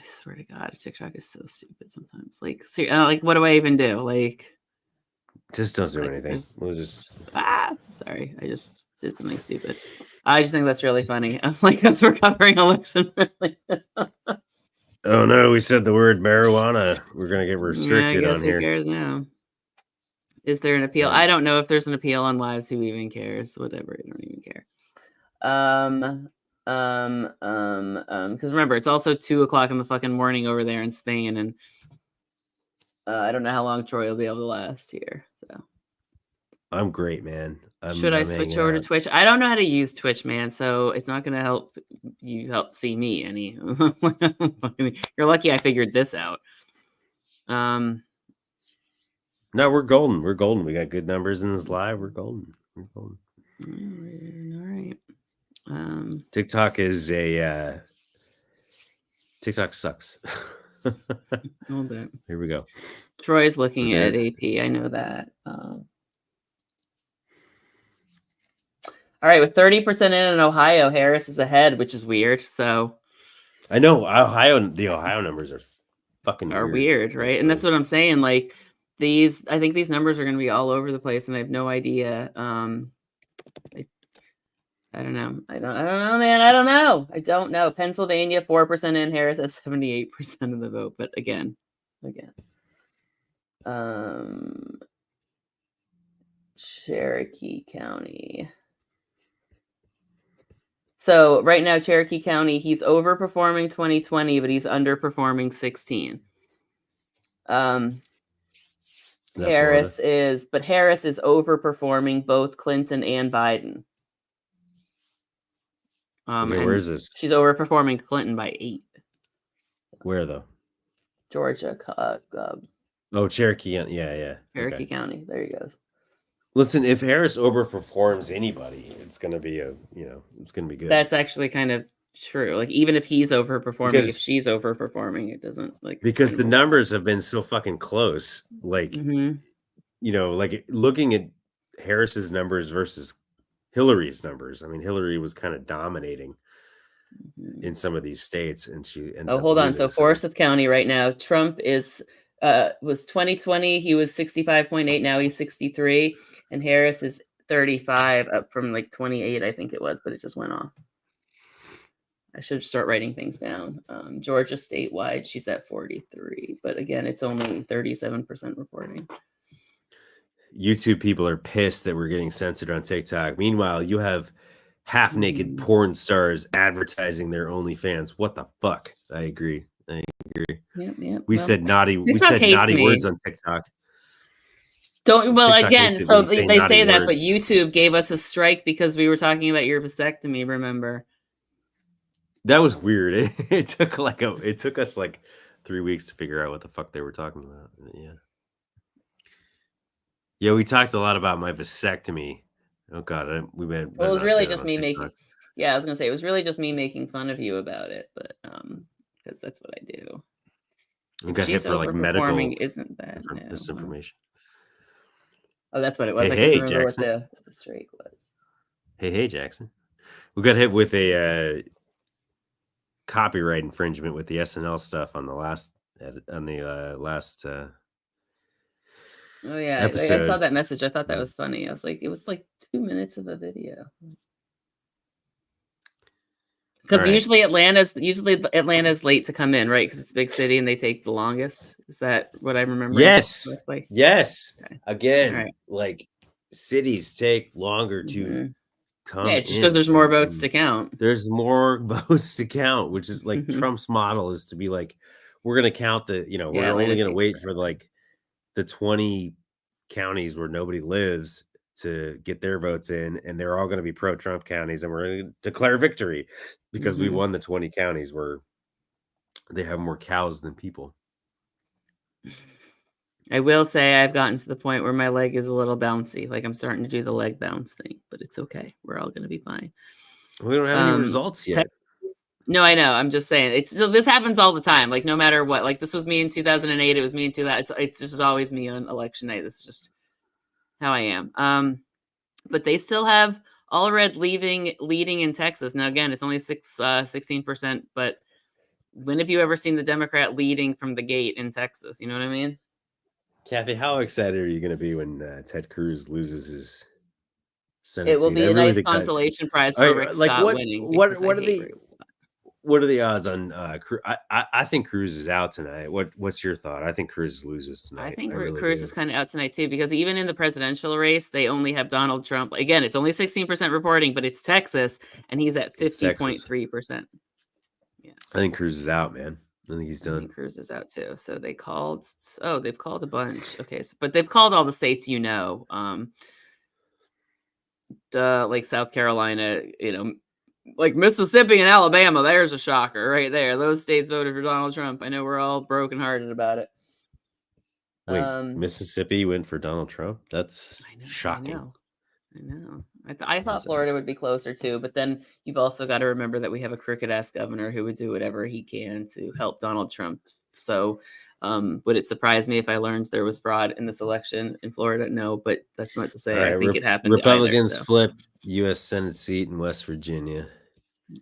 swear to God, TikTok is so stupid sometimes. Like, like, what do I even do? Like, just don't do like, anything. We'll just. Sorry, I just did something stupid. I just think that's really funny. I'm like, because we're covering election. Oh no, we said the word marijuana. We're gonna get Yeah, I restricted guess on who here. cares now? Is there an appeal? I don't know if there's an appeal on lives. Who even cares? Whatever. I don't even care. Because remember, it's also 2:00 in the fucking morning over there in Spain, and I don't know how long Troy will be able to last here. So I'm great, man. should I switch over to Twitch? I don't know how to use Twitch, man, so it's not gonna help you see me any. You're lucky I figured this out. No, we're golden. We're golden. We got good numbers in this live. We're golden. We're golden. All right. TikTok is a TikTok sucks. A little bit. Here we go. Troy's looking at AP. I know that. All right, with 30% in Ohio, Harris is ahead, which is weird. So I know the Ohio numbers are fucking weird, right? Actually. And that's what I'm saying. Like I think these numbers are going to be all over the place, and I have no idea. I don't know. I don't know, man. I don't know. Pennsylvania, 4% in. Harris has 78% of the vote. But again. Cherokee County. So right now, Cherokee County, he's overperforming 2020, but he's underperforming 16. Harris is overperforming both Clinton and Biden. Okay, where is this? She's overperforming Clinton by 8. Where though? Georgia. Cherokee. Yeah. Cherokee County. There he goes. Listen, if Harris overperforms anybody, it's going to be it's going to be good. That's actually kind of true. Like even if he's overperforming, if she's overperforming, it doesn't because the numbers have been so fucking close. Like, like looking at Harris's numbers versus Hillary's numbers. I mean, Hillary was kind of dominating in some of these states, and she ended up hold on. losing, So Forsyth County right now, Trump is was 2020, he was 65.8, now he's 63, and Harris is 35, up from like 28, I think it was, but it just went off. I should start writing things down. Georgia statewide, she's at 43, but again, it's only 37% reporting. YouTube people are pissed that we're getting censored on TikTok. Meanwhile, you have half-naked porn stars advertising their OnlyFans. What the fuck? I agree. Yep. We said naughty words on TikTok. TikTok again, so they say that, but YouTube gave us a strike because we were talking about your vasectomy, remember? That was weird. It took us like 3 weeks to figure out what the fuck they were talking about. Yeah, we talked a lot about my vasectomy. Oh God, it was really just me making. Yeah, I was gonna say it was really just me making fun of you about it, but because that's what I do. We got hit for like medical isn't that misinformation? Oh, that's what it was. I couldn't remember Jackson. What the strike was. Hey, Jackson. We got hit with a copyright infringement with the SNL stuff on the last Oh yeah, I saw that message. I thought that was funny. I was like, it was like 2 minutes of a video. Because usually Atlanta's late to come in, right? Because it's a big city and they take the longest. Is that what I remember? Yes. Yes. Okay. Again, like cities take longer to come. Yeah, just because there's more votes to count. There's more votes to count, which is like Trump's model is to be like, we're gonna count we're only gonna wait for like the 20 counties where nobody lives to get their votes in, and they're all going to be pro-Trump counties, and we're going to declare victory because we won the 20 counties where they have more cows than people. I will say I've gotten to the point where my leg is a little bouncy. Like I'm starting to do the leg bounce thing, but it's okay. We're all going to be fine. We don't have any results yet. No, I know. I'm just saying this happens all the time. Like no matter what. Like this was me in 2008. It was me in 2000. It's just always me on election night. This is just how I am. But they still have Allred leading in Texas. Now again, it's only 16%. But when have you ever seen the Democrat leading from the gate in Texas? You know what I mean? Kathy, how excited are you going to be when Ted Cruz loses his Senate It will seat? be I a really nice think that. consolation prize for Rick Like Scott winning because I hate Rick. What are the odds on Cruz? I think Cruz is out tonight. What's your thought? I think Cruz loses tonight. I think really Cruz is kind of out tonight too, because even in the presidential race, they only have Donald Trump. Again, it's only 16% reporting, but it's Texas, and he's at 50.3%. Yeah, I think Cruz is out, man. I think he's done. I think Cruz is out too. So they called. Oh, they've called a bunch. Okay, but they've called all the states. Like South Carolina. Like Mississippi and Alabama. There's a shocker right there. Those states voted for Donald Trump. I know we're all brokenhearted about it. Wait, Mississippi went for Donald Trump? That's shocking. I know. I thought Florida would be closer too, but then you've also got to remember that we have a crooked-ass governor who would do whatever he can to help Donald Trump. So would it surprise me if I learned there was fraud in this election in Florida? No, but that's not to say I think it happened. Republicans flip U.S. Senate seat in West Virginia.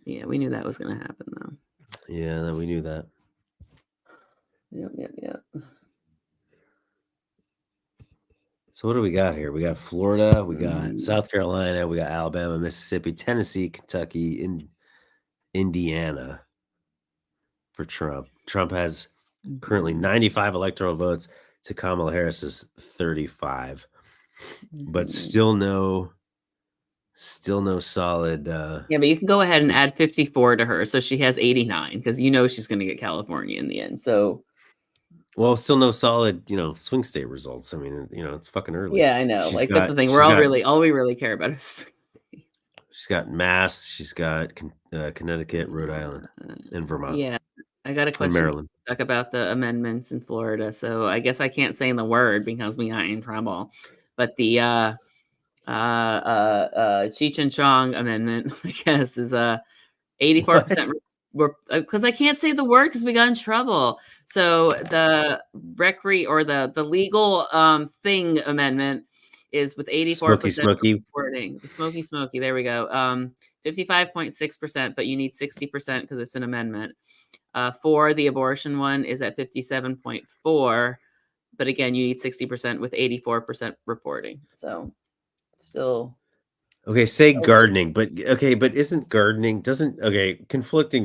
Yeah, we knew that was going to happen, though. Yeah, we knew that. Yep. So what do we got here? We got Florida, we got South Carolina, we got Alabama, Mississippi, Tennessee, Kentucky, Indiana for Trump. Trump has currently 95 electoral votes to Kamala Harris's 35, but still no solid. Yeah, but you can go ahead and add 54 to her, so she has 89 because she's going to get California in the end. So. Well, still no solid, swing state results. I mean, it's fucking early. Yeah, I know. That's the thing. All we really care about is. She's got Mass. She's got Connecticut, Rhode Island, and Vermont. Yeah, I got a question Maryland. Talk about the amendments in Florida. So I guess I can't say in the word because we are in trouble. But the Cheech and Chong amendment, I guess, is 84%. Because I can't say the word because we got in trouble. So the the legal thing amendment is with 84% wording. The smoky. There we go. 55.6%, but you need 60% because it's an amendment. For the abortion one is at 57.4, but again, you need 60% with 84% reporting. So still. Okay, say gardening, but isn't gardening conflicting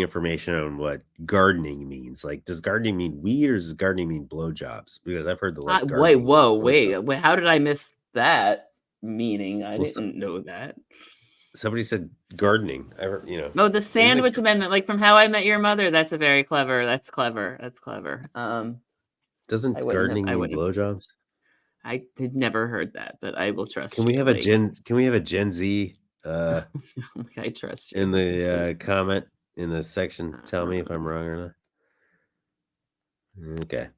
information on what gardening means? Like, does gardening mean weed or does gardening mean blowjobs? Because I've heard wait, how did I miss that meaning? I didn't know that. Somebody said gardening. Oh, the sandwich amendment, like from How I Met Your Mother. That's clever. That's clever. Doesn't gardening mean blowjobs? I had never heard that, but I will trust you. Can we have a Gen Z? I trust you. In the comment in the section, tell me if I'm wrong or not. Okay.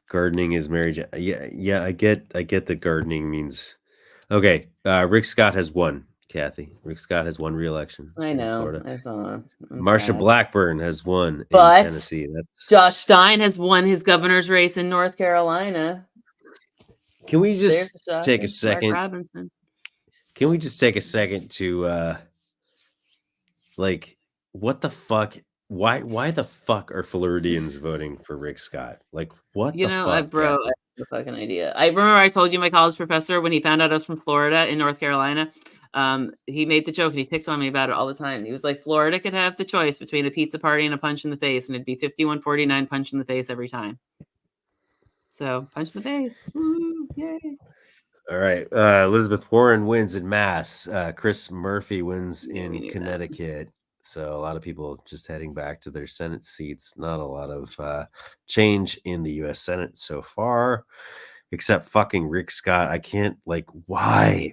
Gardening is marriage. Yeah. I get that gardening means. Okay. Rick Scott has won. Kathy. Rick Scott has won re-election. I know. In Florida. I saw. Marsha Blackburn has won in Tennessee. Josh Stein has won his governor's race in North Carolina. Can we just take a second? Can we just take a second to what the fuck? Why the fuck are Floridians voting for Rick Scott? Like, what the fuck? I have no fucking idea. I remember I told you my college professor when he found out I was from Florida in North Carolina. He made the joke and he picked on me about it all the time. He was like, Florida could have the choice between a pizza party and a punch in the face, and it'd be 51-49 punch in the face every time. So punch in the face. Woo, yay. All right. Elizabeth Warren wins in Mass. Chris Murphy wins in Connecticut. So a lot of people just heading back to their Senate seats. Not a lot of change in the U.S. Senate so far, except fucking Rick Scott. I can't, why?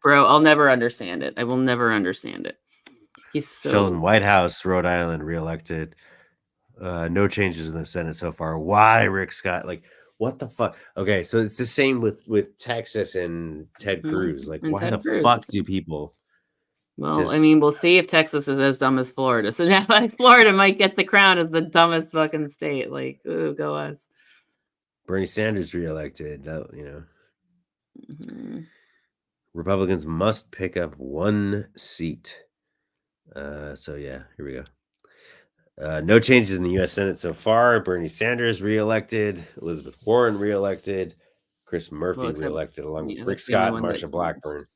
Bro, I'll never understand it. I will never understand it. He's so... Sheldon Whitehouse, Rhode Island, reelected. No changes in the Senate so far. Why Rick Scott? what the fuck? Okay, so it's the same with Texas and Ted Cruz. Like, And why the Ted Cruz. fuck do people Well, I just mean, we'll see if Texas is as dumb as Florida. So now Florida might get the crown as the dumbest fucking state. Like, ooh, go us. Bernie Sanders reelected? Mhm. Republicans must pick up 1 seat. So yeah, here we go. No changes in the U.S. Senate so far. Bernie Sanders reelected. Elizabeth Warren reelected. Chris Murphy Well, except, reelected along with yeah, Rick that's the only Scott and one that. Marsha Blackburn.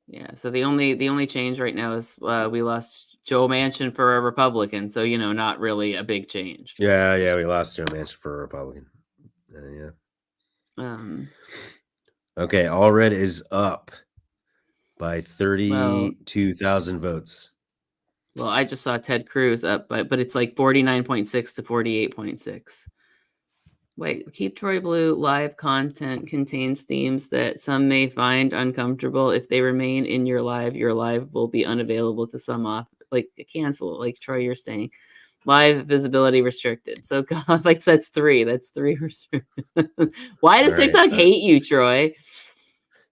Yeah. So the only change right now is we lost Joe Manchin for a Republican. So not really a big change. Yeah, we lost Joe Manchin for a Republican. Yeah. Um. Okay, all red is up by 32,000 votes. Well, I just saw Ted Cruz up, but it's like 49.6 to 48.6. Wait, Keep Troy Blue live content contains themes that some may find uncomfortable. If they remain in your live will be unavailable to some off. Like, cancel it. Like, Troy, you're staying. Live visibility restricted. So, God, like, that's 3. That's 3 restricted. Why does All right, TikTok hate you, Troy?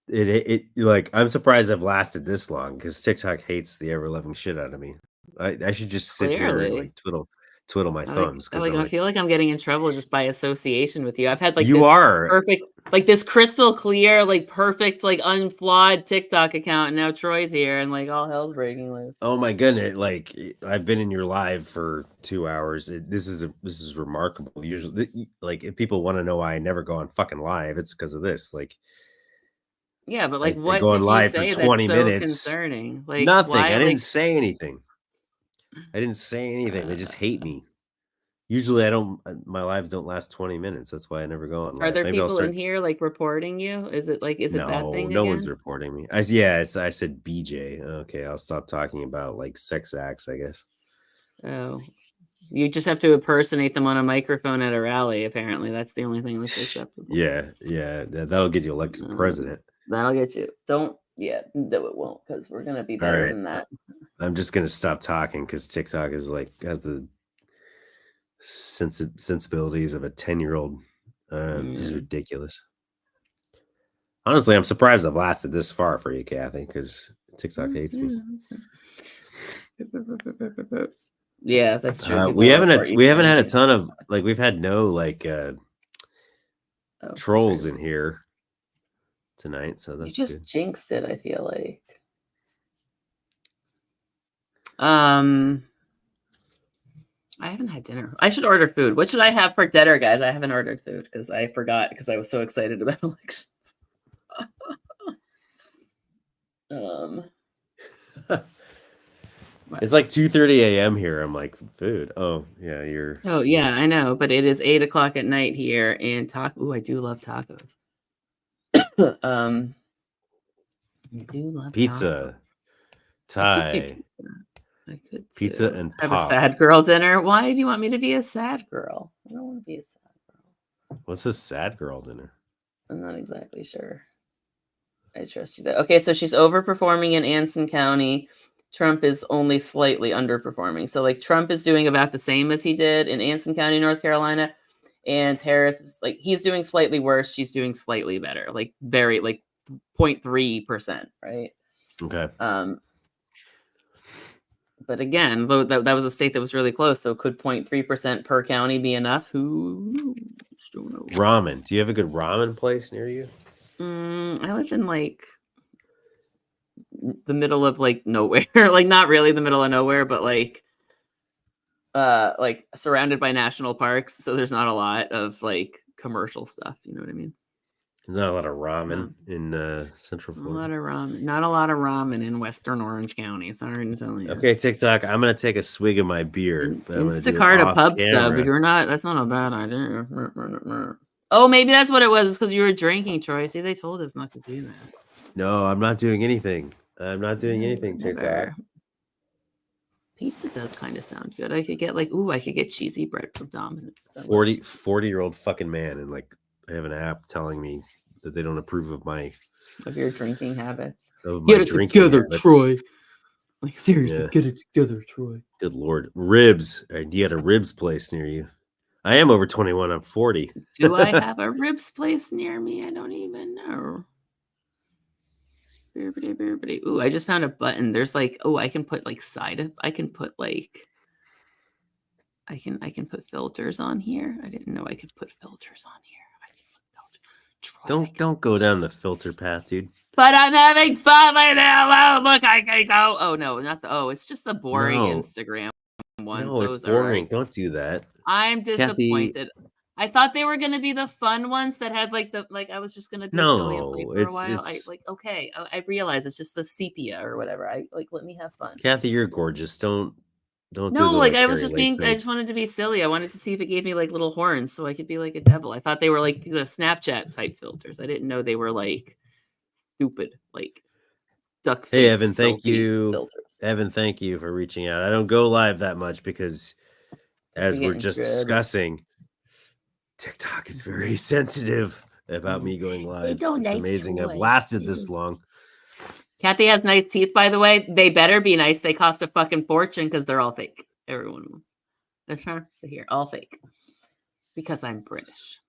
It like, I'm surprised I've lasted this long because TikTok hates the ever loving shit out of me. I should just sit here and like Clearly. twiddle my thumbs because I feel like I'm getting in trouble just by association with you. I've had like you this are. perfect, like this crystal clear, like perfect, like unflawed TikTok account, and now Troy's here, and like all hell's breaking loose. Oh my goodness! Like, I've been in your live for 2 hours. This is remarkable. Usually, like, if people want to know why I never go on fucking live, it's because of this. Like, Yeah, but like, I what go on did you live for say that's 20 so minutes. concerning? Like, Nothing. why? I didn't Like, say anything. They just hate me. Usually, I don't. My lives don't last 20 minutes. That's why I never go on live. are there Maybe I'll people start. in here like reporting you? Is it that thing No again? one's reporting me. I said BJ. Okay, I'll stop talking about like sex acts, I guess. Oh, you just have to impersonate them on a microphone at a rally. Apparently, that's the only thing that's acceptable. Yeah, that'll get you elected president. That'll get you. Don't. Yeah, no, it won't, because we're gonna be better than that. I'm just gonna stop talking because TikTok is like has the sensibilities of a 10-year-old. This is ridiculous. Honestly, I'm surprised I've lasted this far for you, Kathy, because TikTok hates me. Yeah, that's true. We haven't had a ton of like, we've had no like trolls in here tonight, so that's you just good. jinxed it. I feel like. I haven't had dinner. I should order food. What should I have for dinner, guys? I haven't ordered food because I forgot because I was so excited about elections. It's like 2:30 a.m. here. I'm like, food. Oh yeah, you're. Oh yeah, I know, but it is 8 o'clock at night here, and Ooh, I do love tacos. I do love Pizza, Thai. I could pizza and have pop. a sad girl dinner. Why do you want me to be a sad girl? I don't want to be a sad girl. What's a sad girl dinner? I'm not exactly sure. I trust you though. Okay, so she's overperforming in Anson County. Trump is only slightly underperforming. So like, Trump is doing about the same as he did in Anson County, North Carolina. And Harris is like, he's doing slightly worse. She's doing slightly better. Like, very, like 0.3%, right? Okay. But again, that was a state that was really close. So could 0.3% per county be enough? Who knows? Don't know. Ramen. Do you have a good ramen place near you? I live in like the middle of like nowhere. Like, not really the middle of nowhere, but like surrounded by national parks. So there's not a lot of like commercial stuff. You know what I mean? There's not a lot of ramen in Central Florida. Not a lot of ramen in Western Orange County. Sorry to tell you. Okay, TikTok. I'm gonna take a swig of my beer. Instacart a pub sub. If you're not, that's not a bad idea. Oh, maybe that's what it was. Because you were drinking, Troy. See, they told us not to do that. No, I'm not doing anything. I'm not doing anything, TikTok. Pizza does kind of sound good. I could get I could get cheesy bread from Domino's. 40-year-old fucking man, and like, I have an app telling me that they don't approve of your drinking habits. Get it together, Troy. Like, seriously, get it together, Troy. Good Lord. Ribs. Do you have a ribs place near you? I am over 21. I'm 40. Do I have a ribs place near me? I don't even know. Ooh, I just found a button. There's like, oh, I can put like I can put like, I can put filters on here. I didn't know I could put filters on here. I can put filters. Don't go down the filter path, dude. But I'm having fun right now. Oh, look, I can go. Oh no, not the. Oh, it's just the boring Instagram ones. No, Those it's boring. Are, don't do that. I'm disappointed. Kathy, I thought they were gonna be the fun ones that had like I was just gonna be silly and play for a while. Okay, I realize it's just the sepia or whatever. Let me have fun. Kathy, you're gorgeous. Don't do No, the like I Carrie was just Lake being. thing. I just wanted to be silly. I wanted to see if it gave me like little horns so I could be like a devil. I thought they were like Snapchat type filters. I didn't know they were like stupid like duck face. Hey Evan, thank you. Filters. Evan, thank you for reaching out. I don't go live that much because, as we're just discussing, TikTok is very sensitive about me going live. It's amazing I've lasted this long. Kathy has nice teeth, by the way. They better be nice. They cost a fucking fortune because they're all fake. Every one of them. They're here, all fake. Because I'm British.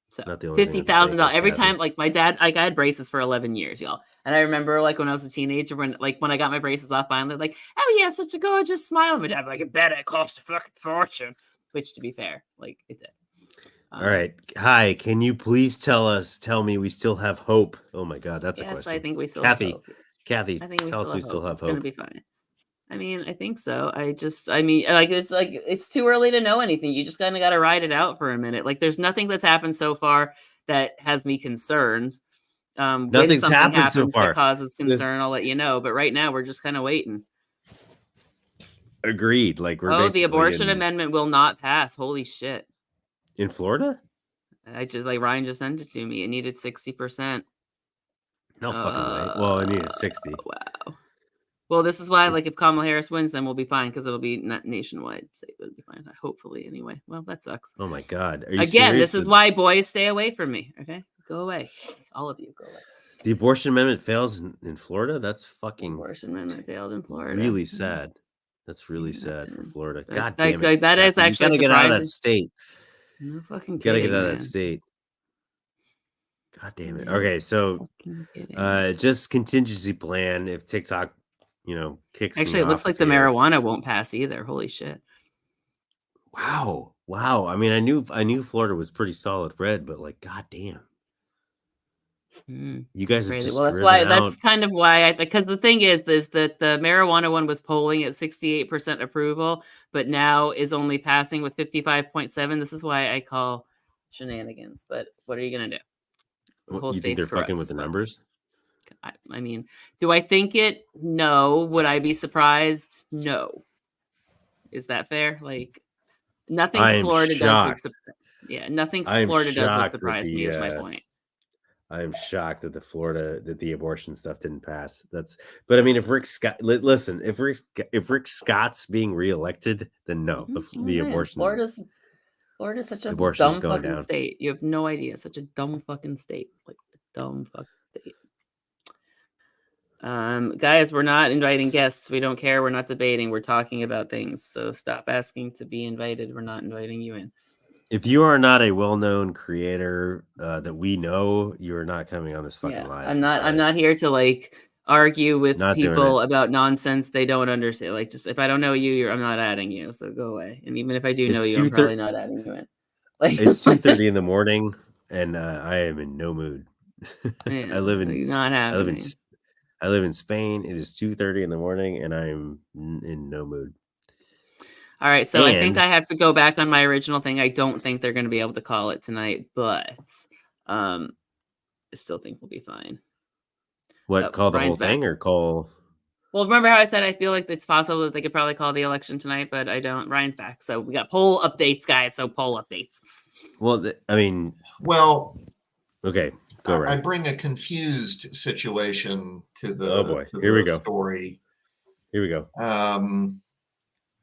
So $50,000 every time. Like my dad, like I had braces for 11 years, y'all. And I remember like when I was a teenager, when I got my braces off finally, like, oh yeah, such a gorgeous smile. My dad like, I bet it cost a fucking fortune. Which to be fair, like it did. All right. Hi, can you please tell me we still have hope? Oh my God, that's a question. Yes, I think we still have hope. Kathy, tell us we still have hope. It's going to be fine. I mean, I think so. It's too early to know anything. You just kind of got to ride it out for a minute. Like there's nothing that's happened so far that has me concerned. Nothing's happened so far that causes concern. I'll let you know. But right now we're just kind of waiting. Agreed. Like we're the abortion amendment will not pass. Holy shit. In Florida? Ryan just sent it to me. It needed 60%. No fucking way. Well, it needed 60. Wow. Well, this is why, if Kamala Harris wins, then we'll be fine because it'll be not nationwide. So it'll be fine. Hopefully, anyway. Well, that sucks. Oh my God. Are you Again, serious? This is why boys stay away from me. Okay, go away. All of you, go away. The abortion amendment fails in Florida. That's fucking. The abortion amendment failed in Florida. Really sad. That's really sad for Florida. God damn it. That is actually surprising. Get out of that state. No fucking kidding. Gotta get out of that state. God damn it. Okay, so just contingency plan if TikTok, kicks Actually, it looks like the marijuana won't pass either. Holy shit. Wow. I mean, I knew Florida was pretty solid red, but god damn. You guys have just that's kind of why because the thing is that the marijuana one was polling at 68% approval, but now is only passing with 55.7. This is why I call shenanigans. But what are you gonna do? The whole you think they're fucking with the numbers? I mean, do I think it? No. Would I be surprised? No. Is that fair? Nothing Florida does. Nothing Florida does would surprise me. Is my point. I am shocked that the abortion stuff didn't pass. But I mean, if Rick Scott, listen, if Rick Scott's being reelected, then no, the abortion. Florida's such a dumb fucking state. You have no idea. Such a dumb fucking state. Dumb fucking state. Guys, we're not inviting guests. We don't care. We're not debating. We're talking about things. So stop asking to be invited. We're not inviting you in. If you are not a well-known creator that we know, you are not coming on this fucking live. I'm not here to argue with people about nonsense they don't understand. Just if I don't know you, I'm not adding you. So go away. And even if I do know you, I'm probably not adding you in. It's 2:30 in the morning, and I am in no mood. I live in Spain. It is 2:30 in the morning, and I'm in no mood. All right, so I think I have to go back on my original thing. I don't think they're going to be able to call it tonight, but I still think we'll be fine. What, call the whole thing or call? Well, remember how I said I feel like it's possible that they could probably call the election tonight, but I don't. Ryan's back, so we got poll updates, guys. So poll updates. Well, okay. Go right. I bring a confused situation to the. Oh boy! Here we go. Story. Here we go.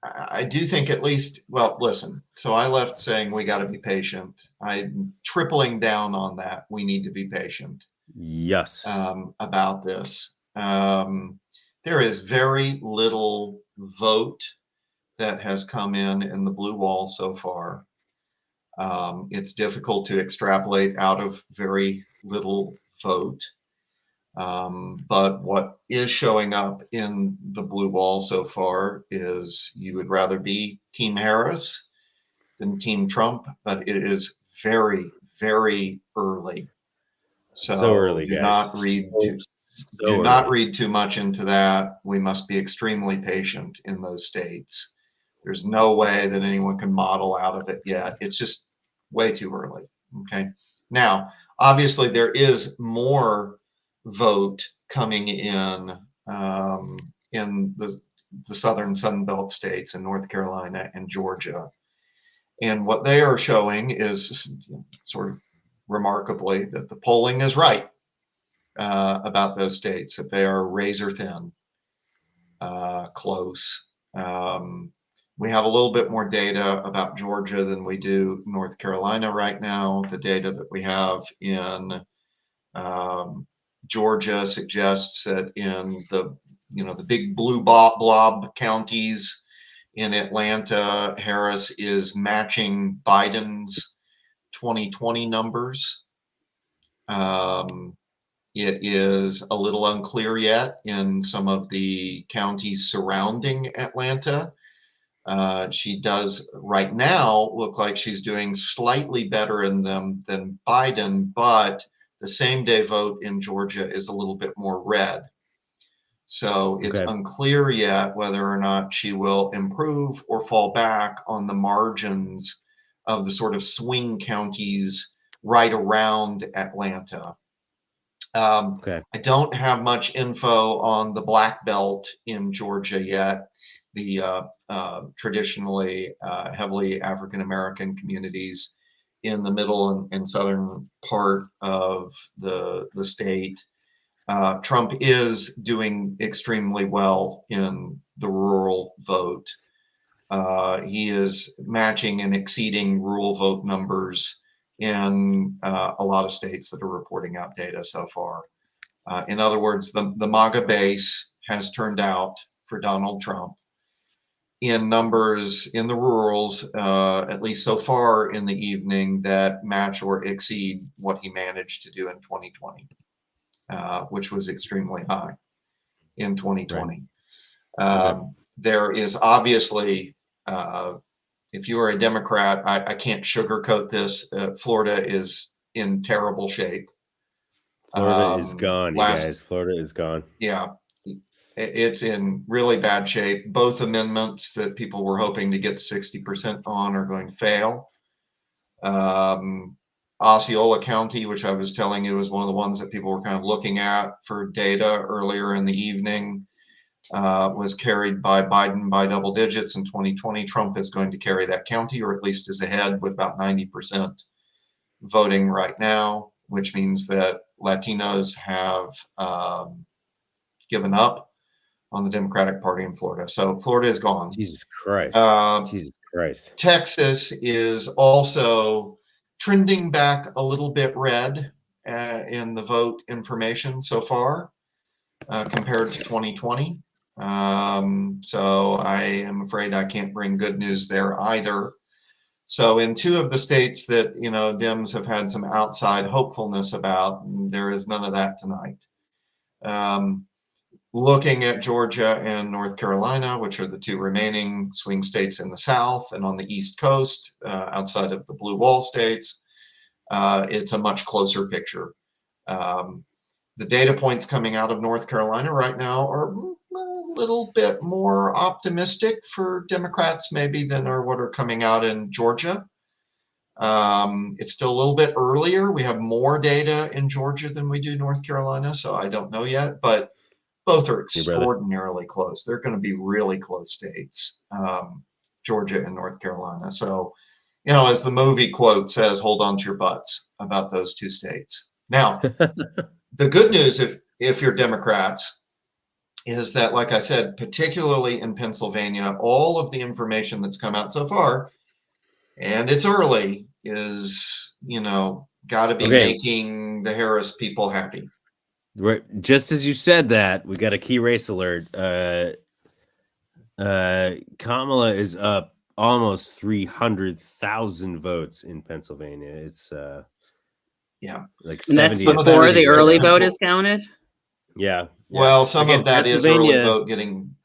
I do think at least. Well, listen. So I left saying we got to be patient. I'm tripling down on that. We need to be patient. Yes. About this. There is very little vote that has come in the blue wall so far. It's difficult to extrapolate out of very little vote. But what is showing up in the blue wall so far is you would rather be Team Harris than Team Trump, but it is very, very early. So early, do guys. not read So, too so do not early. read too much into that. We must be extremely patient in those states. There's no way that anyone can model out of it yet. It's just way too early. Okay. Now, obviously, there is more vote coming in the southern Sun Belt states in North Carolina and Georgia. And what they are showing is sort of remarkably that the polling is right about those states, that they are razor thin, close. We have a little bit more data about Georgia than we do North Carolina right now. The data that we have in Georgia suggests that in the big blue blob counties in Atlanta, Harris is matching Biden's 2020 numbers. It is a little unclear yet in some of the counties surrounding Atlanta. She does right now look like she's doing slightly better in them than Biden, but the same day vote in Georgia is a little bit more red. So it's unclear yet whether or not she will improve or fall back on the margins of the sort of swing counties right around Atlanta. I don't have much info on the Black Belt in Georgia yet, the traditionally heavily African American communities in the middle and southern part of the state. Trump is doing extremely well in the rural vote. He is matching and exceeding rural vote numbers in a lot of states that are reporting out data so far. In other words, the MAGA base has turned out for Donald Trump in numbers in the rurals, at least so far in the evening, that match or exceed what he managed to do in 2020, which was extremely high in 2020. There is obviously, if you are a Democrat, I can't sugarcoat this. Florida is in terrible shape. Florida is gone, you guys. Florida is gone. Yeah, it's in really bad shape. Both amendments that people were hoping to get 60% on are going to fail. Osceola County, which I was telling you is one of the ones that people were kind of looking at for data earlier in the evening, was carried by Biden by double digits in 2020. Trump is going to carry that county, or at least is ahead with about 90% voting right now, which means that Latinos have given up on the Democratic Party in Florida. So Florida is gone. Jesus Christ. Jesus Christ. Texas is also trending back a little bit red in the vote information so far compared to 2020. So I am afraid I can't bring good news there either. So in two of the states that, Dems have had some outside hopefulness about, there is none of that tonight. Looking at Georgia and North Carolina, which are the two remaining swing states in the South and on the East Coast, outside of the blue wall states, it's a much closer picture. The data points coming out of North Carolina right now are a little bit more optimistic for Democrats maybe than are what are coming out in Georgia. It's still a little bit earlier. We have more data in Georgia than we do North Carolina, so I don't know yet, but both are extraordinarily close. They're going to be really close states, Georgia and North Carolina. So, as the movie quote says, hold on to your butts about those two states. Now, the good news, if you're Democrats, is that, like I said, particularly in Pennsylvania, all of the information that's come out so far, and it's early, is, got to be making the Harris people happy. Right. Just as you said that, we got a key race alert. Kamala is up almost 300,000 votes in Pennsylvania. It's Yeah. like And that's 70 to that before is the 30. because early Yeah. vote is counted? Yeah. Well, some Again, of that is early vote getting.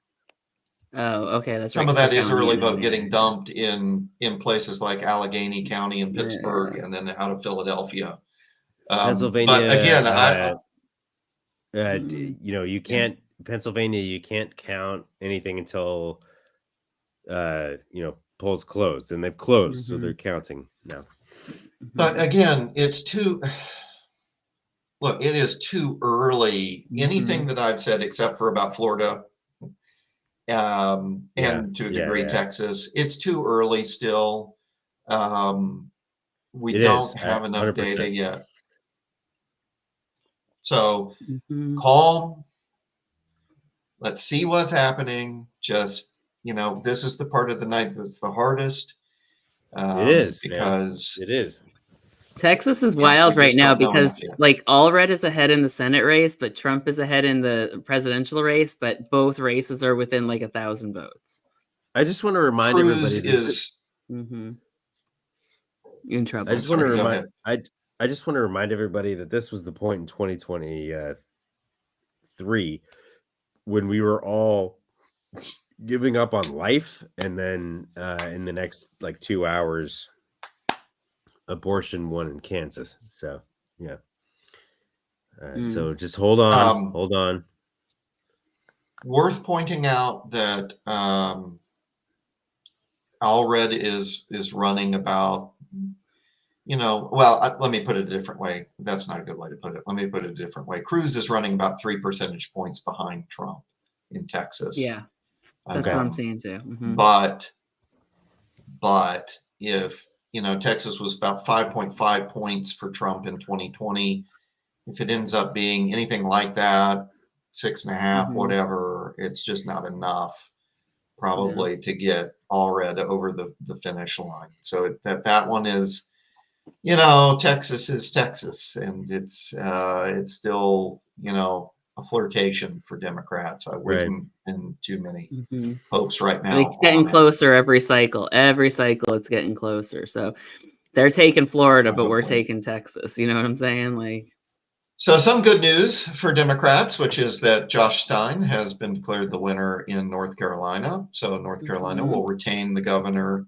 Oh, okay, that's right. Some of 'cause they're that is counting early it vote in, getting dumped in places like Allegheny County and Pittsburgh, and then out of Philadelphia. Pennsylvania, but again, you know, you can't Pennsylvania, you can't count anything until you know, polls closed, and they've closed, so they're counting now. But again, it's too. Look, it is too early. Anything that I've said, except for about Florida, and to a degree Texas, it's too early still. We don't have enough 100%. data yet. So calm. Let's see what's happening. Just, you know, this is the part of the night that's the hardest. It is, because it is. Texas is wild we right just now don't know enough because yet. like Allred is ahead in the Senate race, but Trump is ahead in the presidential race, but both races are within like 1,000 votes. I just want to remind Cruz everybody is in trouble. I just want to remind I just want to remind everybody that this was the point in 2023 when we were all giving up on life, and then in the next like 2 hours abortion won in Kansas. So yeah. So just hold on. Worth pointing out that Allred is running about, you know, well, let me put it a different way. That's not a good way to put it. Let me put it a different way. Cruz is running about 3 percentage points behind Trump in Texas. Yeah, that's what I'm saying too. But if, you know, Texas was about 5.5 points for Trump in 2020, if it ends up being anything like that, 6.5, whatever, it's just not enough probably to get Allred over the finish line. So that one is, you know, Texas is Texas, and it's still, you know, a flirtation for Democrats. I wouldn't pin too many hopes right now. It's getting closer every cycle. Every cycle, it's getting closer. So they're taking Florida, but we're taking Texas. You know what I'm saying? Like, so some good news for Democrats, which is that Josh Stein has been declared the winner in North Carolina. So North Carolina will retain the governor's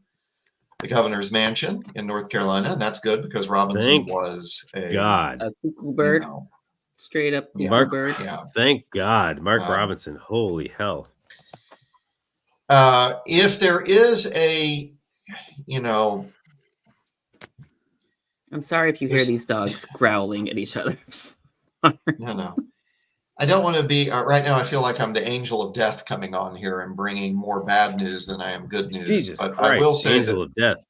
mansion in North Carolina, and that's good because Robinson was a cuckoo bird, you know, straight up cuckoo bird. Yeah. Thank God, Mark Robinson. Holy hell! If there is a, you know, I'm sorry if you hear these dogs growling at each other. No. I don't want to be right now. I feel like I'm the angel of death coming on here and bringing more bad news than I am good news. Jesus but Christ, I will say angel of death.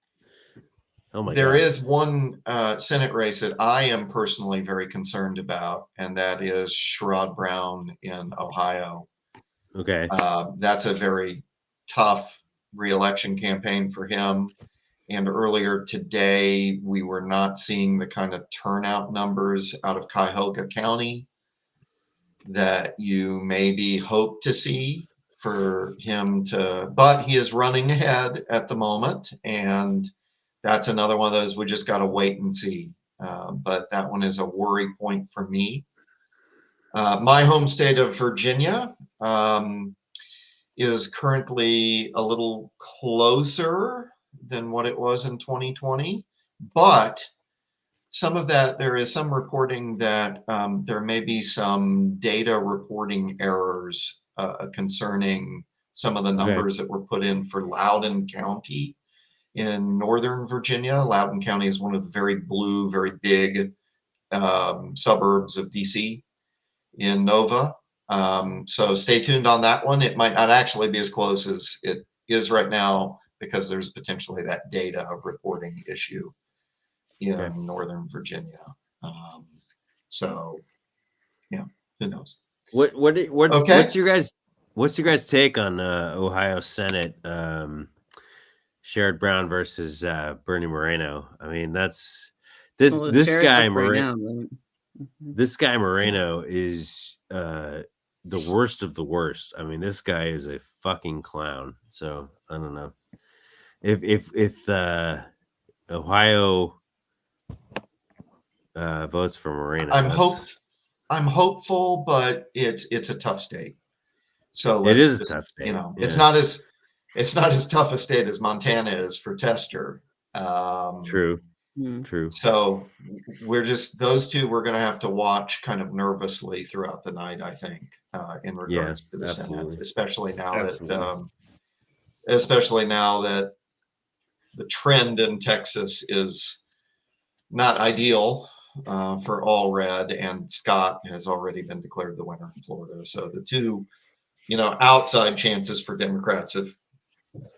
Oh my God. There is one Senate race that I am personally very concerned about, and that is Sherrod Brown in Ohio. Okay. That's a very tough re-election campaign for him. And earlier today, we were not seeing the kind of turnout numbers out of Cuyahoga County that you maybe hope to see for him to, but he is running ahead at the moment. And that's another one of those we just got to wait and see. But that one is a worry point for me. My home state of Virginia is currently a little closer than what it was in 2020, but some of that, there is some reporting that there may be some data reporting errors concerning some of the numbers that were put in for Loudoun County in Northern Virginia. Loudoun County is one of the very blue, very big suburbs of DC in Nova. So stay tuned on that one. It might not actually be as close as it is right now because there's potentially that data reporting issue in Northern Virginia. So yeah, who knows? What's your guys' take on Ohio Senate Sherrod Brown versus Bernie Moreno? I mean, that's this guy Moreno. This guy Moreno is the worst of the worst. I mean, this guy is a fucking clown. So I don't know. if Ohio votes for Moreno, I'm hopeful, but it's a tough state. So it let's is a just, tough state. it's not as tough a state as Montana is for Tester. True. Mm. True. So those two we're going to have to watch kind of nervously throughout the night, I think, in regards to the absolutely. Senate, especially now that the trend in Texas is not ideal for all red, and Scott has already been declared the winner in Florida. So the two, outside chances for Democrats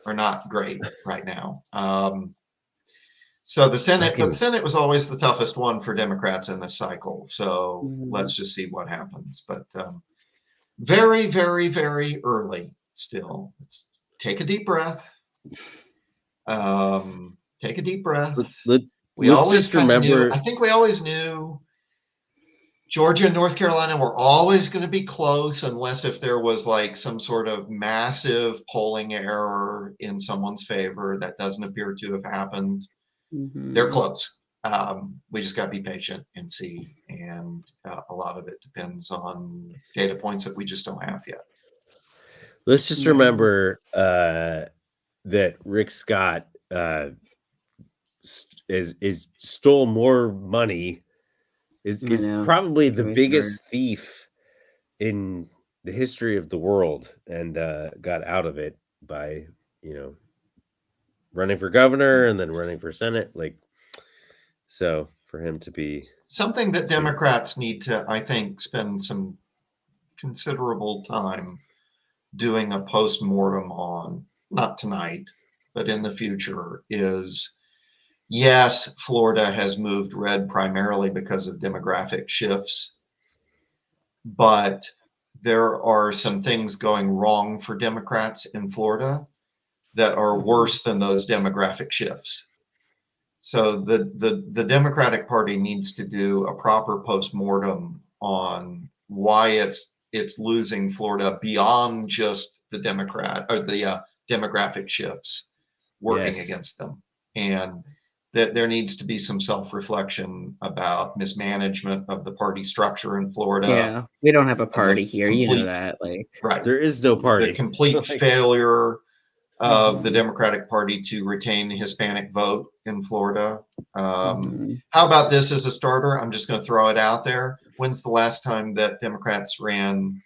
are not great right now. So the Senate, but the Senate was always the toughest one for Democrats in this cycle. So let's just see what happens. But very, very, very early still. Let's take a deep breath. Take a deep breath. Let's just remember. I think we always knew Georgia and North Carolina were always going to be close, unless if there was like some sort of massive polling error in someone's favor. That doesn't appear to have happened. They're close. We just got to be patient and see. And a lot of it depends on data points that we just don't have yet. Let's just remember that Rick Scott stole more money. Is probably the biggest thief in the history of the world, and got out of it by running for governor and then running for Senate. So for him to be something that Democrats need to, I think, spend some considerable time doing a post-mortem on, not tonight, but in the future, is yes, Florida has moved red primarily because of demographic shifts, but there are some things going wrong for Democrats in Florida that are worse than those demographic shifts. So the Democratic Party needs to do a proper post-mortem on why it's losing Florida beyond just the demographic shifts working against them, and that there needs to be some self-reflection about mismanagement of the party structure in Florida. Yeah, we don't have a party here, you know that. Right, there is no party. The complete failure of the Democratic Party to retain the Hispanic vote in Florida. How about this as a starter? I'm just going to throw it out there. When's the last time that Democrats ran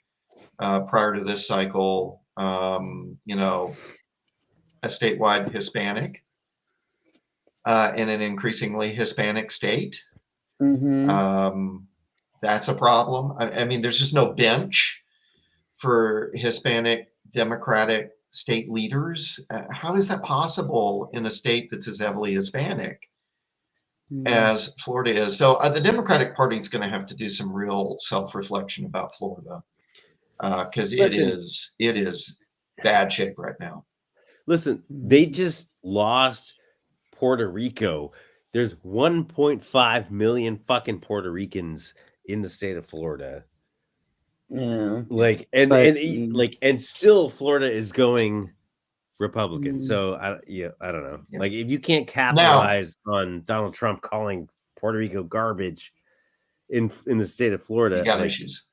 prior to this cycle, a statewide Hispanic in an increasingly Hispanic state? That's a problem. I mean, there's just no bench for Hispanic Democratic state leaders. How is that possible in a state that's as heavily Hispanic as Florida is? So the Democratic Party is going to have to do some real self-reflection about Florida, because it is bad shape right now. Listen, they just lost Puerto Rico. There's 1.5 million fucking Puerto Ricans in the state of Florida. Yeah. And still Florida is going Republican. So I don't know. Like, if you can't capitalize on Donald Trump calling Puerto Rico garbage in the state of Florida, you got issues.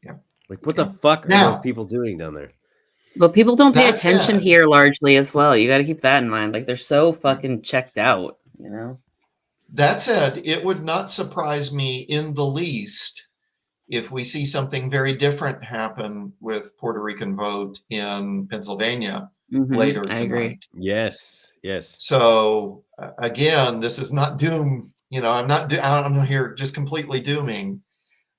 Yeah. Like, what the fuck are those people doing down there? But people don't pay attention here largely as well. You got to keep that in mind. Like, they're so fucking checked out, That said, it would not surprise me in the least if we see something very different happen with Puerto Rican vote in Pennsylvania later tonight. Agree. Yes. So again, this is not doom. I'm not here just completely dooming.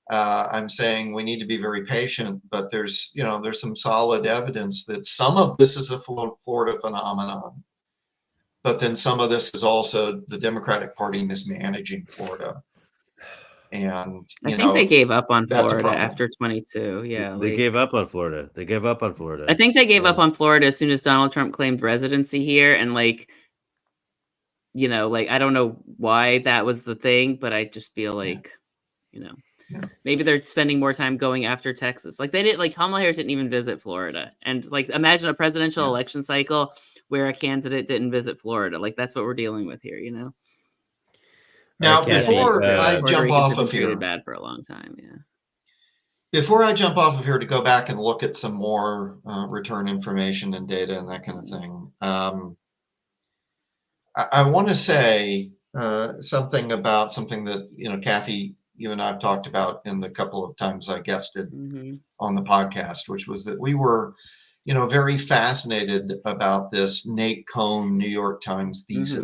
I'm saying we need to be very patient, but there's some solid evidence that some of this is a Florida phenomenon, but then some of this is also the Democratic Party mismanaging Florida. And I think they gave up on Florida after 22. Yeah, they gave up on Florida. I think they gave up on Florida as soon as Donald Trump claimed residency here, and I don't know why that was the thing, but I just feel like, Maybe they're spending more time going after Texas. Like they didn't, like Kamala Harris didn't even visit Florida. And like imagine a presidential election cycle where a candidate didn't visit Florida. Like that's what we're dealing with here, you know? Now, Kathy, before I Puerto jump Ricans off have been of treated here, bad for a long time. Yeah. before I jump off of here to go back and look at some more return information and data and that kind of thing, I want to say something about something that, you know, Kathy, you and I have talked about in the couple of times I guested on the podcast, which was that we were, you know, very fascinated about this Nate Cohn New York Times thesis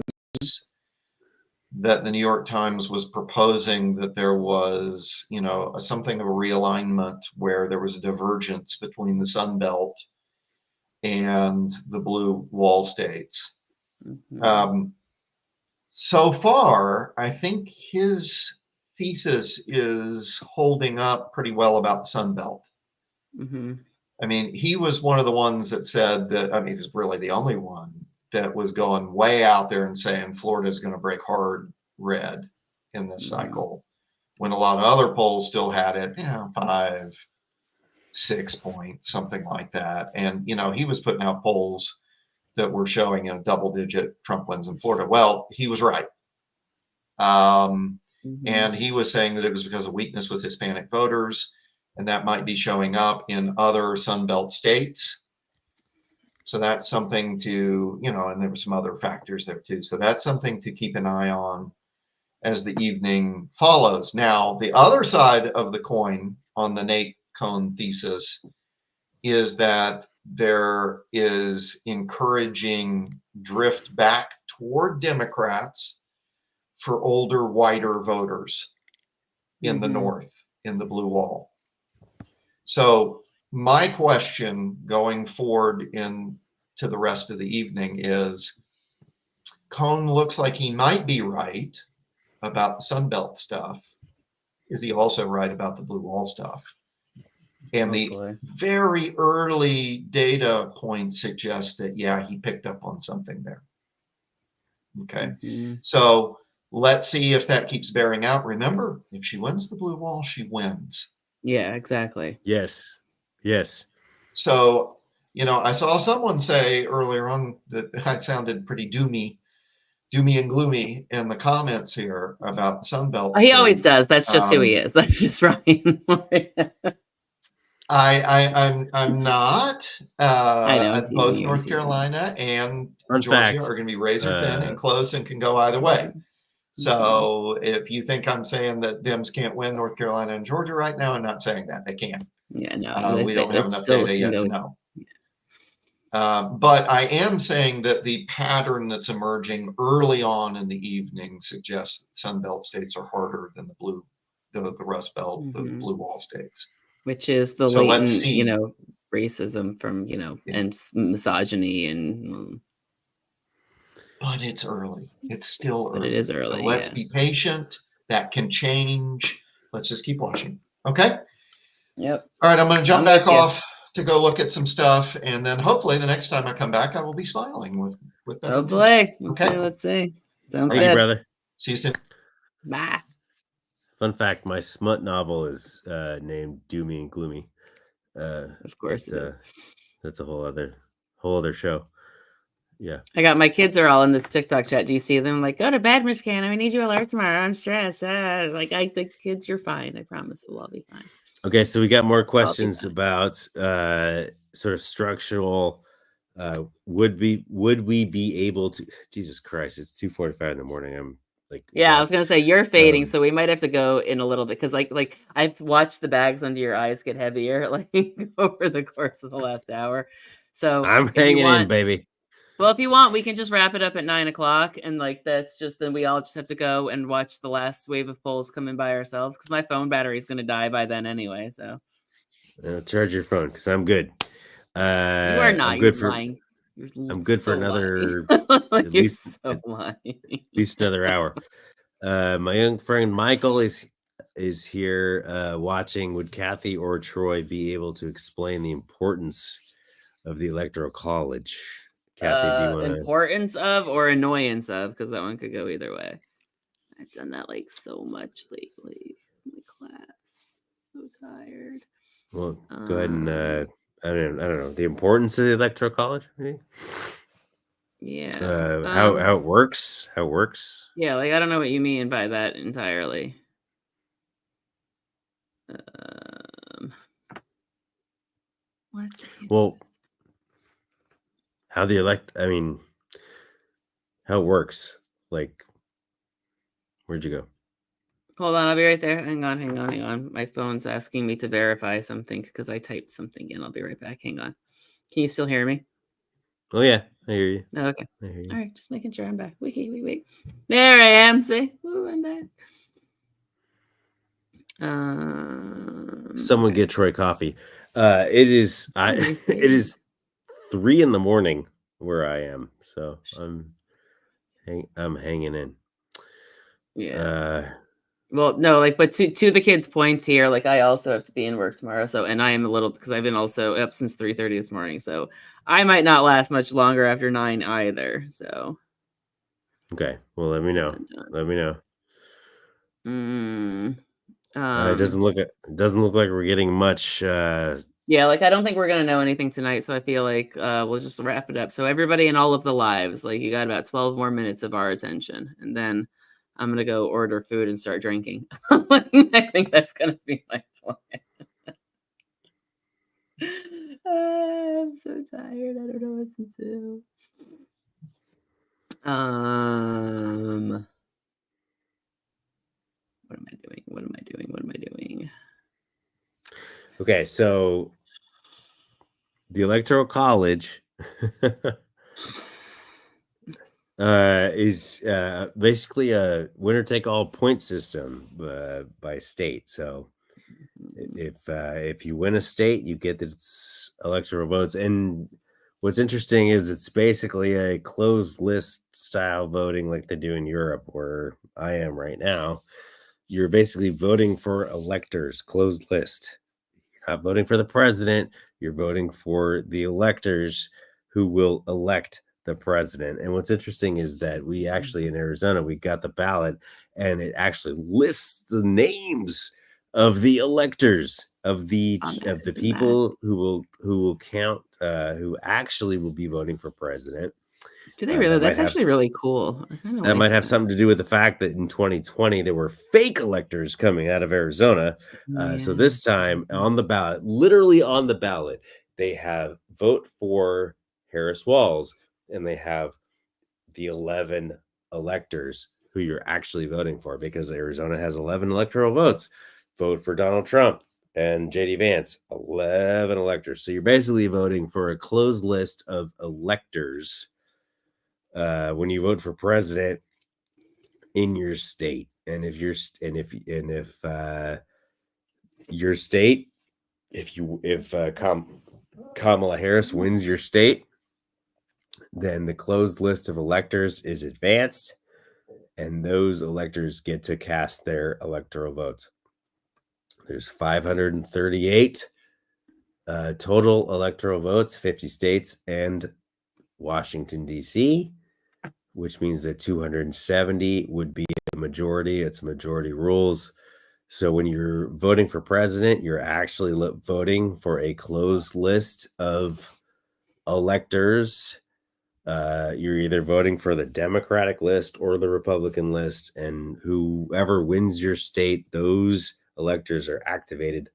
that the New York Times was proposing that there was, you know, something of a realignment where there was a divergence between the Sun Belt and the blue wall states. So far, I think his thesis is holding up pretty well about the Sun Belt. I mean, he was one of the ones that said that, I mean, he was really the only one that was going way out there and saying Florida is going to break hard red in this cycle, when a lot of other polls still had it, you know, 5, 6 points, something like that. And, you know, he was putting out polls that were showing, you know, double-digit Trump wins in Florida. Well, he was right. And he was saying that it was because of weakness with Hispanic voters, and that might be showing up in other Sun Belt states. So that's something to, you know, and there were some other factors there too. So that's something to keep an eye on as the evening follows. Now, the other side of the coin on the Nate Cohn thesis is that there is encouraging drift back toward Democrats for older, whiter voters in the North, in the blue wall. So my question going forward into the rest of the evening is, Cohn looks like he might be right about the Sun Belt stuff. Is he also right about the blue wall stuff? And the very early data points suggest that, yeah, he picked up on something there. Okay. So let's see if that keeps bearing out. Remember, if she wins the blue wall, she wins. Yeah, exactly. Yes. So, you know, I saw someone say earlier on that I sounded pretty doomy and gloomy in the comments here about the Sun Belt. He always does. That's just who he is. That's just Ryan. I'm not. I know. Both North Carolina and Georgia are going to be razor thin and close and can go either way. So if you think I'm saying that Dems can't win North Carolina and Georgia right now, I'm not saying that. They can. Yeah, no. We don't have enough data yet to know. But I am saying that the pattern that's emerging early on in the evening suggests that Sun Belt states are harder than the Rust Belt, the blue wall states. Which is the latent, you know, racism from, you know, and misogyny and. But it's early. It's still early. But it is early. So let's be patient. That can change. Let's just keep watching. Okay? Yep. All right, I'm going to jump back off to go look at some stuff, and then hopefully the next time I come back, I will be smiling with better news. Hopefully. Okay. Let's see. Sounds Thank good. you, brother. See you soon. Bye. Fun fact: my smut novel is named Doomy and Gloomy. Of course it is. That's a whole other show. Yeah. I got my kids are all in this TikTok chat. Do you see them? Like, go to bed, Miss Cannon. We need you alert tomorrow. I'm stressed. Like, I think kids, you're fine. I promise we'll all be fine. Okay, so we got more questions about sort of structural. Would we be able to? Jesus Christ! It's 2:45 in the morning. I'm like, yeah, I was gonna say you're fading, so we might have to go in a little bit because like I've watched the bags under your eyes get heavier like over the course of the last hour. So I'm hanging in, baby. Well, if you want, we can just wrap it up at 9:00, and like that's just then we all just have to go and watch the last wave of polls come in by ourselves because my phone battery is going to die by then anyway. So charge your phone because I'm good. You are not. I'm good lying. I'm good for another at least another hour. My young friend Michael is here watching. Would Kathy or Troy be able to explain the importance of the Electoral College? Kathy, do you want importance of or annoyance of? Because that one could go either way. I've done that like so much lately in my class. tired. Well, go ahead and I don't know the importance of the Electoral College, maybe. Yeah. How it works? How it works? Yeah, like I don't know what you mean by that entirely. What? Well, how the how it works? Like, where'd you go? Hold on, I'll be right there. Hang on. My phone's asking me to verify something because I typed something in. I'll be right back. Hang on. Can you still hear me? Oh yeah, I hear you. Oh, okay. I hear you. All right, just making sure I'm back. Wait. There I am. See? Ooh, I'm back. Someone get Troy coffee. It is it is 3 a.m. where I am, so I'm hanging in. Yeah. Well, no, like, but to the kids' points here, like I also have to be in work tomorrow, so and I am a little because I've been also up since 3:30 this morning, so I might not last much longer after 9 either. So Okay, well, let me know. Let me know. It doesn't look like we're getting much. Yeah, like I don't think we're gonna know anything tonight, so I feel like we'll just wrap it up. So everybody in all of the lives, like you got about 12 more minutes of our attention, and then I'm gonna go order food and start drinking. I think that's gonna be my plan. I'm so tired. I don't know what to do. What am I doing? Okay, so the Electoral College is basically a winner-take-all point system by state. So if you win a state, you get its electoral votes. And what's interesting is it's basically a closed list style voting like they do in Europe, where I am right now. You're basically voting for electors, closed list. You're not voting for the president. You're voting for the electors who will elect the president. And what's interesting is that we actually in Arizona, we got the ballot and it actually lists the names of the electors of the people who will count who actually will be voting for president. Do they really? That's actually really cool. That might have something to do with the fact that in 2020 there were fake electors coming out of Arizona. So this time on the ballot, literally on the ballot, they have vote for Harris Walls, and they have the 11 electors who you're actually voting for, because Arizona has 11 electoral votes. Vote for Donald Trump and JD Vance, 11 electors. So you're basically voting for a closed list of electors when you vote for president in your state. And if your state, if Kamala Harris wins your state, then the closed list of electors is advanced, and those electors get to cast their electoral votes. There's 538 total electoral votes, 50 states and Washington, D.C., which means that 270 would be a majority. It's majority rules. So when you're voting for president, you're actually voting for a closed list of electors. You're either voting for the Democratic list or the Republican list, and whoever wins your state, those electors are activated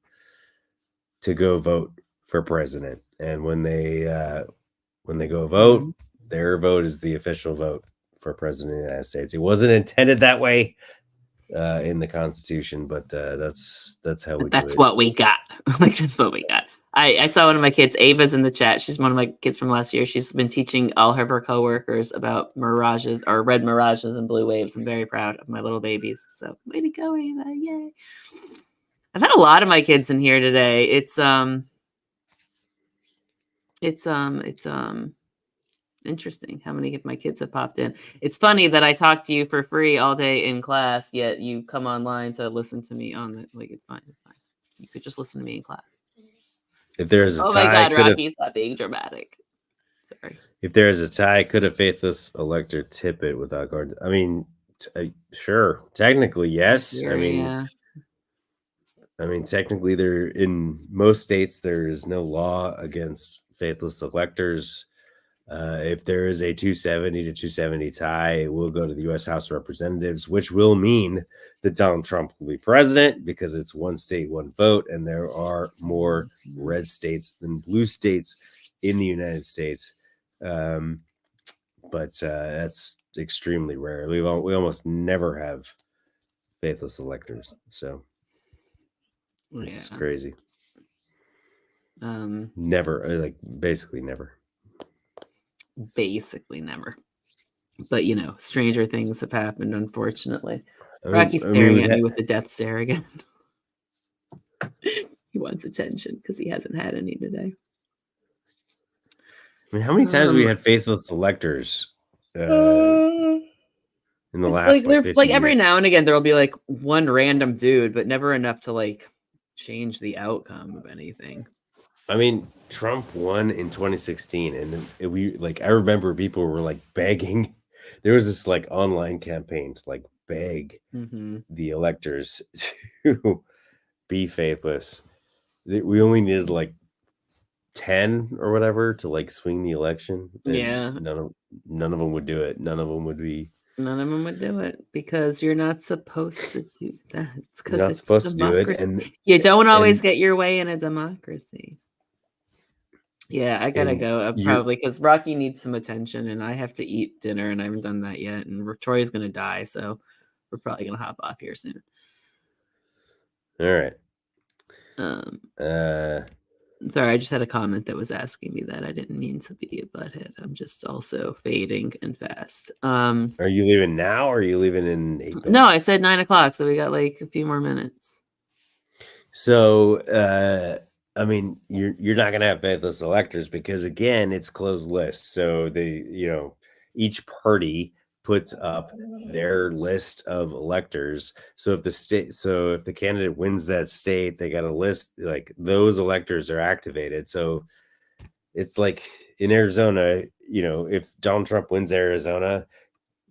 to go vote for president. And when they go vote, their vote is the official vote for president of the United States. It wasn't intended that way in the Constitution, but that's how we do it. That's what we got. Like that's what we got. I saw one of my kids, Ava's in the chat. She's one of my kids from last year. She's been teaching all of her coworkers about mirages or red mirages and blue waves. I'm very proud of my little babies. So way to go, Ava. Yay. I've had a lot of my kids in here today. It's interesting how many of my kids have popped in. It's funny that I talk to you for free all day in class, yet you come online to listen to me on the it's fine. You could just listen to me in class. If there's a tie, my God, Rocky, stop being dramatic. Sorry. If there's a tie, could a faithless elector tip it without guard? I mean, sure, technically yes. I mean, I mean, technically, there in most states there is no law against faithless electors. If there is a 270 to 270 tie, it will go to the U.S. House of Representatives, which will mean that Donald Trump will be president because it's one state, one vote, and there are more red states than blue states in the United States. But that's extremely rare. We almost never have faithless electors, so it's crazy. Never, like basically never. Basically never. But you know, stranger things have happened, unfortunately. Rocky's staring at me with the death stare again. He wants attention because he hasn't had any today. I mean, how many times have we had faithless electors in the last like 50 every years? now and again there'll be like one random dude, but never enough to like change the outcome of anything. I mean, Trump won in 2016, and we like I remember people were like begging. There was this like online campaign to like beg the electors to be faithless. We only needed like 10 or whatever to like swing the election. And none of them would do it. None of them would do it because you're not supposed to do that. It's because it's supposed democracy. To do it, and you don't always get your way in a democracy. Yeah, I gotta go probably because Rocky needs some attention, and I have to eat dinner, and I haven't done that yet. And Troy's gonna die, so we're probably gonna hop off here soon. All right. Sorry, I just had a comment that was asking me that. I didn't mean to be a butthead. I'm just also fading and fast. Are you leaving now or are you leaving in 8 minutes? No, I said 9 o'clock, so we got like a few more minutes. So, I mean, you're not gonna have faithless electors because again, it's closed list. So each party puts up their list of electors. So if the candidate wins that state, they got a list, like those electors are activated. So it's like in Arizona, if Donald Trump wins Arizona,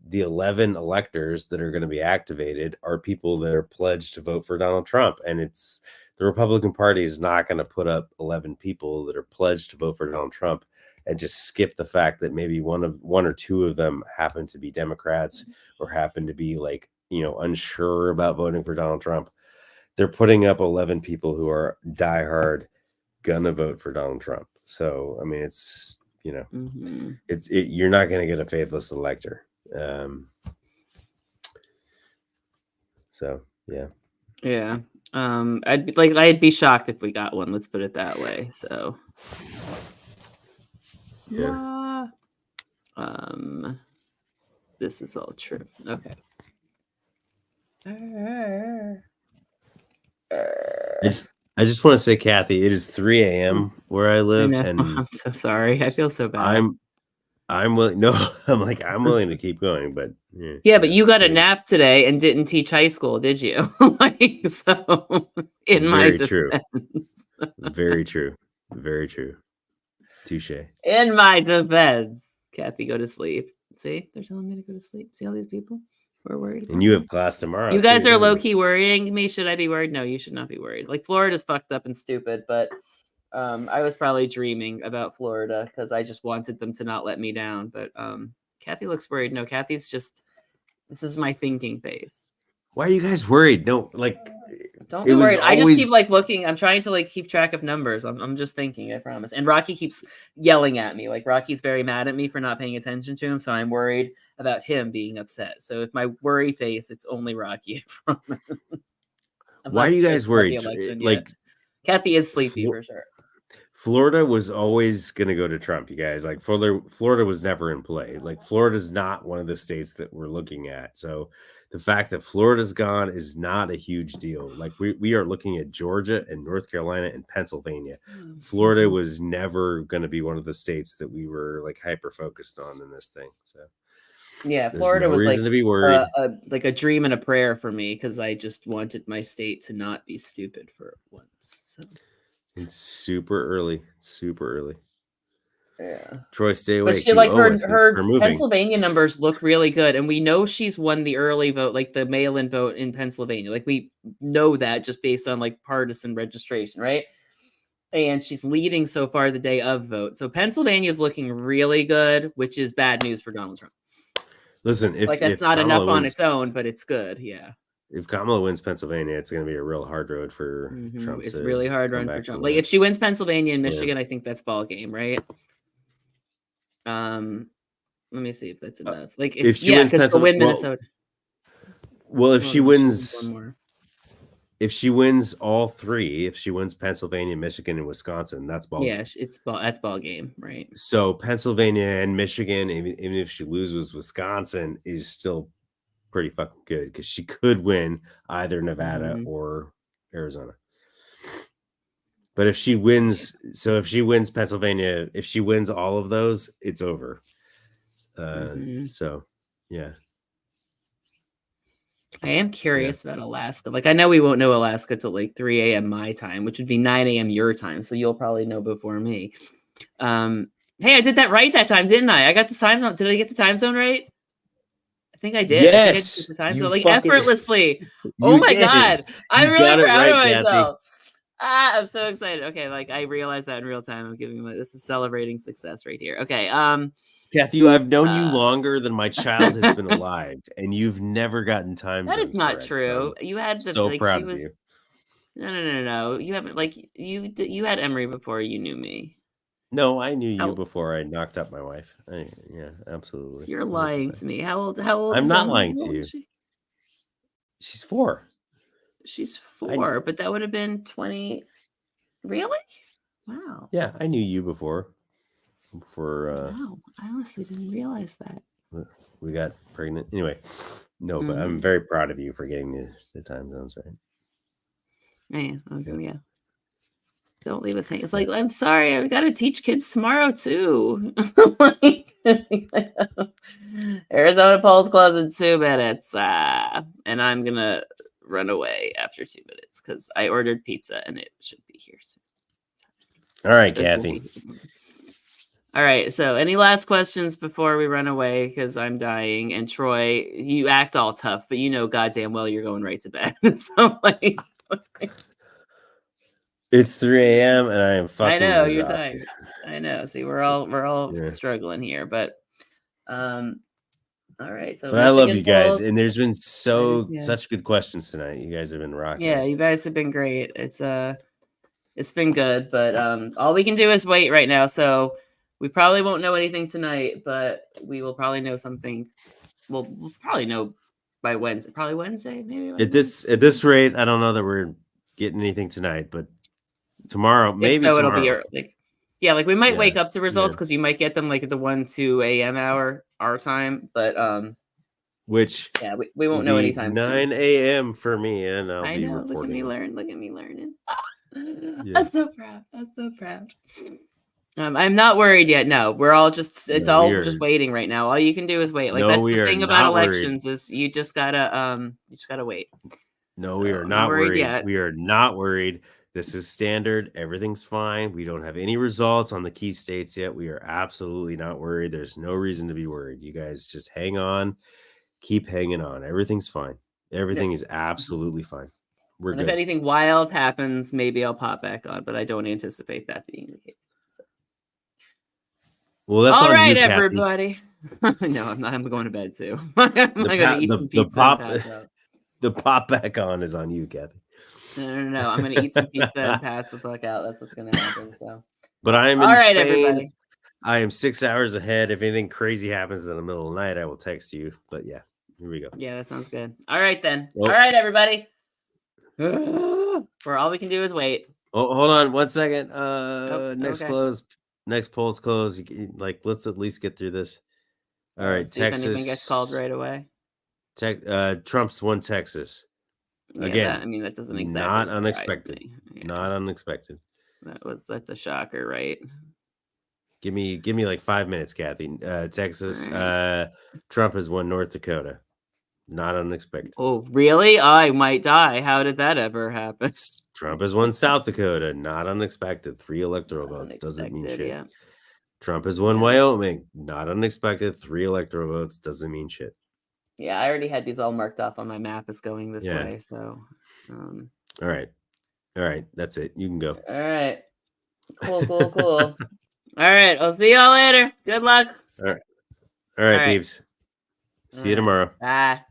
the 11 electors that are going to be activated are people that are pledged to vote for Donald Trump. And it's the Republican Party is not going to put up 11 people that are pledged to vote for Donald Trump and just skip the fact that maybe one or two of them happen to be Democrats or happen to be like, unsure about voting for Donald Trump. They're putting up 11 people who are diehard gonna vote for Donald Trump. So, I mean, it's, you're not going to get a faithless elector. So, yeah. Yeah. I'd be shocked if we got one. Let's put it that way. So, yeah. This is all true. Okay. I just want to say, Kathy, it is 3 a.m. where I live, and I'm so sorry. I feel so bad. I'm willing. No, I'm willing to keep going, but but you got a nap today and didn't teach high school, did you? So in my defense. Very true. Very true. Touche. In my defense, Kathy, go to sleep. See, they're telling me to go to sleep. See all these people? We're worried. And you have class tomorrow. You guys are low key worrying me. Should I be worried? No, you should not be worried. Like Florida's fucked up and stupid, but I was probably dreaming about Florida because I just wanted them to not let me down. But Kathy looks worried. No, Kathy's just, this is my thinking phase. Why are you guys worried? No, don't be worried. I just keep looking. I'm trying to keep track of numbers. I'm just thinking, I promise. And Rocky keeps yelling at me. Rocky's very mad at me for not paying attention to him. So I'm worried about him being upset. So if my worry face, it's only Rocky, I promise. Why are you guys worried? Kathy is sleepy for sure. Florida was always going to go to Trump, you guys. Florida was never in play. Florida's not one of the states that we're looking at. So the fact that Florida's gone is not a huge deal. We are looking at Georgia and North Carolina and Pennsylvania. Florida was never going to be one of the states that we were hyper focused on in this thing. So yeah, Florida was to be worried. Like a dream and a prayer for me because I just wanted my state to not be stupid for once. So. It's super early. Yeah. Troy, stay But awake. she You like owe us this. her We're moving. Pennsylvania numbers look really good, and we know she's won the early vote, like the mail-in vote in Pennsylvania. Like we know that just based on like partisan registration, right? And she's leading so far the day of vote. So Pennsylvania is looking really good, which is bad news for Donald Trump. Listen, Like that's if not Kamala enough on wins, its own, but it's good. Yeah. if Kamala wins Pennsylvania, it's going to be a real hard road for Trump. It's to really hard come run for back Trump. from Like that. if she wins Pennsylvania and Michigan, I think that's ball game, right? Let me see if that's enough. Like if she yeah, wins because she'll win Pennsylvania, Minnesota. well, if she wins, one more. if she wins all three, if she wins Pennsylvania, Michigan, and Wisconsin, that's ball game. That's ball game, right? So Pennsylvania and Michigan, even if she loses Wisconsin, is still pretty fucking good because she could win either Nevada or Arizona. But if she wins, so if she wins Pennsylvania, if she wins all of those, it's over. So, yeah. I am curious about Alaska. Like, I know we won't know Alaska till like 3 a.m. my time, which would be 9 a.m. your time. So you'll probably know before me. Hey, I did that right that time, didn't I? I got the time zone. Did I get the time zone right? I think I did. Yes, I think I did the time zone like effortlessly. Oh my God. I'm really proud of myself. Kathy. I'm so excited. Okay, like I realized that in real time. I'm giving this is celebrating success right here. Okay. Kathy, I've known you longer than my child has been alive, and you've never gotten time zones. That is not correct, true. You had the so like proud she of was. you. No. You haven't like you had Emery before you knew me. No, I knew you before I knocked up my wife. Yeah, absolutely. You're lying 100%. to me. How old? I'm not lying to you. She's 4. She's 4, but that would have been 20. Really? Wow. Yeah, I knew you before. Wow, I honestly didn't realize that. We got pregnant. Anyway, no, but I'm very proud of you for getting the time zones right. Yeah. Don't leave us hanging. It's like, I'm sorry, I've got to teach kids tomorrow too. Arizona polls close in 2 minutes. And I'm going to run away after 2 minutes because I ordered pizza and it should be here soon. All right, Kathy. All right. So any last questions before we run away? Because I'm dying. And Troy, you act all tough, but you know goddamn well you're going right to bed. So like... It's 3 a.m. and I am fucking exhausted. You're tired. I know. See, we're all struggling here, but all right. So but I love you guys, and there's been such good questions tonight. You guys have been rocking. Yeah, you guys have been great. It's been good, but all we can do is wait right now. So we probably won't know anything tonight, but we will probably know something. We'll probably know by Wednesday. Probably Wednesday, maybe. Wednesday. At this rate, I don't know that we're getting anything tonight, but tomorrow, maybe so tomorrow. It'll be like we might wake up to results because you might get them like at the 1-2 a.m. hour our time, but which we won't know anytime 9 a.m. for me, and I'll be reporting. Look at me learning. I'm so proud. I'm not worried yet. No, we're all just just waiting right now. All you can do is wait. Like that's the thing about elections is you just gotta wait. No, we are not worried yet. We are not worried. This is standard. Everything's fine. We don't have any results on the key states yet. We are absolutely not worried. There's no reason to be worried. You guys just hang on. Keep hanging on. Everything's fine. Everything is absolutely fine. We're good. If anything wild happens, maybe I'll pop back on, but I don't anticipate that being the case. So. Well, that's all on right, you, everybody. No, I'm not. I'm going to bed too. I'm going to eat some pizza and pass out. The pop back on is on you, Kathy. No. I'm going to eat some pizza and pass the fuck out. That's what's going to happen. So, but I'm in Spain. Everybody. I am 6 hours ahead. If anything crazy happens in the middle of the night, I will text you. But yeah, here we go. Yeah, that sounds good. All right then. All right, everybody. For all we can do is wait. Oh, hold on 1 second. Next poll's closed. Let's at least get through this. All right, see Texas. If anything gets called right away. Trump's won Texas. Again, that doesn't exactly not unexpected. Yeah. Not unexpected. That's a shocker, right? Give me like 5 minutes, Kathy. Texas. Right. Trump has won North Dakota. Not unexpected. Oh, really? I might die. How did that ever happen? Trump has won South Dakota. Not unexpected. 3 electoral votes. Doesn't mean shit. Yeah. Trump has won Yeah. Wyoming. Not unexpected. 3 electoral votes doesn't mean shit. Yeah, I already had these all marked off on my map as going this Yeah. way. So, All right. That's it. You can go. all right. Cool. All right. I'll see y'all later. Good luck. All right, All right. peeps. See you tomorrow. Bye.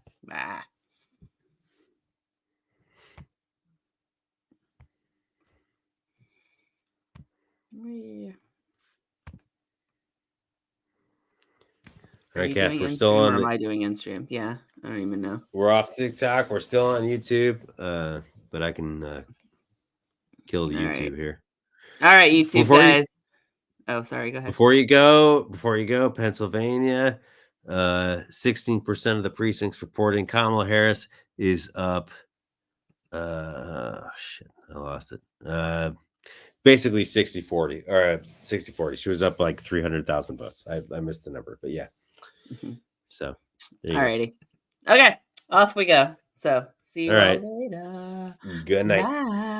All right, you Kath, doing we're in still stream on or am I doing in stream? Yeah, I don't even know. We're off TikTok. We're still on YouTube. But I can kill the YouTube here. All right, YouTube guys. Oh, sorry. Go ahead. Before you go, Pennsylvania, 16% of the precincts reporting Kamala Harris is up. Shit, I lost it. Basically 60-40 or 60-40. She was up like 300,000 votes. I missed the number, but yeah. So there you Alrighty. Go. Okay, off we go. So see you all right. later. Good night. Bye.